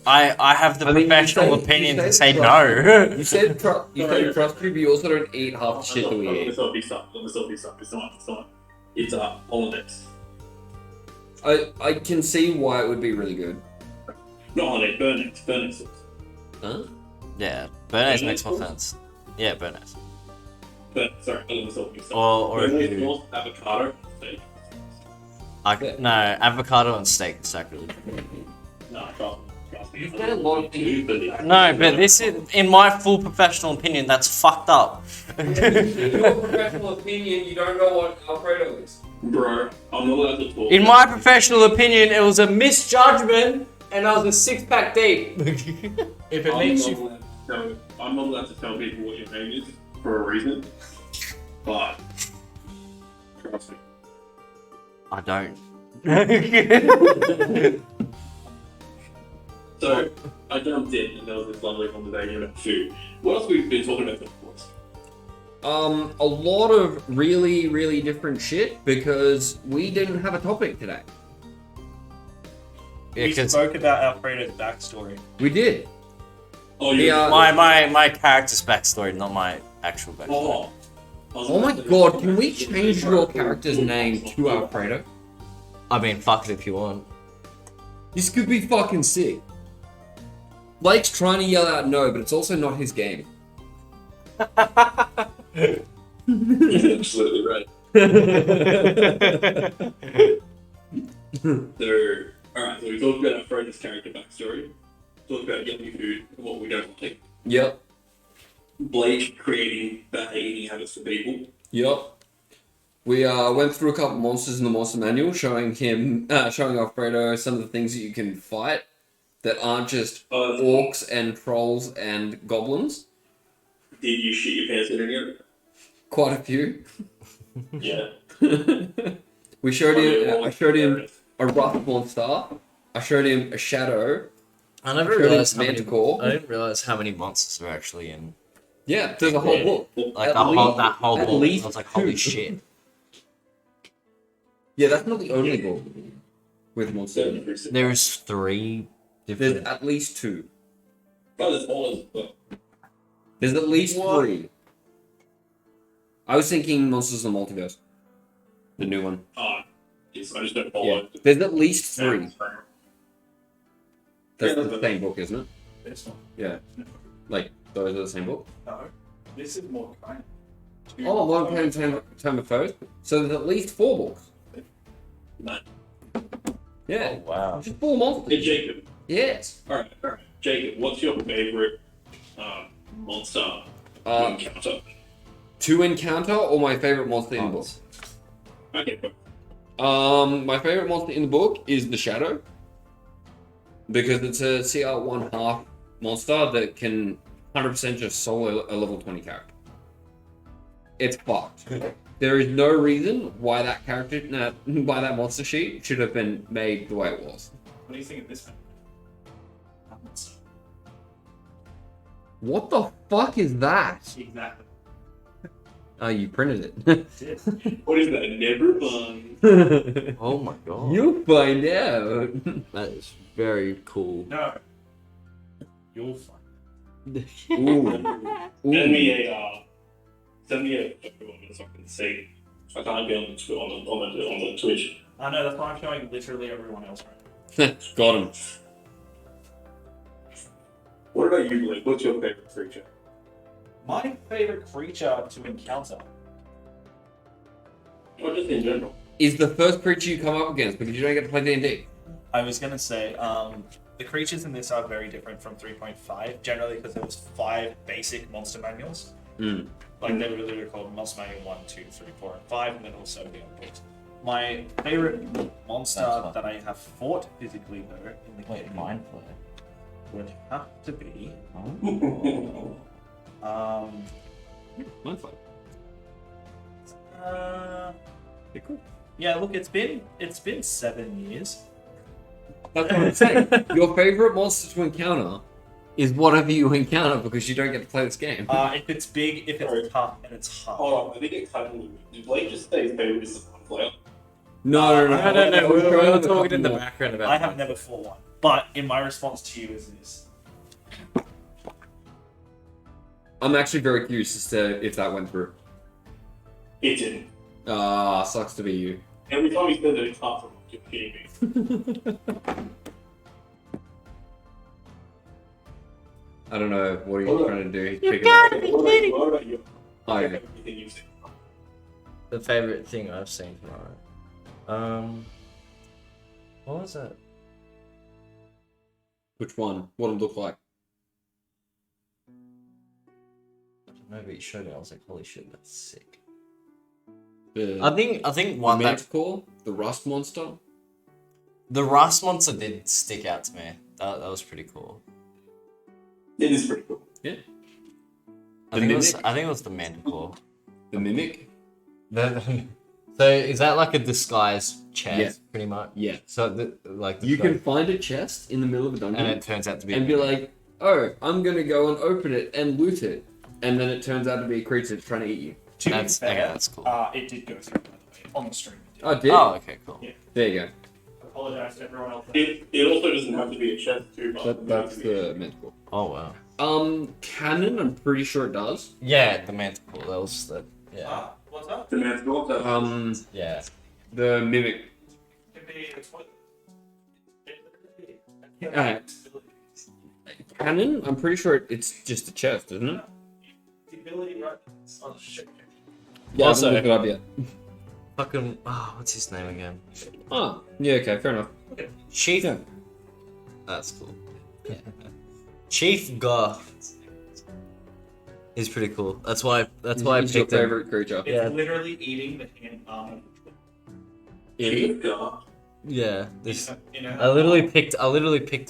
I have the I mean, you professional say- opinion you to say say trust no. You said trust me, but you also don't eat half the shit that we eat. Let's not be stuff. It's not. It's hollandaise. I can see why it would be really good. Not hollandaise, burn sauce. Huh? Yeah, Bernays Yeah, makes more cool. sense. Yeah, Bernays. Sorry, I was talking stuff. Or if Burnt you, sauce, avocado, steak. no, avocado and steak is sacrilege. No, trust me. You said a lot of things. No, but this is, in my full professional opinion, that's fucked up. In your professional opinion, you don't know what Alfredo is. Bro, I'm not allowed to talk. In my professional opinion, it was a misjudgment, and I was a six-pack deep. If it makes you... I'm not allowed to tell people what your name is for a reason. But trust me. I don't. So I jumped in and there was this lovely conversation about food. What else have we been talking about before? A lot of really, really different shit because we didn't have a topic today. Yeah, We 'cause spoke about Alfredo's backstory. We did. Oh, yeah. my character's backstory, not my actual backstory. Oh my god, can we change your character's name to Alfredo? I mean, fuck it if you want. This could be fucking sick. Blake's trying to yell out no, but it's also not his game. You're absolutely right. Alright, so we talked about Alfredo's character backstory, talked about yummy food and what we don't like. Yep. Blake creating bad eating habits for people. Yep. We went through a couple monsters in the monster manual, showing Alfredo some of the things that you can fight that aren't just orcs and trolls and goblins. Did you shit your pants in any of it? Quite a few. Yeah. I showed him a rough monster. I showed him a shadow. I never Showed realized him how many. Manticore. I didn't realize how many monsters are actually in. Yeah, there's a whole book. Like At that least- whole at book. least I was like, holy two. shit. Yeah, that's not the only book with monsters. There's 3 There's different. at least 2. Oh, there's all of them. There's at least 3. I was thinking Monsters of the Multiverse. The new one. Yes, I just don't Yeah. follow. There's at least 3. That's Yeah, the but- same book, isn't it? It's not. Yeah. Like, those are the same book? No. This is more kind. Oh, Long Time of Foes. So there's at least 4 books. None. Yeah. Oh, wow. Just 4 monsters. Hey, Jacob. Yes. Alright. Jacob, what's your favorite monster to encounter? To encounter or my favorite monster in the book? Okay, My favorite monster in the book is the Shadow. Because it's a CR1 half monster that can 100% just solo a level 20 character. It's fucked. There is no reason why that why that monster sheet should have been made the way it was. What do you think of this one? What the fuck is that? Exactly. Oh, you printed it. what is that? Never mind. Oh my god. You'll find out. That is very cool. No. You'll find. Ooh. Send me a photo of it so I can see. I can't be on the Twitch. I know, that's why I'm showing literally everyone else right now. Got him. What about you, Blake? What's your favorite creature? My favorite creature to encounter. Or just in general? Is the first creature you come up against because you don't get to play D&D. I was gonna say, the creatures in this are very different from 3.5, generally because there was 5 basic monster manuals. Mm. Like they were literally called Monster Manual 1, 2, 3, 4, and 5, and then also the other books. My favorite monster that I have fought physically though in the game would have to be Mine's fine. Cool. yeah, look, it's been 7 years. That's what I'm saying. Your favorite monster to encounter is whatever you encounter because you don't get to play this game. If it's big, if it's tough, and it's hard. Hold on, I think it cut in. Did Blake just say his favorite is the player? No. No, we were talking in the more. background about I have never fought one, but in my response to you is this. I'm actually very curious as to if that went through. It didn't. Sucks to be you. Every time he said that it's hard for him, you're kidding me. I don't know what are you trying to do. He's You picking gotta up. be What kidding! about you? Oh, yeah. Everything you've seen. The favorite thing I've seen tomorrow. What was it? Which one? What'll it look like? I don't know, but you showed it. I was like, holy shit, that's sick. The, I think one the that Manticore, the Rust Monster. the Rust monster did stick out to me. That was pretty cool. It is pretty cool. Yeah. I think it was the Manticore. The Mimic. So is that like a disguised chest, pretty much? Yeah. So You can find a chest in the middle of a dungeon and it turns out to be and be like, oh, I'm gonna go and open it and loot it, and then it turns out to be a creature that's trying to eat you. To be That's fair, that's cool. it did go through, by the way, on the stream. Oh, did? Oh, okay, cool. Yeah. There you go. I apologize to everyone else. It also doesn't have to be a chest too, but That's the Manticore. Oh wow. Cannon, I'm pretty sure it does. Yeah, the Manticore. That was the Ah, what's up? the man's got that. yeah. The Mimic. Could be Cannon, I'm pretty sure it's just a chest, isn't it? the ability, right? Oh shit. Yeah, Also- I haven't looked it up yet. Fucking what's his name again? Oh, yeah, okay, fair enough. Chief. Yeah. That's cool. Chief Gar is pretty cool. That's why I He's your picked him. favorite creature. It's Yeah. literally eating the hand armor. Yeah, this. You know, I literally picked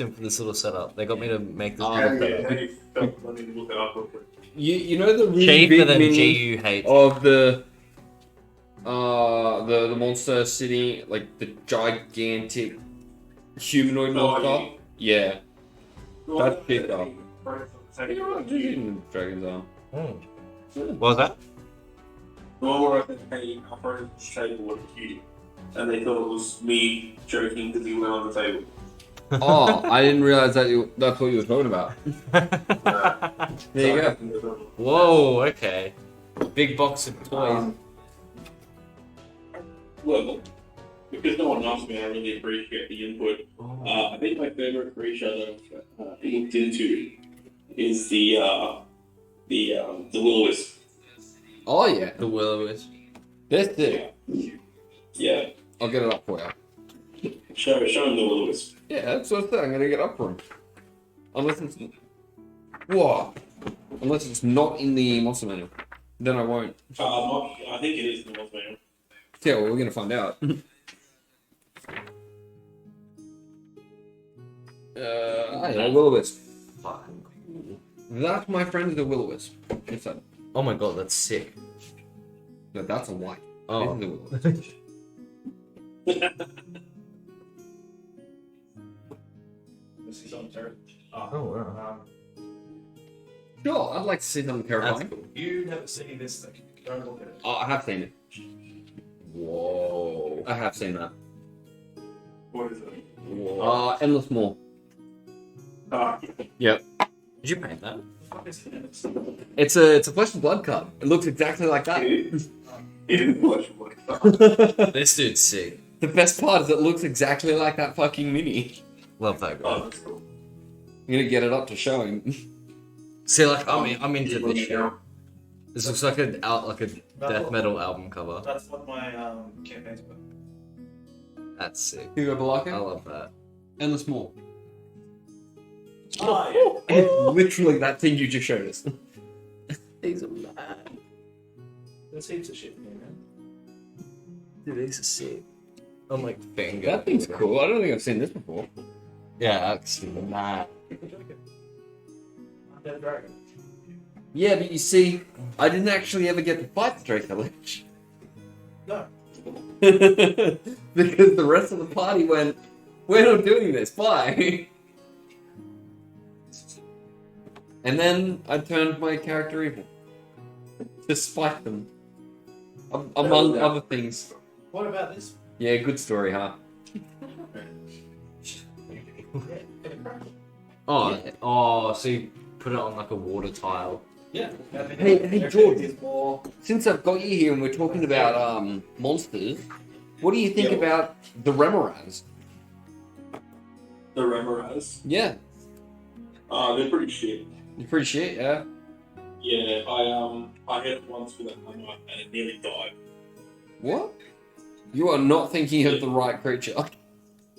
him for this little setup. They got me to make this. Oh, little okay. setup. Let me look it up real quick. You know the really Chief big and then mini GUH. of the monster city, like the gigantic humanoid monster? Yeah. That's big though. You're right, just eating the dragon's arm. What was that? The one where I said, hey, Alfredo table was cute. And they thought it was me joking because he went on the table. Oh, I didn't realize that's what you were talking about. There you go. Whoa. Okay. Big box of toys. Well, because no one asked me, I really appreciate the input. I think my favorite creature that I've looked into is the will-o-wisp. Oh yeah, The Will-O-Wisp. that's it. Yeah, I'll get it up for you. show him the will-o-wisp. Yeah, that's what I said. I'm gonna get up for him. Unless it's unless it's not in the monster manual, then I won't. I think it is the North Man. Yeah, well, we're gonna find out. Yeah, will-o-wisp. Fucking cool. That, my friend, is a will-o-wisp. She said. Oh my god, that's sick. No, that's a white. Oh. This is a will-o-wisp. this is on terror. Oh wow. Sure, I'd like to see something That's terrifying. cool. You never seen this thing. Don't look at it. Oh, I have seen it. Whoa. I have seen that. What is it? Whoa. Endless Maw. Yeah. Did you paint that? What is this? It's a flesh and blood card. It looks exactly like that. It is what This dude's sick. The best part is it looks exactly like that fucking mini. Love that guy. Oh, that's cool. I'm gonna get it up to show him. See, like I'm into this shit. This looks like a death metal album cover. That's what my campaign's about. That's sick. Hugo I Balaka. love that. Endless Maw. Oh, yeah. It's literally that thing you just showed us. These are mad. There's heaps of shit in here, man. Dude, these are sick. I'm like finger. That thing's cool. I don't think I've seen this before. Yeah, actually mad. Dead dragon. Yeah, but you see, I didn't actually ever get to fight the Draco Lich. No. Because the rest of the party went, we're not doing this, bye. And then I turned my character evil. To spite them. Among other things. What about this? Yeah, good story, huh? Oh, so you put it on like a water tile. Yeah. Hey, George. Since I've got you here and we're talking about monsters, what do you think Yeah. about the Remoraz? The Remoraz. Yeah, They're pretty shit. you're pretty shit, yeah? Yeah, I hit it once with a hammer and it nearly died. What? You are not thinking of the right creature.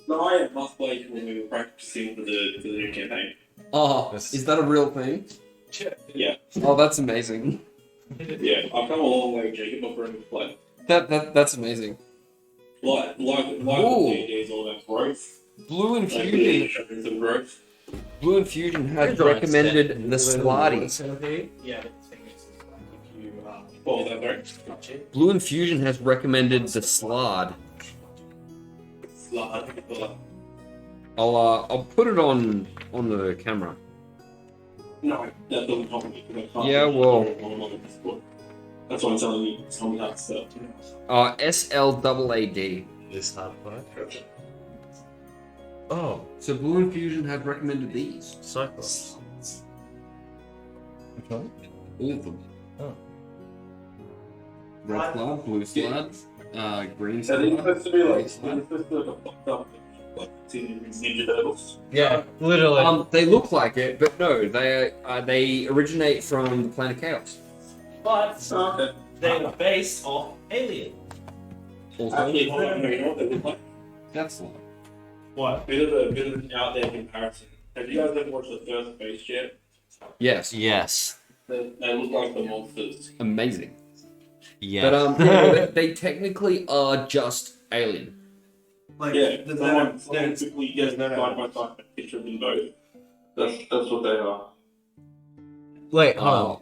No, I must play when we were practicing for the new campaign. Oh, is that a real thing? Yeah. Oh, that's amazing. Yeah, I've come a long way, Jacob. I've learned to play. That's amazing. Like Ooh. D&D is all about growth. Blue Like Infusion. showing some growth. Blue Infusion has recommended the Slarty. Yeah, the thing is like if you What was that, sorry? touch it, Blue Infusion has recommended the Slard. I'll put it on the camera. No, that doesn't help me. Yeah, well. That's why I'm telling you. Tell me that stuff. SLAAD. This hard part. Oh, so Blue Infusion has recommended these. Cyclops. Which one? All of them. Oh. Red Slard, Blue Slard, Green So these Slard, supposed to be like, Grey these Slard. supposed to be like a fucked up, like Teenage Ninja Turtles. Yeah, literally. They look like it, but no, they originate from the planet Chaos. but Oh, okay. they were based off Alien. Also, Actually, hold on, you know what they look like? that's Slard. What? Bit of an out there comparison. Have you guys ever watched the first Space Jam? Yes, Yes. They look like the monsters. amazing. Yeah. But yeah, they technically are just alien. Like, Yeah, there's someone no, quickly gets side by side a picture of them both. That's what they are. Wait, hold Oh. on.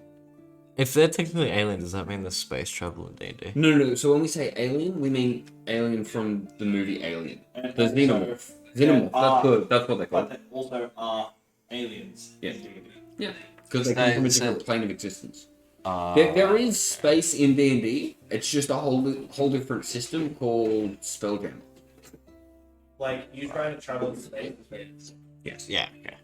If they're technically alien, does that mean there's space travel in D&D? No. So when we say alien, we mean alien from the movie Alien. and The also- xenomorph. there Xenomorph. are- That's what they call But it. there also are aliens. Yeah. in D&D. Yeah, because they come from a So- different plane of existence. Uh, There is space in D&D. It's just a whole different system called Spelljam. Like, you trying to travel in space. Yes. Yeah, okay.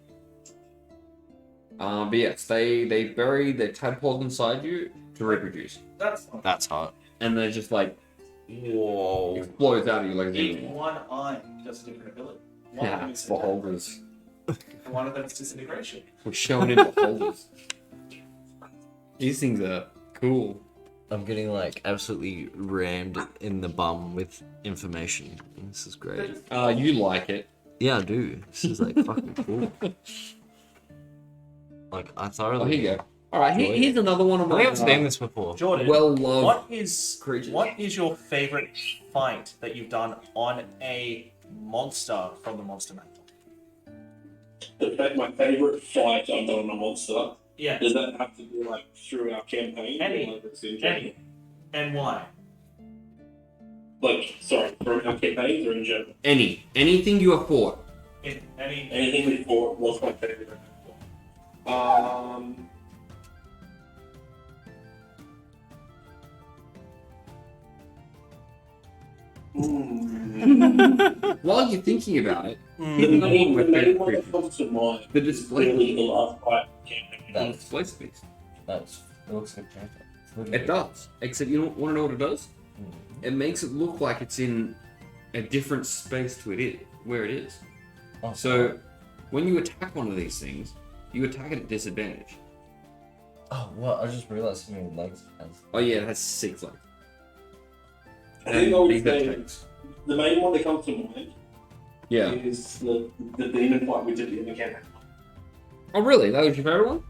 But yes, they bury their tadpoles inside you to reproduce, That's fine. That's hot. and they just like Whoa. explodes out of you like a Each xenomorph. one eye does a different ability. One of them Yeah, is beholders. and one of them is disintegration. We're showing in beholders. These things are cool. I'm getting like absolutely rammed in the bum with information. This is great. You like it? Yeah, I do. This is like fucking cool. Like I Oh, thoroughly. here you go. All right, here's another one of I my think I've seen this before. Jordan, well-loved creatures. what is your favorite fight that you've done on a monster from the Monster Manual? My favourite fight I've done on a monster. Yeah. Does that have to be like through our campaign? Any. Or like it's in general? Any. And why? Like, sorry, through our campaigns or in general? Anything you have fought. Anything we fought was my favourite. While you're thinking about it, here's another one of my favorite What creatures. comes to mind? The display Really, beast. the last fight campaign. The display beast. It looks like It does. Except you don't want to know what it does? It makes it look like it's in a different space to where it is. Oh, So when you attack one of these things, you attack it at disadvantage. Oh, what? I just realized how many legs it has. Oh yeah, it has 6 legs. I think I would These are say tanks. the main one that comes to mind Yeah. is the demon fight we did in the campaign. Oh really? That was your favorite one?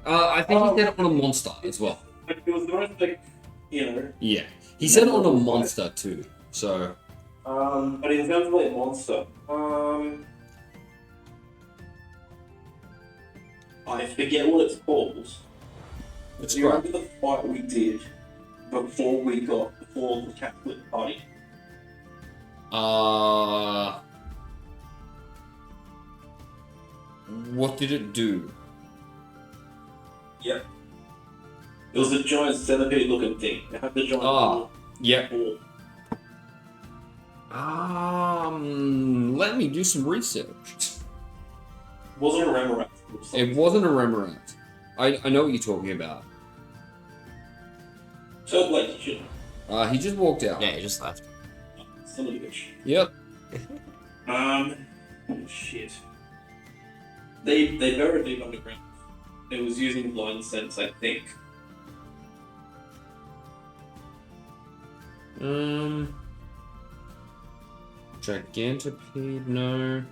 I think he said it on a monster as well. But it was the most like, you know. Yeah. He said it on a monster too. So But in terms of like monster, I forget what it's called. it's Do you great. remember the fight we did before the Catholic party? What did it do? Yep. It was a giant centipede looking thing. It had the giant Yep. ball. Let me do some research. It wasn't a Remorath. It wasn't a Remorath. I know what you're talking about. So like shit. He just walked out. Yeah, he just left. Son of a bitch. Yep. Shit. They buried deep underground. It was using blind sense, I think. Gigantipede, no.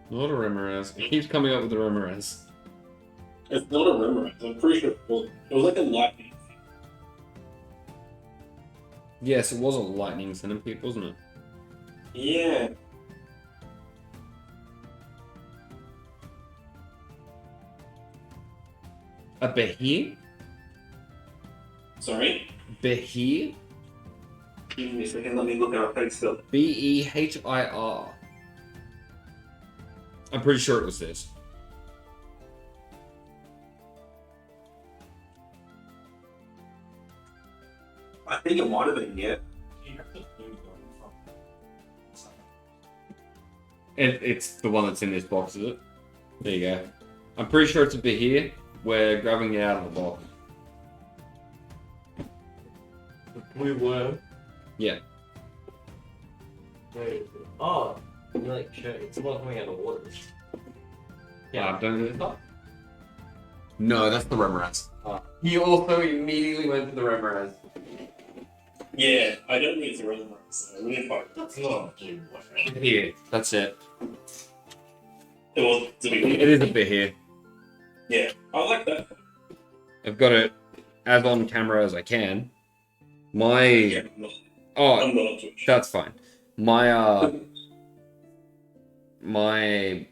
Not a Remoraz. It keeps coming up with the Remoraz. It's not a Remoraz. I'm pretty sure it was like a lightning. Yes, it was a lightning centipede, wasn't it? Yeah. A Behir? Sorry? Behir? Give me a second, let me look at our face still. Behir. I'm pretty sure it was this. I think it might have been, yeah. It's the one that's in this box, is it? There you go. I'm pretty sure it's a Behir. We're grabbing it out of the box. The blue worm. Yeah. Wait. Oh, like it's one coming out of water. Don't know. No, that's the Remoraz. He also immediately went for the Remoraz. Yeah, I don't think it's a Remoraz, so I'm gonna find That's not a blue worm. Here, that's it. it. Was to be It is a Behir. Yeah, I like that. I've got it as on camera as I can. My Yeah, I'm not on Twitch. that's fine. My my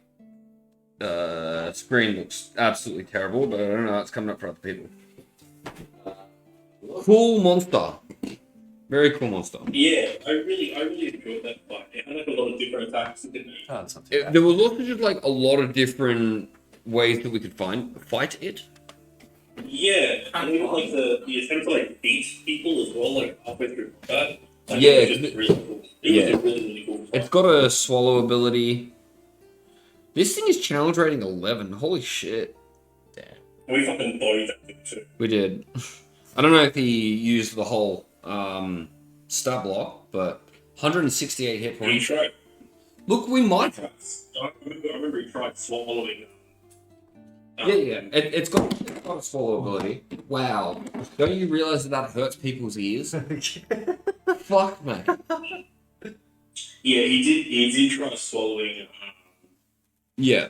screen looks absolutely terrible, but I don't know. It's coming up for other people. Cool monster. Very cool monster. Yeah, I really enjoyed that fight. It had like a lot of different attacks, didn't it? Oh, that's not too bad. There was also just like a lot of different ways that we could fight it. Yeah, and even like the attempt to like beat people as well, like halfway through combat. I think Yeah, it was just really cool. It was yeah. a really cool fight. It's got a swallow ability. This thing is challenge rating 11. Holy shit. And we fucking bodied that thing too. We did. I don't know if he used the whole stat block, but 168 hit He points. tried. Look, we might. I remember he tried swallowing. Yeah. It's got a swallow ability. Wow. Don't you realize that hurts people's ears? Fuck, man. Yeah, he did try swallowing Yeah.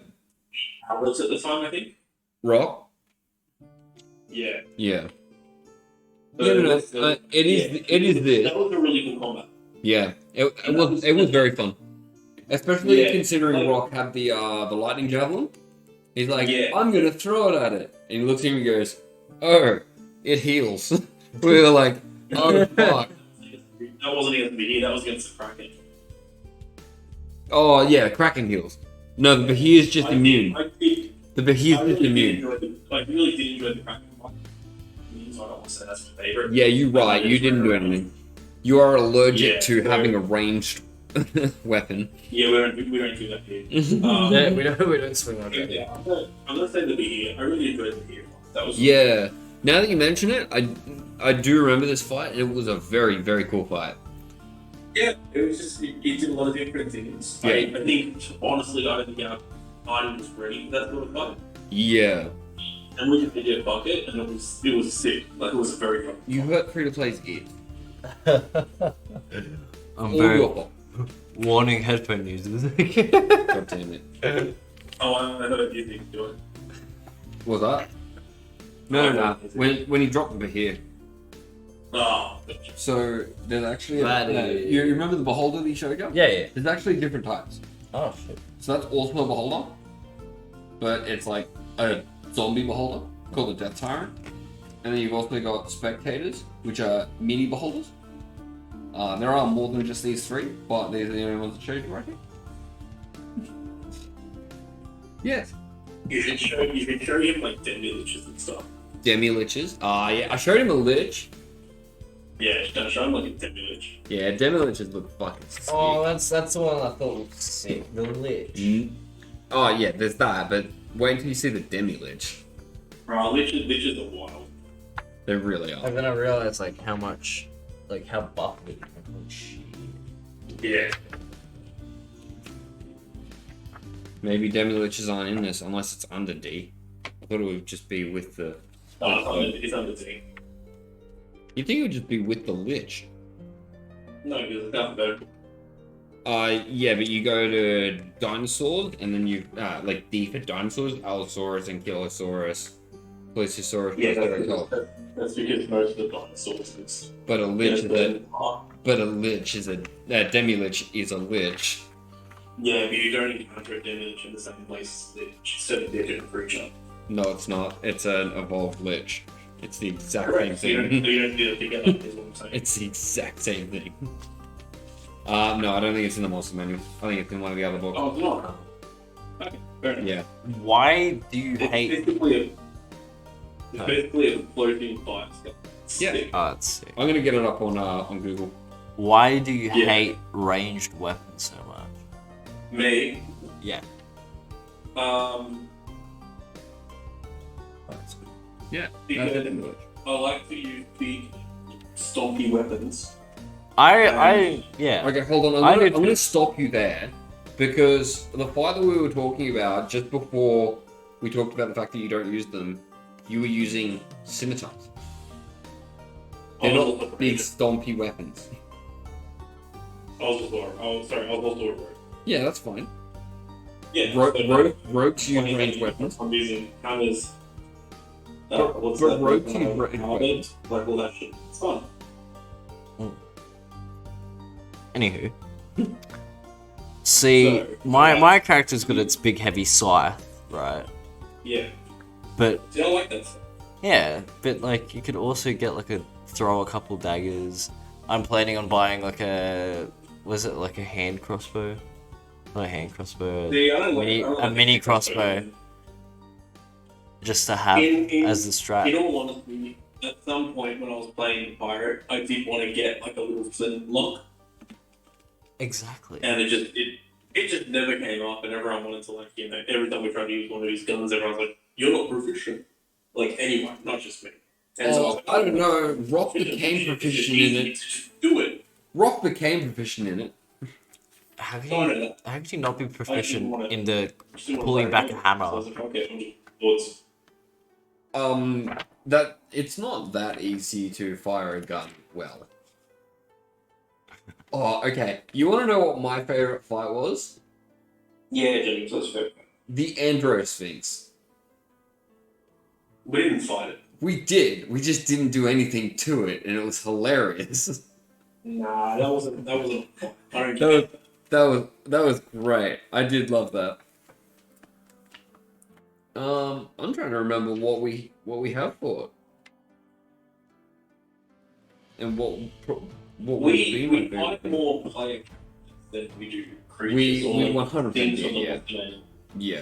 arrows at the time, I think. Rock? Yeah. Yeah. But No. it is this. That was a really good combat. Yeah. It was very fun. Especially Yeah. considering Rock had the lightning javelin. He's like, Yeah. I'm gonna throw it at it. And he looks at him and goes, oh, it heals. We were like, oh fuck. That wasn't against me, that was against the Kraken. Oh yeah, Kraken heals. No, the Bahir's just immune. The Bahir's I just really immune. really did enjoy the Kraken fight. So I don't want to say that's my favorite. Yeah, you're right. You didn't do anything. You are allergic Yeah, to so- having a ranged weapon. Yeah, we don't do that here. Yeah, we don't swing on that. Yeah, I'm gonna say the Behir. I really enjoyed the Behir. That was Yeah. Now that you mention it, I do remember this fight, and it was a very, very cool fight. Yeah, it was just it did a lot of different things. Yeah. I think honestly, I don't think our item was ready for that sort of fight, Yeah. and we just did a bucket, and it was sick. Like it was a very fun. You hurt free to play's ear. I'm Or very your fault. warning headphone users. God damn it. Oh, I heard you think do it. Was that? No. When he dropped the Bahir. Oh, So there's actually That no, is- you remember the beholder that he showed you? Yeah. There's actually different types. Oh shit. So that's also a beholder, but it's like a zombie beholder called the Death Tyrant. And then you've also got spectators, which are mini beholders. There are more than just these three, but these are the only ones that showed you right here. Yes. you should show him like dead villages and stuff. Demi liches. Yeah, I showed him a lich. Yeah, show him like a dead village. Yeah, demi liches look fucking sick. Oh, that's the one I thought was sick. The lich. Oh yeah, there's that, but wait until you see the demi lich. Bro, liches are wild. They really are. And then I realized like how much, like how buff it is. Holy shit. Yeah. Maybe demi-liches aren't in this unless it's under D. I thought it would just be with the... It's under D. You think it would just be with the lich? No, because it's alphabetical. Yeah, but you go to dinosaurs, and then you, like D for dinosaurs, Allosaurus, Ankylosaurus, Plesiosaurus, Triceratops. That's because most of the dinosaurs is... But a lich is a demi-lich is a lich. Yeah, but you don't encounter a demi-lich in the same place. It's a different creature. No, it's not. It's an evolved lich. It's the exact same Correct. So you thing. don't do it together, is what I'm saying. It's the exact same thing. No, I don't think it's in the monster manual. I think it's in one of the other books. Oh, it's not. Okay, fair enough. Yeah. Why do you It's hate? basically a floating fire Yeah. stick. Oh, let's see. I'm gonna get it up on Google. Why do you Yeah. hate ranged weapons so much? Me, Yeah. Yeah. because I like to use big, stompy weapons. Yeah. Okay, hold on. I'm gonna stop you there because the fight that we were talking about just before we talked about the fact that you don't use them, you were using scimitars. They're not big stompy weapons. I was also a rogue. Yeah, that's fine. Yeah. Rogues use ranged weapons. I'm using hammers. But rogues use ranged weapons. Like all that shit. It's fun. Anywho. See, So, my character's got its big heavy scythe, right? Yeah. But See, I like that stuff. yeah, but like you could also get throw a couple daggers. I'm planning on buying like a hand crossbow? Not a hand crossbow. See, I don't a mini crossbow. Just to have as the strap. In all honesty, at some point when I was playing Pirate, I did want to get like a little flintlock, Exactly. and it just never came up, and everyone wanted to every time we tried to use one of these guns, everyone's like, "You're not proficient." Like anyone, not just me. And so I was like, I don't know. Rock became proficient in it. Just do it. Rock became proficient in it. How can Sorry, you, how can you not be proficient wanna- in the Just didn't wanna pulling play back a it. hammer? So I was like, okay, I'm just thoughts. That it's not that easy to fire a gun well. Oh, okay. You want to know what my favorite fight was? Yeah, James, that's fair. The Androsphinx. We didn't fight it. We did. We just didn't do anything to it, and it was hilarious. Nah, that wasn't. I don't That was great. I did love that. I'm trying to remember what we have for it, and what we fight more player than we do creatures we or 100% things did, on the yeah. monster. Yeah.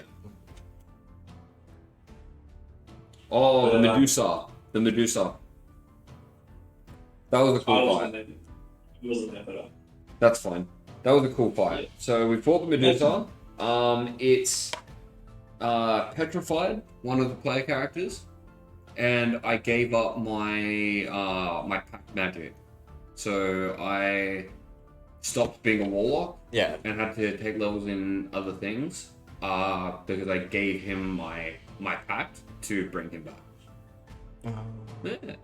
Oh, the Medusa. The Medusa. That was a cool fight. It wasn't there, but That's fine. That was a cool fight. Yeah. So we fought the Medusa. It's petrified one of the player characters, and I gave up my my pack magic. So I stopped being a warlock Yeah. and had to take levels in other things because I gave him my pact to bring him back. Yeah.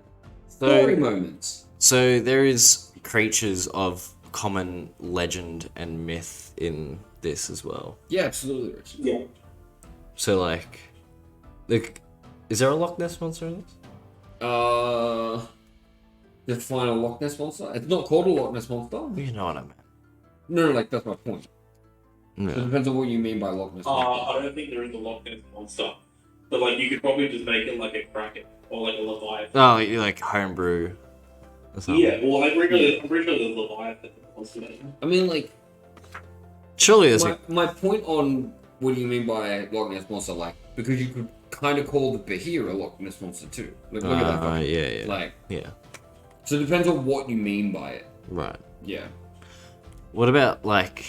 Story moments. So there is creatures of common legend and myth in this as well. Yeah, absolutely. Rich. yeah. So is there a Loch Ness monster in this? The final Loch Ness monster. It's not called a Loch Ness monster. You know what I meant. No, like that's my point. No. So it depends on what you mean by Loch Ness monster. I don't think there is a Loch Ness monster, but like you could probably just make it like a kraken or like a leviathan. Oh, you like homebrew or something. Yeah, well, I'm pretty sure there's leviathan monster. I mean, like Surely there's my point on what do you mean by Loch Ness monster, like because you could kind of call the Bahia a Loch Ness monster too. Like, look at that. fucking- yeah. Like, Yeah. so it depends on what you mean by it. Right. Yeah. What about like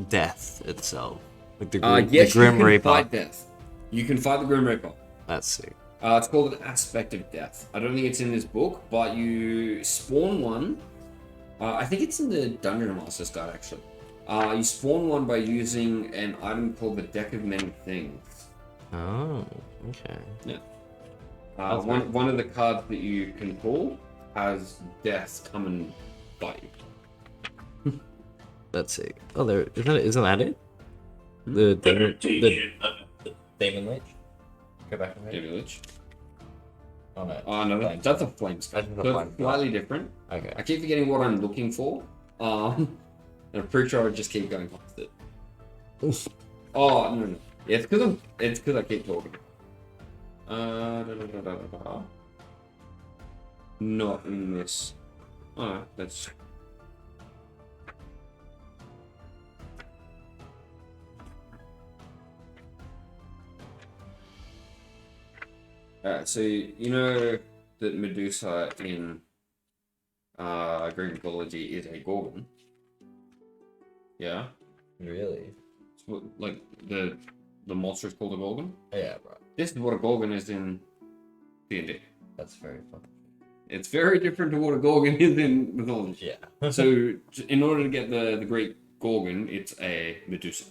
death itself? Like the Yes, Grim you can Reaper. fight death. You can fight the Grim Reaper. That's sick. It's called an aspect of death. I don't think it's in this book, but you spawn one. I think it's in the Dungeon Master's Guide actually. You spawn one by using an item called the Deck of Many Things. Oh, okay. Yeah. That's One of the cards that you can pull has death come and bite you. Let's see. Oh, there isn't that it? The Demon Lich. Go back a bit. Demon Lich. Oh no. Oh no, that's a flame skull. That's a So flame it's slightly different. Okay. I keep forgetting what I'm looking for. And I'm pretty sure I just keep going past it. Oh no. Yeah, it's because I keep talking. Not in this. Oh, that's. Alright, so you know that Medusa in Greek mythology is a gorgon. Yeah? Really? It's like the monster is called a gorgon? Yeah, bro. This is what a gorgon is in D&D. That's very fun. It's very different to what a gorgon is in mythology. Yeah. So, in order to get the Greek gorgon, it's a Medusa.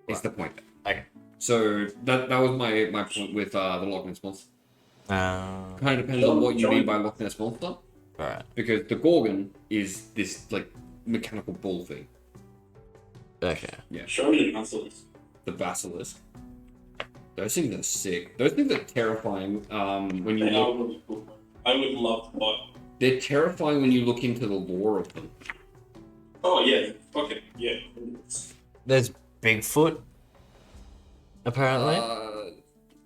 It's the point. Okay. So that was my point with the Loch Ness monster. Kind of depends on what you mean by Loch Ness monster. Alright. Because the gorgon is this like mechanical bull thing. Okay. Show me the muscles. The basilisk. Those things are sick. Those things are terrifying. When you They are look, really cool. I would love to buy. they're terrifying when you look into the lore of them. Oh yeah, fucking yeah. There's Bigfoot. Apparently. I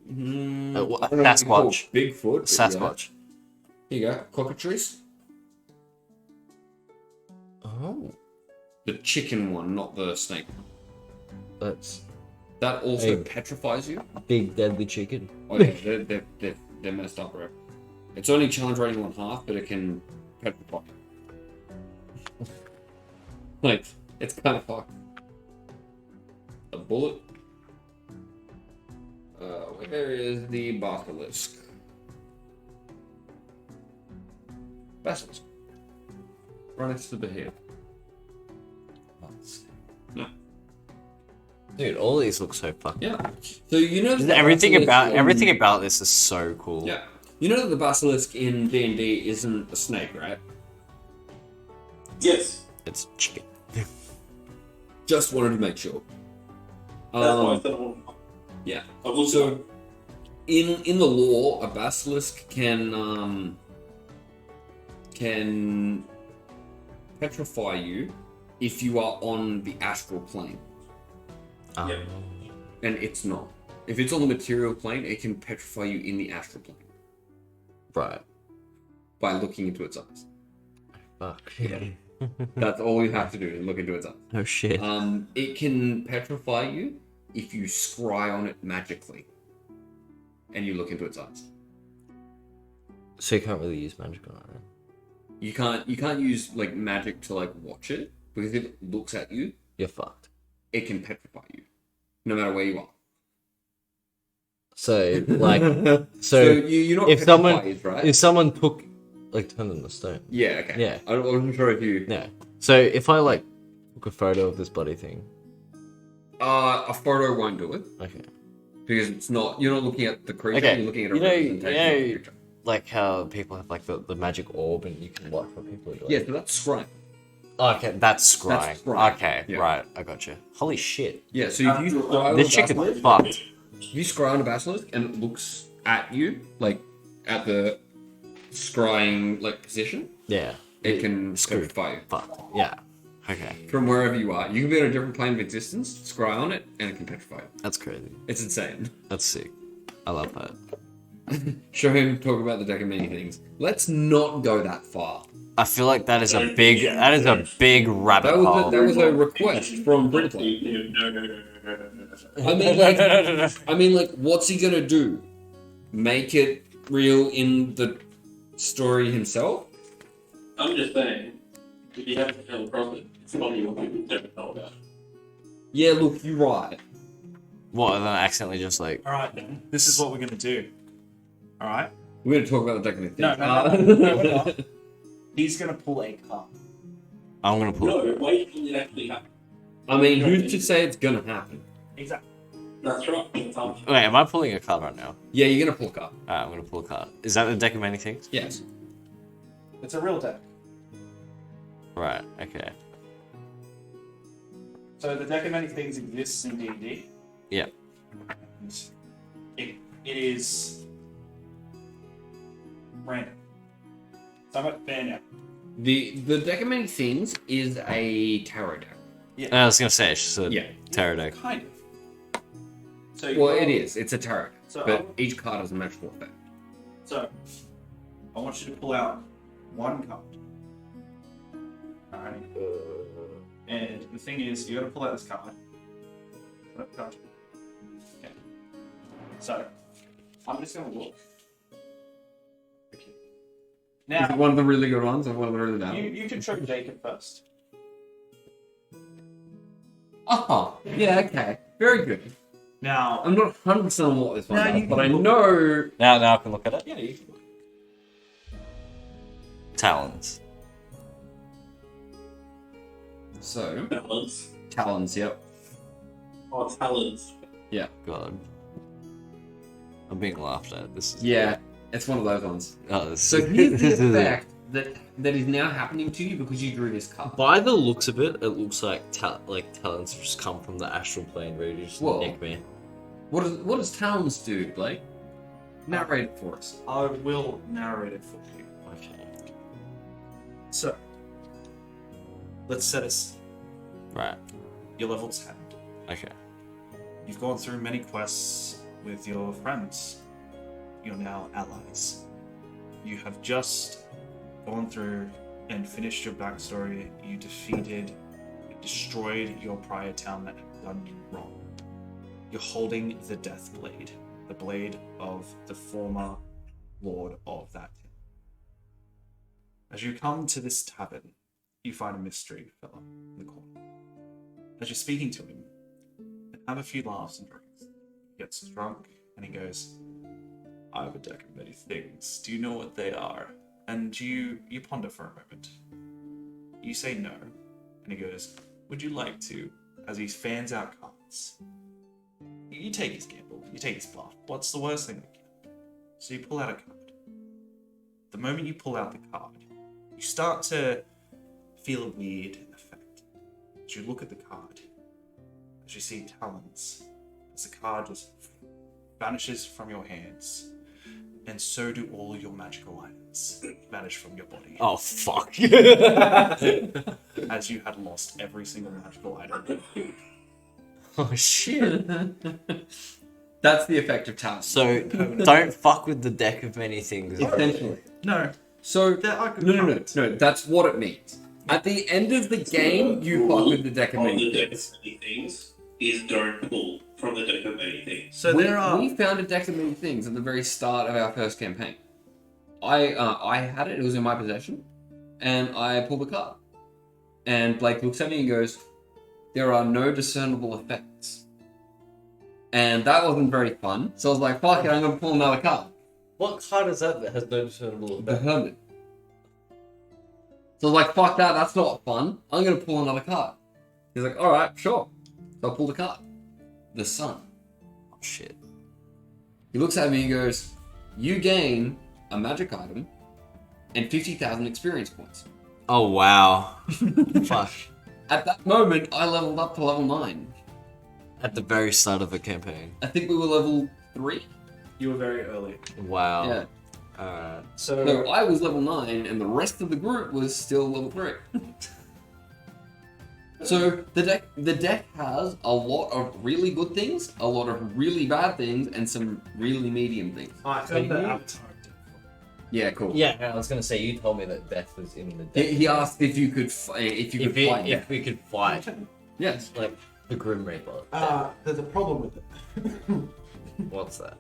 don't know if you call Sasquatch. it Bigfoot. but Sasquatch. Yeah. Here you go. Cockatrice. Oh. The chicken one, not the snake one. That's That also Hey. petrifies you. big deadly chicken. Oh yeah, they're messed up, bro. It's only challenge rating 1/2, but it can petrify. Like, it's kind of fucked. A bullet. Where is the basilisk? Basilisk. Right next to the head. No. Dude, all these look so fucking. Yeah. So you know that Everything basilisk about in- everything about this is so cool. Yeah. You know that the basilisk in D&D isn't a snake, right? Yes. It's chicken. Just wanted to make sure. That's why I said I want. Yeah. I've looked So, it up. in the lore, a basilisk can petrify you if you are on the astral plane, Yeah. and it's not. If it's on the material plane, it can petrify you in the astral plane Right. by looking into its eyes. Fuck. That's all you have to do is look into its eyes. Oh shit. It can petrify you if you scry on it magically, and you look into its eyes. So you can't really use magic on it. You can't use like magic to like watch it, because if it looks at you, You're fucked. it can petrify you, no matter where you are. So like, So so you're not if someone petrified, right? if someone took like turned them to stone. Yeah, okay. Yeah. I wasn't sure if you. Yeah. So if I like took a photo of this bloody thing. A photo won't do it Okay. because it's not. You're not looking at the creature. Okay. You're looking at a You know- representation of the you know- creature. Like how people have like the magic orb and you can watch what people are doing. Yeah, so that's scrying. Okay, that's scrying. That's scrying. Okay, Yeah. right, I got you. Holy shit. Yeah, so if you scry on This a chicken basilisk, fucked. if you scry on a basilisk and it looks at you, like at the scrying like position, Yeah. it can screwed. petrify you Fucked. Yeah. Okay. from wherever you are. You can be on a different plane of existence, scry on it, and it can petrify you. That's crazy. It's insane. That's sick. I love that. Show him talk about the deck of many things. Let's not go that far. I feel like that is a big rabbit That hole. was a request from Britplay. No. I mean, like, what's he gonna do? Make it real in the story himself? I'm just saying, if you have to tell a prophet, it's funny what people don't know about. Yeah, look, you're right. What, and then I accidentally just like All right, then. This is what we're gonna do. All right. We're gonna talk about the deck of many No, things. no, we're not. He's gonna pull a card. I'm gonna pull No, it. wait till it actually happens. I mean, who's to say it's gonna happen? Exactly. That's right. That's how Wait, am I pulling a card right now? Yeah, you're gonna pull a card. Alright, I'm gonna pull a card. Is that the deck of many things? Yes. It's a real deck. Right, okay. So the deck of many things exists in D&D. Yeah. It is random. So much fair now. The deck of many things is a tarot deck. I was gonna say, it's just a Yeah. tarot deck. Kind of. So Well, it is. It's a tarot deck, So but each card has a magical effect. So, I want you to pull out one card. Alright. And the thing is, you gotta pull out this card. What card? Okay. So, I'm just gonna look. Okay. Is it Now, one of the really good ones or one of the really bad ones? you can show Jacob first. Oh, yeah, okay. Very good. Now, I'm not 100% on what this one No, does, you but can I look. know... Now I can look at it. yeah, you can look. Talons. So, talents. talons, yep. Oh, talents. God. I'm being laughed at. This is Yeah, it's one of those ones. Oh, this So here's the effect that is now happening to you because you drew this card. By the looks of it, it looks like talents just come from the astral plane where you just Whoa. nick me. What does talons do, Blake? Narrate it for us. I will narrate it for you. Okay. So, let's set us. Right. You're level 10. Okay. You've gone through many quests with your friends. You're now allies. You have just gone through and finished your backstory. You defeated, destroyed your prior town that had done you wrong. You're holding the Death Blade, the blade of the former lord of that town. As you come to this tavern, you find a mystery fellow in the corner. As you're speaking to him, and have a few laughs and drinks, he gets drunk and he goes, I have a deck of many things. Do you know what they are? And you ponder for a moment. You say no, and he goes, would you like to? As he fans out cards. You take his gamble, you take his bluff. What's the worst thing that can happen? So you pull out a card. The moment you pull out the card, you start to feel a weird effect. As you look at the card, as you see talons, as the card just vanishes from your hands, and so do all your magical items vanish from your body. Oh fuck. As you had lost every single magical item. Oh shit. That's the effect of talons. So don't fuck with the deck of many things. Essentially. No, So, there are good no, cards. that's what it means. At the end of the game, you fuck with the deck of From many the deck of things. many things is don't pull from the deck of many things. So we, there are. we found a deck of many things at the very start of our first campaign. I had it, it was in my possession, and I pulled the card. And Blake looks at me and goes, there are no discernible effects. And that wasn't very fun, so I was like, fuck it, I'm gonna pull another card. What card is that has no discernible The effect? Hermit. So I was like, fuck that, that's not fun. I'm gonna pull another card. He's like, alright, sure. So I pulled a card. The Sun. Oh shit. He looks at me and goes, you gain a magic item and 50,000 experience points. Oh wow. Fuck. At that moment, I leveled up to level 9. At the very start of the campaign. I think we were level 3. You were very early. Wow. Yeah. Alright. So I was level 9 and the rest of the group was still level 3. So the deck has a lot of really good things, a lot of really bad things, and some really medium things. I heard the Avatar. Yeah, cool. Yeah, I was gonna say you told me that death was in the deck. He asked if you could fight. if we could fight Yes. like the Grim Reaper. There's a problem with it. What's that?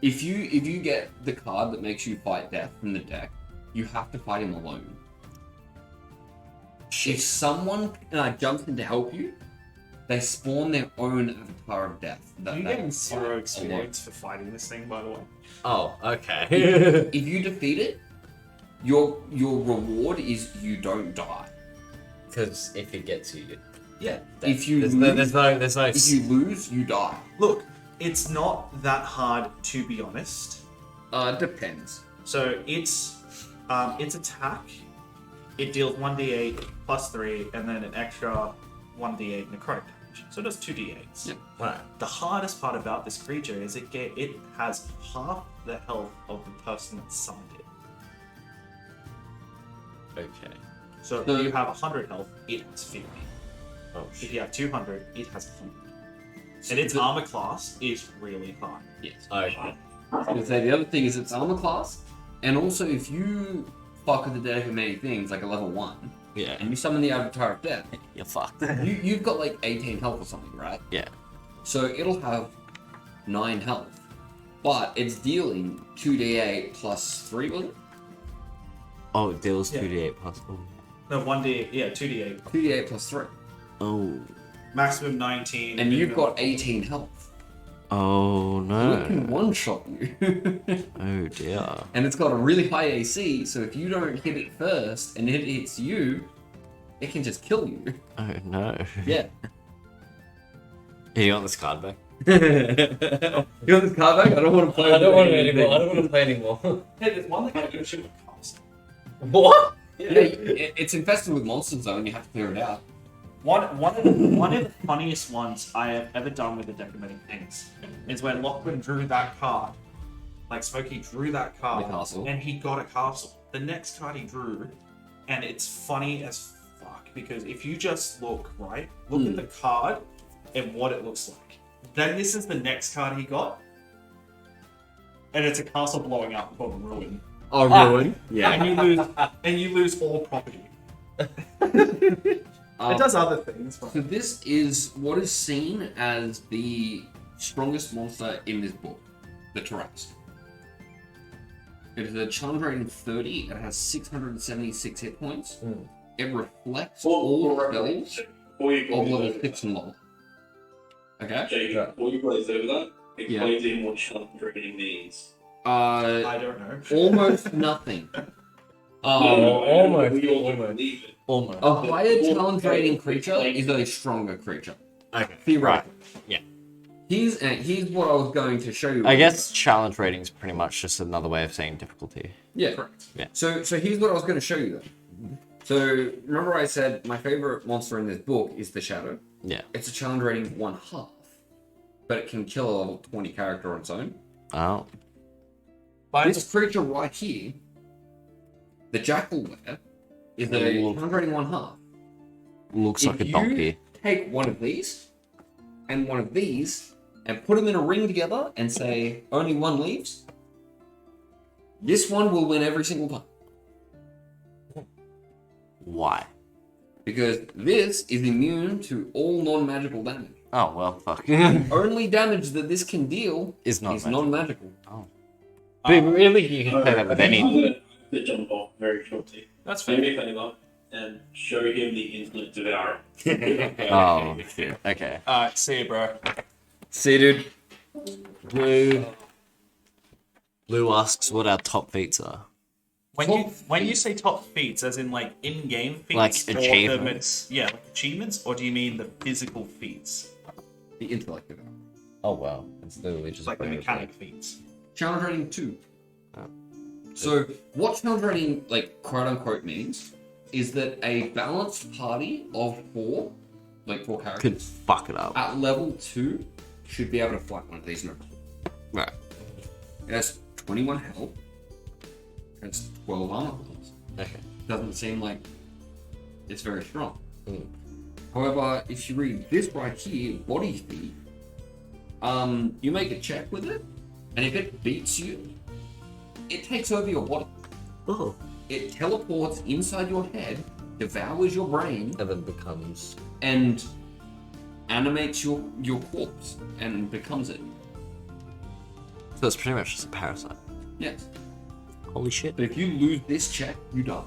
If you get the card that makes you fight death from the deck, you have to fight him alone. If someone jumps in to help you, they spawn their own avatar of death. You're getting 0 experience for fighting this thing, by the way. Oh, okay. If you defeat it, your reward is you don't die. Because if it gets you, Yeah. If you there's lose, no. if you lose, you die. Look, it's not that hard to be honest. Depends. So its attack, it deals 1d8 plus 3, and then an extra 1d8 necrotic damage. So it does 2d8s. Yep. Right. The hardest part about this creature is it has half the health of the person that summoned it. Okay. So if you have 100 health, it has 50. Oh If shit. you have 200, it has 100. And its armor class is really high. Yes. Okay. I was gonna say the other thing is its armor class, and also if you fuck with the deck of many things like a level 1, Yeah. and you summon the Avatar of Death, You're fucked. you've got like 18 health or something, right? Yeah. So it'll have 9 health, but it's dealing 2d8 plus 3, was it? Oh, it deals Yeah. 2d8 plus. Oh. No, 1d8, yeah, 2d8. 2d8 plus 3. Oh. Maximum 19. And you've minimum- got 18 health. Oh So it can no. one-shot you. Oh dear. And it's got a really high AC, so if you don't hit it first and it hits you, it can just kill you. Oh no. Yeah. Hey, you want this card back? You want this card back? I don't want to play I don't want it anything. anymore. I don't want to play anymore. Hey, there's one that can do shit with cost. What? Yeah, it's infested with monsters though, and you have to clear it out. One of the funniest ones I have ever done with the deck of many things is when Lachlan drew that card. Like Smokey drew that card, The castle. and he got a castle. The next card he drew, and it's funny as fuck because if you just look at the card and what it looks like. Then this is the next card he got, and it's a castle blowing up called Ruin. Oh, ruin. Yeah. And you lose all property. It does other things, but So this is what is seen as the strongest monster in this book, the Tyranus. It is a challenge rating 30. It has 676 hit points. It reflects all spells Before you of glaze level over 6 and lower. Okay. Jake, before you glaze over that, explain to him what challenge rating means. I don't know. Almost nothing. almost. We all believe it. Almost. A higher challenge rating creature is a stronger creature. Okay. Theoretically. Yeah. Here's what I was going to show you. I guess challenge rating is pretty much just another way of saying difficulty. Yeah. Correct. Yeah. So here's what I was going to show you then. So remember I said my favorite monster in this book is the Shadow. Yeah. It's a challenge rating 1/2, but it can kill a level 20 character on its own. Oh. This creature right here, the Jackal Lair, is a challenge rating 1/2. Looks like a If donkey. you take one of these and one of these and put them in a ring together and say only one leaves, this one will win every single time. Why? Because this is immune to all non-magical damage. Oh well, fuck. Only damage that this can deal Is not is magical. non-magical. But really, you can say that with any. I'm going to jump off very shortly. That's Do fair. me a favour and show him the Infinite Devourer. Oh shit. Okay. Alright, see you, bro. See, dude. Blue asks what our top feats are. When you say top feats, as in like in-game feats, Like or achievements. like achievements, or do you mean the physical feats, The intellect of it. Oh wow, it's literally just like the playing mechanic feats? Challenge rating 2. Oh. So what challenge rating, like quote unquote, means is that a balanced party of 4 Could characters fuck it up. at level 2 should be able to fight one of these no problem. Right. It has 21 health. It has 12 armor points. Okay. Doesn't seem like it's very strong. Mm. However, if you read this right here, body feat, you make a check with it, and if it beats you, it takes over your body. Oh. It teleports inside your head, devours your brain, and then becomes. and animates your corpse and becomes it. So it's pretty much just a parasite. Yes. Holy shit. But if you lose this check, you die.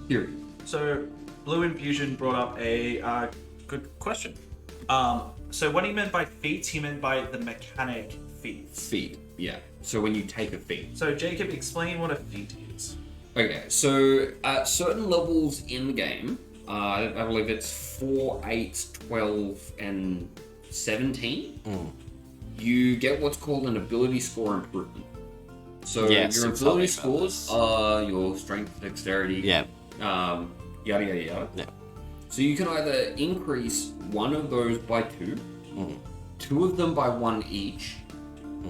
Period. So, Blue Infusion brought up a good question. So what he meant by feats, he meant by the mechanic feats. Feat. Yeah. So when you take a feat. So Jacob, explain what a feat is. Okay, so at certain levels in the game, I believe it's 4, 8, 12, and 17, you get what's called an ability score improvement. So Yes, your you've told me ability about scores this. are your strength, dexterity, Yeah. yada yada yada. Yeah. So you can either increase one of those by 2, 2 of them by 1 each,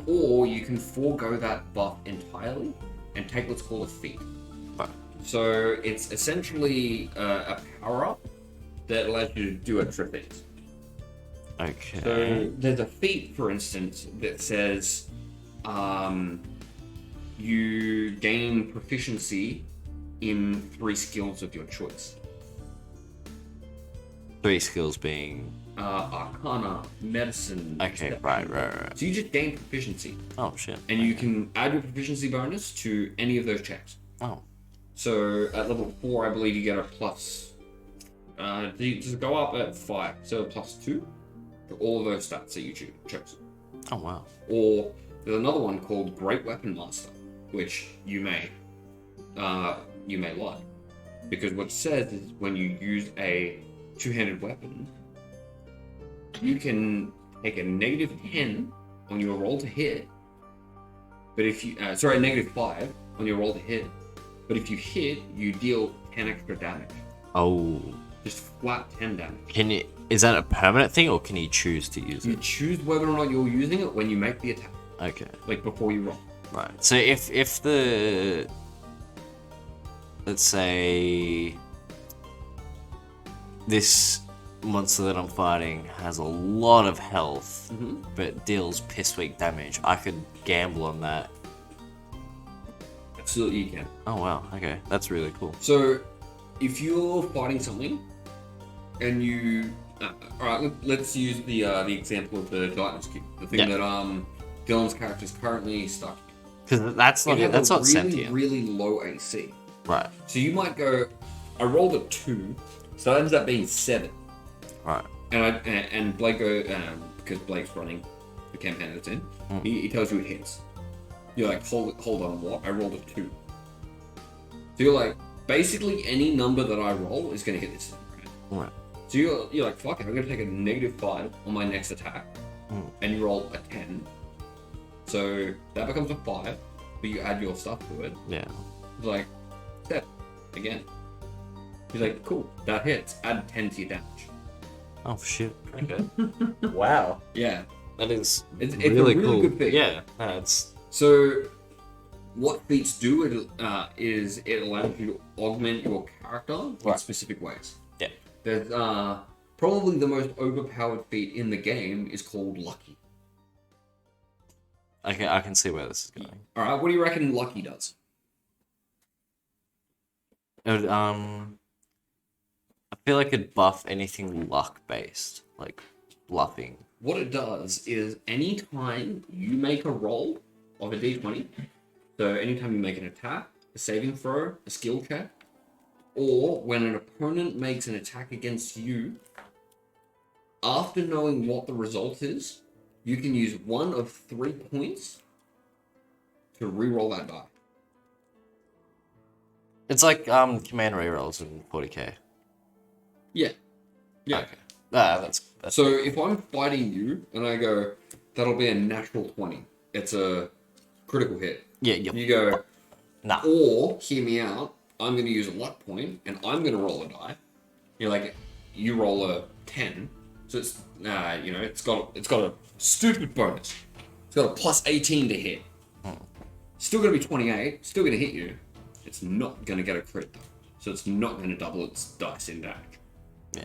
or you can forego that buff entirely and take what's called a feat. Right. So it's essentially a power-up that allows you to do extra things. Okay. So there's a feat, for instance, that says you gain proficiency in 3 skills of your choice. 3 skills being... Arcana, medicine. Okay, perception. right. So you just gain proficiency. Oh, shit. And you can add your proficiency bonus to any of those checks. Oh. So at level 4, I believe you get a plus. Does it go up at 5? So a plus 2 to all of those stats that you chose. Oh, wow. Or there's another one called Great Weapon Master, which you may like, because what it says is when you use a two-handed weapon, you can take a -10 on your roll to hit. But if you -5 on your roll to hit. But if you hit, you deal 10 extra damage. Oh. Just flat 10 damage. Can you... Is that a permanent thing, or can you choose to use You it? choose whether or not you're using it when you make the attack, Okay. like before you roll. Right. So if the... Let's say... This monster that I'm fighting has a lot of health, but deals piss-weak damage, I could gamble on that. Absolutely, you can. Oh, wow. Okay. That's really cool. So, if you're fighting something, and you, alright, let's use the example of the Gelatinous Cube, the thing that Dylan's character is currently stuck in. Because that's not really, sentient. really low AC. Right. So you might go, I rolled a 2, so that ends up being 7. Right. And Blake goes, because Blake's running the campaign that's in, he tells you it hits. You're like, hold on, what? I rolled a 2. So you're like, basically any number that I roll is going to hit this thing, right? Right. So you're like, fuck it, I'm going to take a -5 on my next attack, and you roll a 10. So that becomes a 5, but you add your stuff to it. Yeah. It's like, 7 again. He's like, cool, that hits. Add 10 to your damage. Oh, shit. Okay. Wow. Yeah. That is It's really a really cool. good thing. Yeah. That's... So, what feats do is it allows you to augment your character in specific ways. Yeah. There's probably the most overpowered feat in the game is called Lucky. Okay, I can see where this is going. All right, what do you reckon Lucky does? It would, I feel like it'd buff anything luck-based, like bluffing. What it does is anytime you make a roll of a d20, so anytime you make an attack, a saving throw, a skill check, or when an opponent makes an attack against you, after knowing what the result is, you can use one of 3 points to re-roll that die. It's like command rerolls in 40k. Yeah. Yeah. Okay. That's So if I'm fighting you and I go, that'll be a natural 20. It's a critical hit. yeah. You go, Nah. or hear me out, I'm going to use a luck point and I'm going to roll a die. You're like, you roll a 10. So it's, it's got a stupid bonus. It's got a plus 18 to hit. Still going to be 28. Still going to hit you. It's not going to get a crit though. So it's not going to double its dice in damage. Yeah.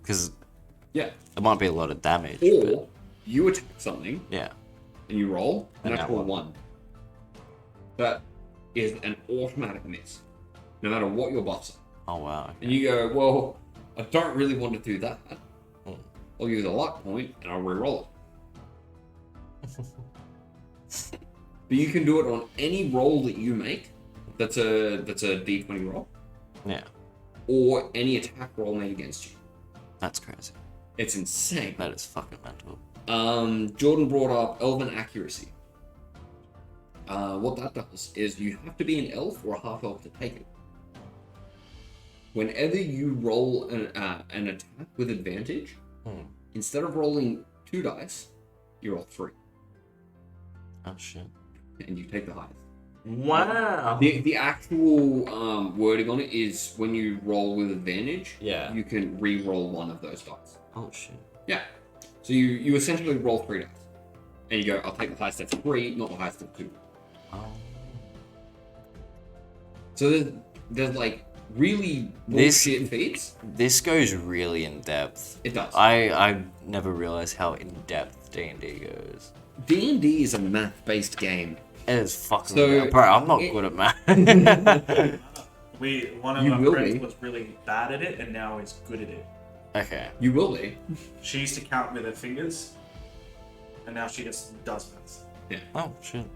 Because Yeah. it might be a lot of damage. Or But, you attack something yeah. and you roll a And natural that 1. That is an automatic miss. No matter what your buffs are. Oh wow. And you go, well, I don't really want to do that. I'll use a luck point and I'll re-roll it. But you can do it on any roll that you make. That's a d20 roll, Yeah. or any attack roll made against you. That's crazy. It's insane. That is fucking mental. Jordan brought up Elven Accuracy. what that does is you have to be an elf or a half elf to take it. Whenever you roll an attack with advantage, instead of rolling 2 dice, you roll 3. Oh shit. And you take the highest. Wow. The actual wording on it is when you roll with advantage, you can re-roll one of those dice. Oh shit. Yeah. So you essentially roll 3 dice. And you go, I'll take the highest of 3, not the highest of 2. Oh. So there's like really bullshit feats. This goes really in depth. It does. I never realized how in depth D&D goes. D&D is a math-based game. It is fucking. So, bro, I'm not good at math. One of You our will friends be. was really bad at it, and now is good at it. Okay. You will be. She used to count with her fingers, and now she just does maths. Oh shit.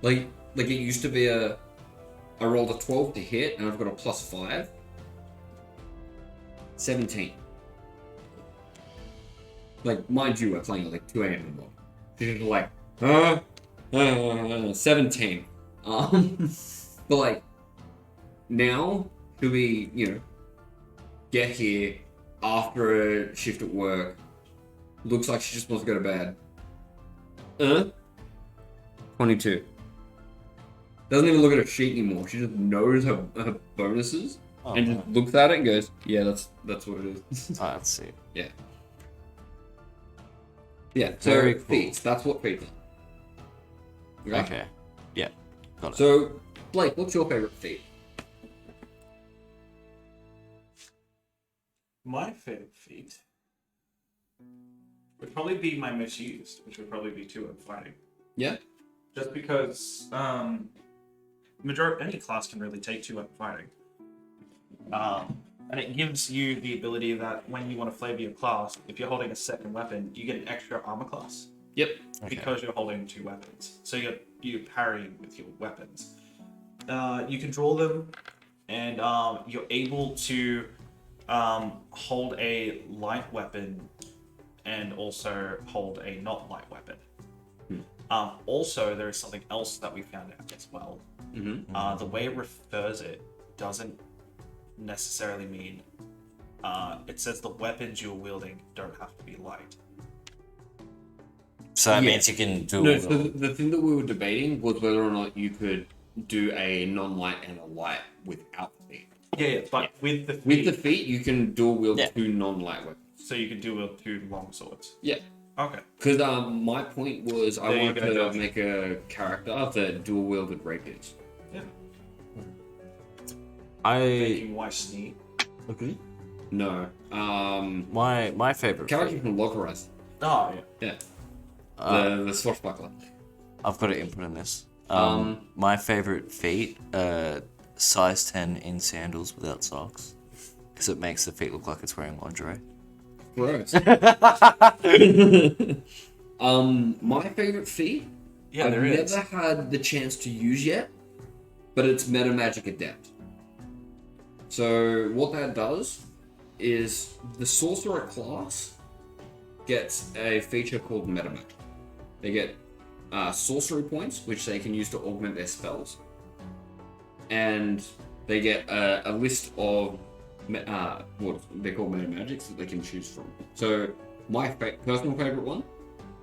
Like it used to be I rolled a 12 to hit, and I've got a +5. 17. Like, mind you, we're playing at like 2 a.m. in the morning. She's just like, 17. But like, now, do we, get here after a shift at work, looks like she just wants to go to bed. 22. Doesn't even look at her sheet anymore. She just knows her bonuses and just looks at it and goes, "Yeah, that's what it is." Oh, let's see. Yeah. Yeah. So Very cool. feats. That's what feats are. Okay. Yeah. Got it. So, Blake, what's your favorite feat? My favorite feat would probably be my most used, which would probably be 2 up fighting. Yeah. Just because any class can really take 2 up fighting. And it gives you the ability that when you want to flavor your class, if you're holding a second weapon, you get an extra armor class. Yep. Because you're holding 2 weapons. So you're parrying with your weapons. You can draw them, and you're able to hold a light weapon and also hold a not light weapon. Also, there is something else that we found out as well. The way it refers it doesn't necessarily mean it says the weapons you're wielding don't have to be light. So that means you can do. No, so the thing that we were debating was whether or not you could do a non-light and a light without the feat. Yeah, but with the feat, With the feat, you can dual wield 2 non-light weapons. so you can do 2 long swords. Yeah. Okay. Because my point was I There you wanted go, to Josh. make a character that dual wielded rapiers. Yeah. I Why sneak? Okay. No. my favorite Character feat. can localize. Oh yeah. Yeah. The swashbuckler. I've got to input in this. Um, My favorite feat, size 10 in sandals without socks, because it makes the feet look like it's wearing lingerie. Gross. My favorite feat. Yeah, I've there is. never had the chance to use yet, but it's Meta Magic Adept. So what that does is the sorcerer class gets a feature called Meta Magic. They get sorcery points, which they can use to augment their spells, and they get a list of what they call meta magics that they can choose from. So my personal favorite one,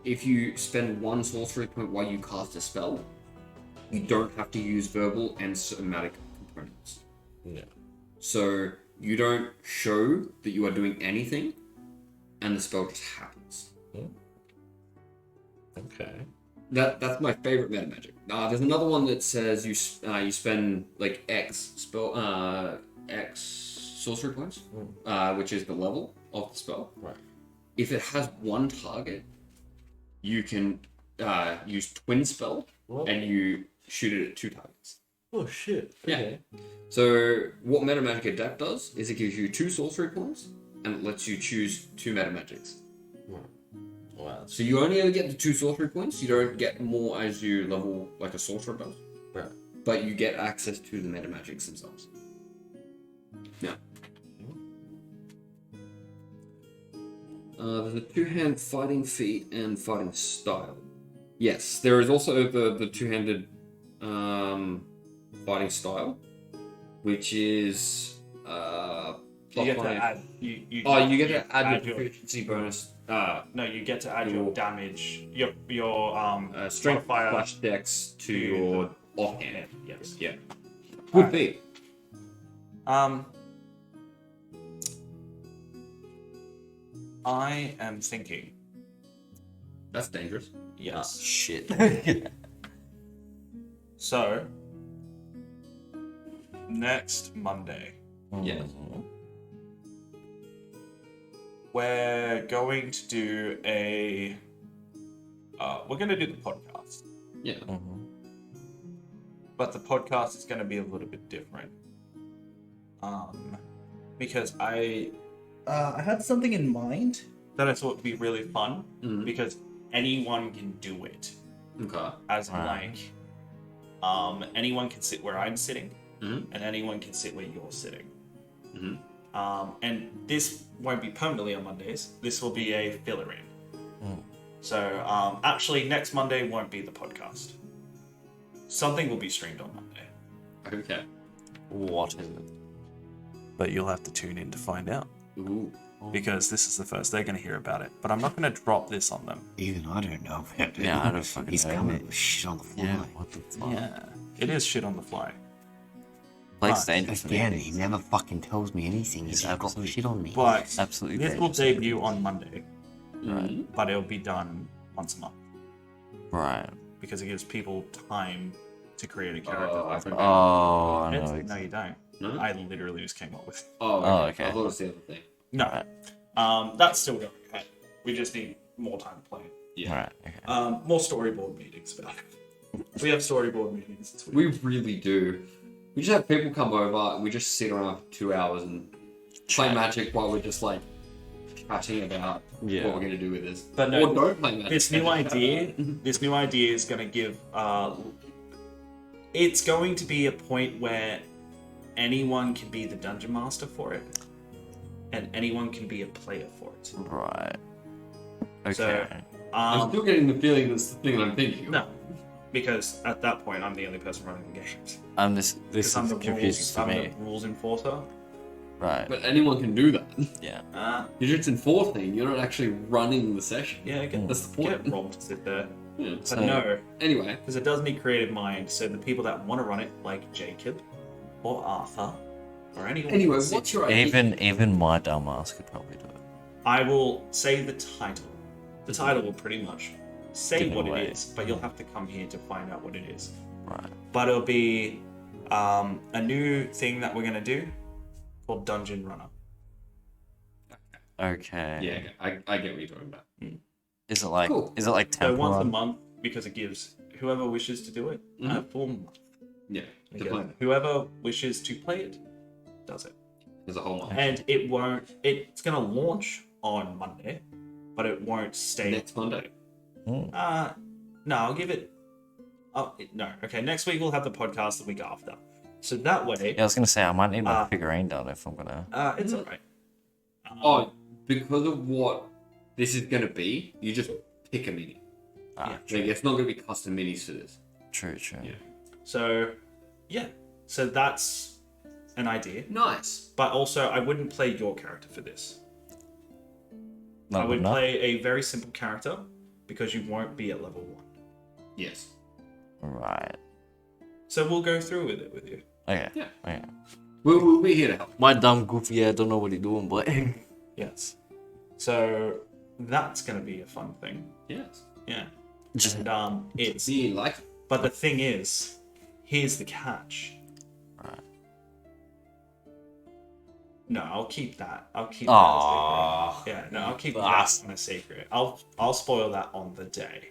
if you spend 1 sorcery point while you cast a spell, you don't have to use verbal and somatic components. Yeah. So you don't show that you are doing anything, and the spell just happens. Okay. That's my favorite meta magic. There's another one that says you spend like X sorcery points, which is the level of the spell. Right. If it has 1 target, you can use twin spell, and you shoot it at 2 targets. Oh shit. Yeah. So what Meta Magic Adapt does is it gives you 2 sorcery points, and it lets you choose 2 meta magics. Wow. So you only ever get the 2 sorcery points. You don't get more as you level like a sorcerer does. Right. But you get access to the meta magics themselves. Yeah. There's a 2-hand fighting feat and fighting style. Yes, there is also the 2-handed fighting style, which is You get to +1. add. You get to add your proficiency bonus. No, you get to add your damage, your Strength modifier / dex to your offhand. Yes. Yeah. Would be. I am thinking. That's dangerous. Yes. Shit. So next Monday, Yes. we're going to do a. We're going to do the podcast, Yeah. but the podcast is going to be a little bit different. Because I had something in mind that I thought would be really fun because anyone can do it. Okay. As in, like, anyone can sit where I'm sitting, and anyone can sit where you're sitting. And this won't be permanently on Mondays. This will be a filler-in. So, actually, next Monday won't be the podcast. Something will be streamed on Monday. Okay. What is it? But you'll have to tune in to find out. Ooh. Because this is the first they're going to hear about it. But I'm not going to drop this on them. Even I don't know about it. Yeah, I don't fucking He's know. coming up with shit on the fly. Yeah, what the fuck? Yeah. It is shit on the fly. Blake's But- dangerous. Again, he never fucking tells me anything. He's just got absolute- shit on me. But Absolutely this will dangerous. debut on Monday. Right. But it'll be done once a month. Right. Because it gives people time to create a character. I think Oh, I know. No, you don't. No? I literally just came up with. Oh, Oh, okay. okay. I thought it was the other thing. No. Right. That's still going ahead. We just need more time to play it. Yeah. Right. Okay. More storyboard meetings about it. We have storyboard meetings. It's We weird. really do. We just have people come over, and we just sit around for 2 hours and play Magic while we're just like chatting about what we're going to do with this. But no, or don't play Magic. This new idea is going to give. It's going to be a point where anyone can be the dungeon master for it, and anyone can be a player for it. Right. Okay. So, I'm still getting the feeling that's the thing I'm thinking of. no, because at that point I'm the only person running the games. This Because I'm is the confusing to I'm me. the rules enforcer. Right. But anyone can do that. Yeah. You're just enforcing, you're not actually running the session. Yeah, That's the point. get Rob to sit there. Yeah. But So- no, Anyway, because it does need creative mind. So the people that want to run it, like Jacob or Arthur or anyone. anyway, can sit what's your idea? Even my dumbass could probably do it. I will say the title. The title will pretty much say Give it what away. it is, but you'll have to come here to find out what it is. Right. But it'll be a new thing that we're gonna do called Dungeon Runner. Okay. Yeah, I get what you're talking about. Is it like Cool. Temple So once a Run? month, because it gives whoever wishes to do it a full month. Yeah, to Because play it. whoever wishes to play it does it. There's a whole lot. And it won't. It's gonna launch on Monday, but it won't stay. Next Monday. No, I'll give it. No, okay. Next week we'll have the podcast the week after, so that way, Yeah, I was gonna say I might need my figurine done if I'm gonna. it's alright. Oh, because of what this is going to be, you just pick a mini. Ah, Like, it's not going to be custom minis for this. True. Yeah. So, yeah. So that's an idea, Nice. but also I wouldn't play your character for this. Not I would good enough? play a very simple character because you won't be at level 1. Yes. Right. So we'll go through with it with you. Okay. Yeah. Okay. We'll be here to help. My dumb goofy ass don't know what he's doing, but Yes. So that's gonna be a fun thing. Yes. Yeah. just And it's. See, like, But the thing is, here's the catch. Right. No, I'll keep that. I'll keep Aww. that a secret. Yeah, no, I'll keep Bastard. that on a secret. I'll spoil that on the day.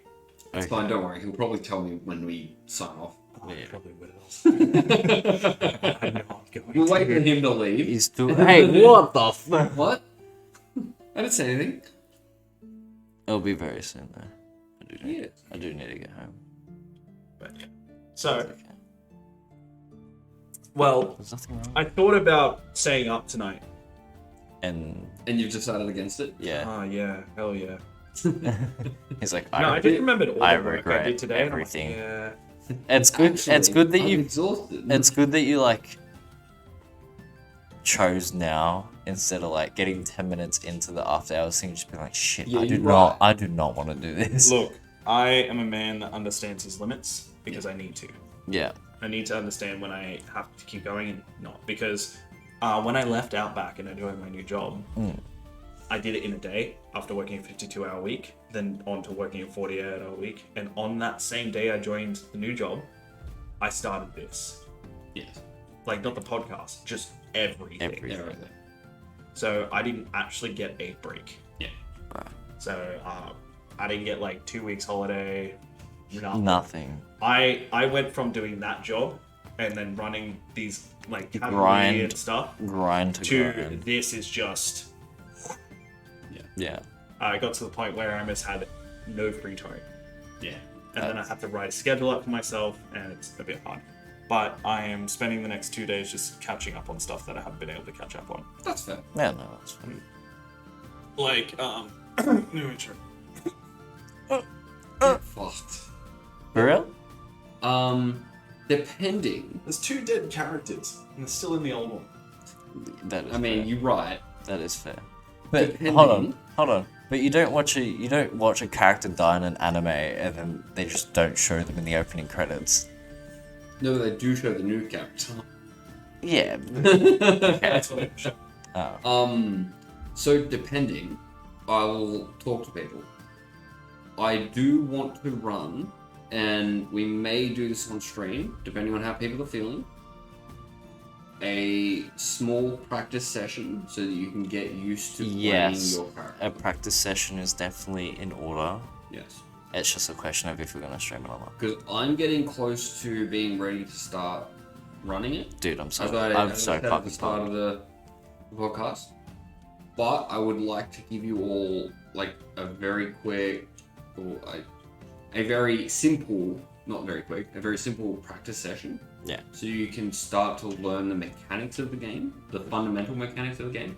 it's okay. fine, don't worry. He'll probably tell me when we sign off. Oh, Yeah. I probably will. I know I'm going We'll to. wait for him to leave. He's too. Hey, what the fuck? What? I didn't say anything. It'll be very soon though. Yeah. I do need to get home. But, yeah. So, Okay. well, There's nothing wrong. I thought about staying up tonight. And And you've decided against it? yeah, Oh, yeah. Hell yeah. he's like, No, I just remembered all I the work I regret did today. and I'm like, everything. yeah. It's good. Actually, It's good that I'm you. exhausted. It's good that you like chose now instead of like getting 10 minutes into the after hours thing, just being like, shit, Yeah, I do you're not. right. I do not want to do this. Look, I am a man that understands his limits because I need to. Yeah. I need to understand when I have to keep going and not. Because when I left Outback and I doing my new job, I did it in a day after working a 52-hour week, then on to working a 48-hour week. And on that same day I joined the new job, I started this. Yes. Like, not the podcast, just everything. Everything. So I didn't actually get a break. Yeah. So I didn't get like 2 weeks holiday, Nothing. I went from doing that job and then running these like Grind. and stuff Grind to grind. this is just. Yeah. I got to the point where I almost had no free time. Yeah. And then I have to write a schedule up for myself, and it's a bit hard. But I am spending the next 2 days just catching up on stuff that I haven't been able to catch up on. That's fair. Yeah, no, that's fine. Like, new intro. Fucked. For real? Depending. There's 2 dead characters, and they're still in the old one. That is I mean, fair. you're right. That is fair. But Depending- hold on. But you don't watch a character die in an anime and then they just don't show them in the opening credits. No, they do show the new character. Yeah. That's what it should. So depending, I will talk to people. I do want to run, and we may do this on stream, depending on how people are feeling. A small practice session so that you can get used to playing Yes. your character. A practice session is definitely in order. Yes. It's just a question of if we're gonna stream it or not. Because I'm getting close to being ready to start running it. Dude, I'm so As I I'm said so at the fucking start of pumped. the podcast. But I would like to give you all like a very quick, or a very simple, not very quick, a very simple practice session. Yeah. So you can start to learn the mechanics of the game, the fundamental mechanics of the game,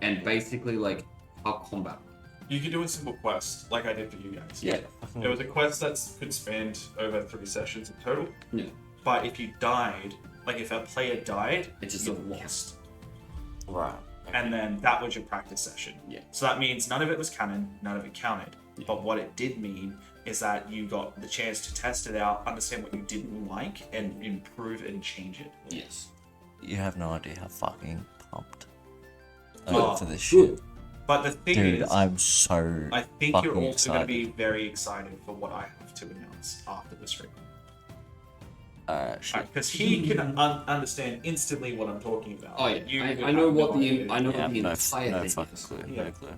and basically like how combat. You could do a simple quest, like I did for you guys. Yeah. There was a quest that could span over 3 sessions in total. Yeah. But if you died, like if a player died, It's just you a lost. Right. And then that was your practice session. Yeah. So that means none of it was canon, none of it counted. Yeah. But what it did mean is that you got the chance to test it out, understand what you didn't like, and improve and change it. Yes. You have no idea how fucking pumped Oh, for this good. shit. But the thing Dude, is, I'm so I think you're fucking also going to be excited. very excited for what I have to announce after the stream. shit. Because he can understand instantly what I'm talking about. Oh yeah. You would I know have what no the idea. I know Yeah, what the no, entire no thing fucking is. clue. Yeah. No clue.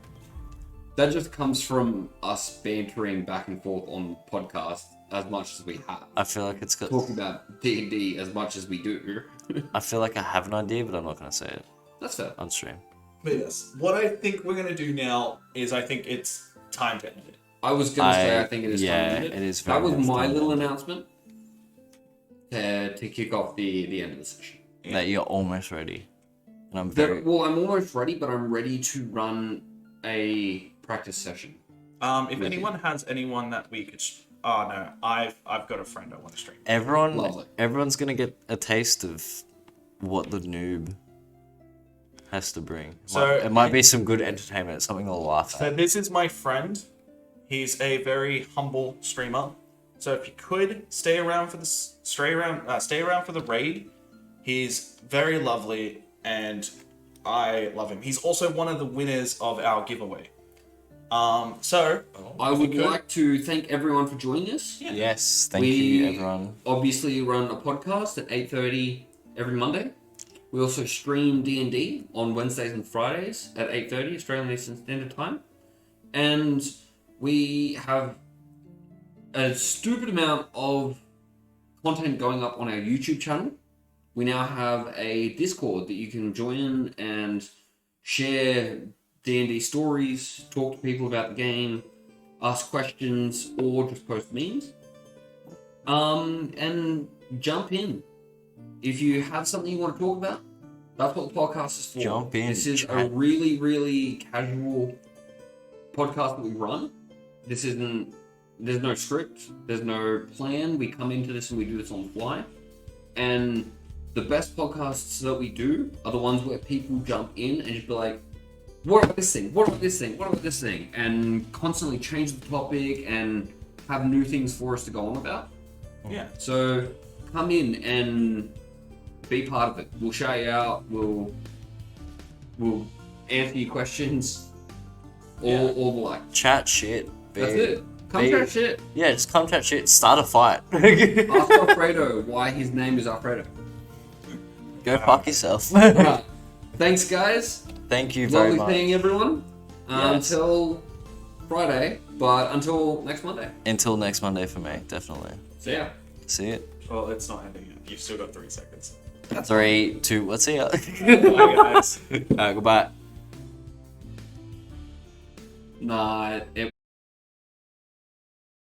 That just comes from us bantering back and forth on podcast as much as we have. I feel like it's got. Talking about D&D as much as we do. I feel like I have an idea, but I'm not gonna say it That's fair. on stream. But yes, what I think we're going to do now is I think it's time to end it. I was gonna say I think it is yeah, time to end it is That very was much my time to little end it. announcement to kick off the end of the session. That you're almost ready, and I'm very. Well, I'm almost ready, but I'm ready to run a practice session. If anyone has anyone that we could... Oh, no. I've got a friend I want to stream. Lovely. Everyone's gonna get a taste of what the noob has to bring. It might be some good entertainment, something to laugh So at. this is my friend. He's a very humble streamer. So if you could stay around for the raid, he's very lovely and I love him. He's also one of the winners of our giveaway. I if would you could- like to thank everyone for joining us. Yes, thank We you, everyone. Obviously run a podcast at 8:30 every Monday. We also stream D&D on Wednesdays and Fridays at 8:30 Australian Eastern Standard Time. And we have a stupid amount of content going up on our YouTube channel. We now have a Discord that you can join and share D&D stories, talk to people about the game, ask questions, or just post memes. And jump in. If you have something you want to talk about, that's what the podcast is for. Jump in, This is a chat. really, really casual podcast that we run. This isn't there's no script, there's no plan. We come into this and we do this on the fly. And the best podcasts that we do are the ones where people jump in and just be like, what about this thing? What about this thing? What about this thing? And constantly change the topic and have new things for us to go on about. Yeah. So come in and be part of it. We'll shout you out. We'll answer your questions. All the like. Chat shit. That's it. Come chat shit. Yeah, just come chat shit. Start a fight. Ask Alfredo why his name is Alfredo. Go fuck yourself. Right. Thanks, guys. Thank you very Lovely much. seeing everyone. Yes. Until Friday, but until next Monday. Until next Monday for me, definitely. See ya. See it. Well, it's not ending yet. You've still got 3 seconds. 3, 2, let's see ya. Bye, guys. Goodbye. Nah,